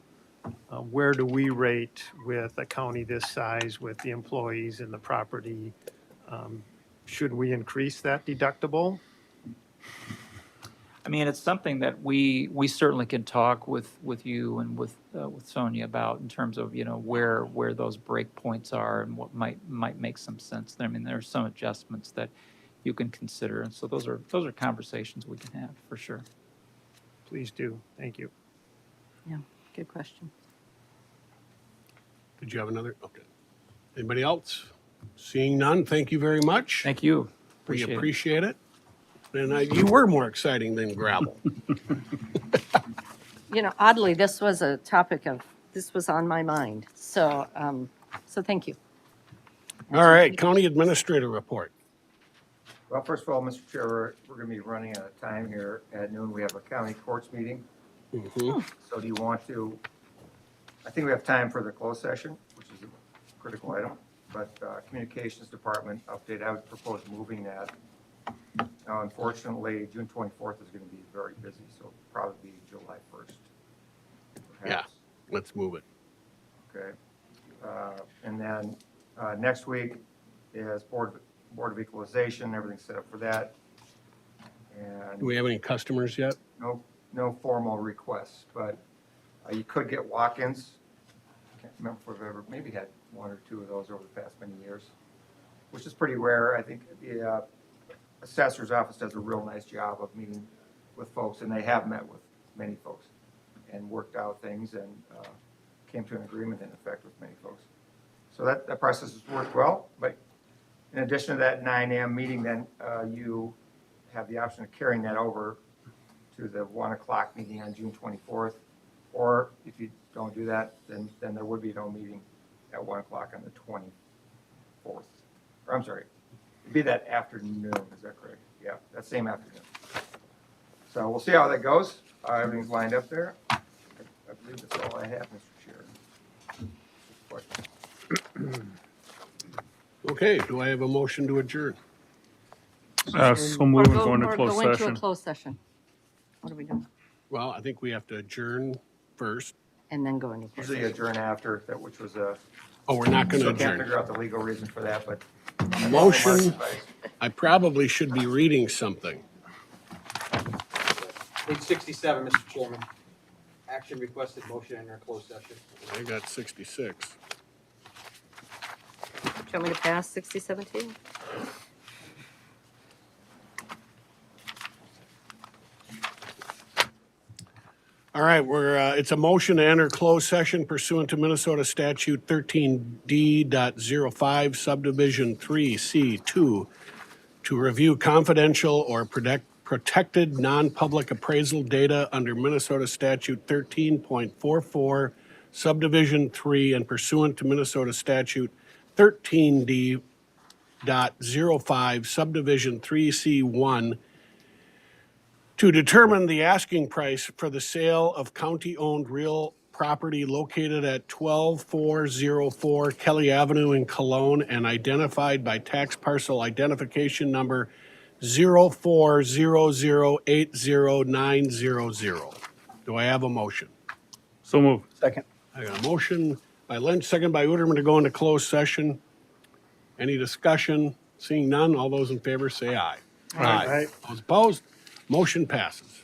where do we rate with a county this size, with the employees and the property? Should we increase that deductible? I mean, it's something that we certainly can talk with you and with Sonia about in terms of, where those break points are and what might make some sense there. I mean, there are some adjustments that you can consider, and so those are conversations we can have for sure. Please do. Thank you. Yeah, good question. Did you have another? Okay. Anybody else? Seeing none, thank you very much. Thank you. We appreciate it. And you were more exciting than gravel. Oddly, this was a topic this was on my mind. So, so thank you. All right, County Administrator report. Well, first of all, Mr. Chair, we're going to be running out of time here. At noon, we have a county courts meeting. So do you want to, I think we have time for the closed session, which is a critical item, but Communications Department update, I would propose moving that Now, unfortunately, June 24th is going to be very busy, so it'll probably be July 1st. Yeah, perhaps. let's move it. Okay. And then next week is Board of Equalization, everything's set up for that. And Do we have any customers yet? no formal requests, but you could get walk-ins. Can't remember if we've ever, maybe had one or two of those over the past many years, which is pretty rare. I think the assessor's office does a real nice job of meeting with folks, and they have met with many folks and worked out things and came to an agreement in effect with many folks. So that process has worked well, but in addition to that 9 a.m. meeting, then you have the option of carrying that over to the 1 o'clock meeting on June 24th. Or if you don't do that, then there would be no meeting at 1 o'clock on the 24th. Or I'm sorry, it'd be that afternoon, is that correct? Yeah, that same afternoon. So we'll see how that goes. Everything's lined up there. I believe that's all I have, Mr. Chair. Okay, do I have a motion to adjourn? So move and go into Or closed go into a session. closed session. What are we doing? Well, I think we have to adjourn first. And then go into closed Usually session. adjourn after, that which was a. Oh, we're not going to Still can't adjourn. figure out the legal reason for that, but. Motion, I probably should be reading something. Page 67, Mr. Chairman. Action requested, motion enter closed session. I got 66. Do you want me to pass 6017? All right, it's a motion to enter closed session pursuant to Minnesota Statute 13D.05 Subdivision 3C2 to review confidential or protected non-public appraisal data under Minnesota Statute 13.44 Subdivision 3 and pursuant to Minnesota Statute 13D.05 Subdivision 3C1 to determine the asking price for the sale of county-owned real property located at 12404 Kelly Avenue in Cologne and identified by tax parcel identification number 0400800900. Do I have a motion? So move. Second. I got a motion by Lynch, second by Uterman to go into closed session. Any discussion? Seeing none, all those in favor say aye. Aye. Those opposed? Motion passes.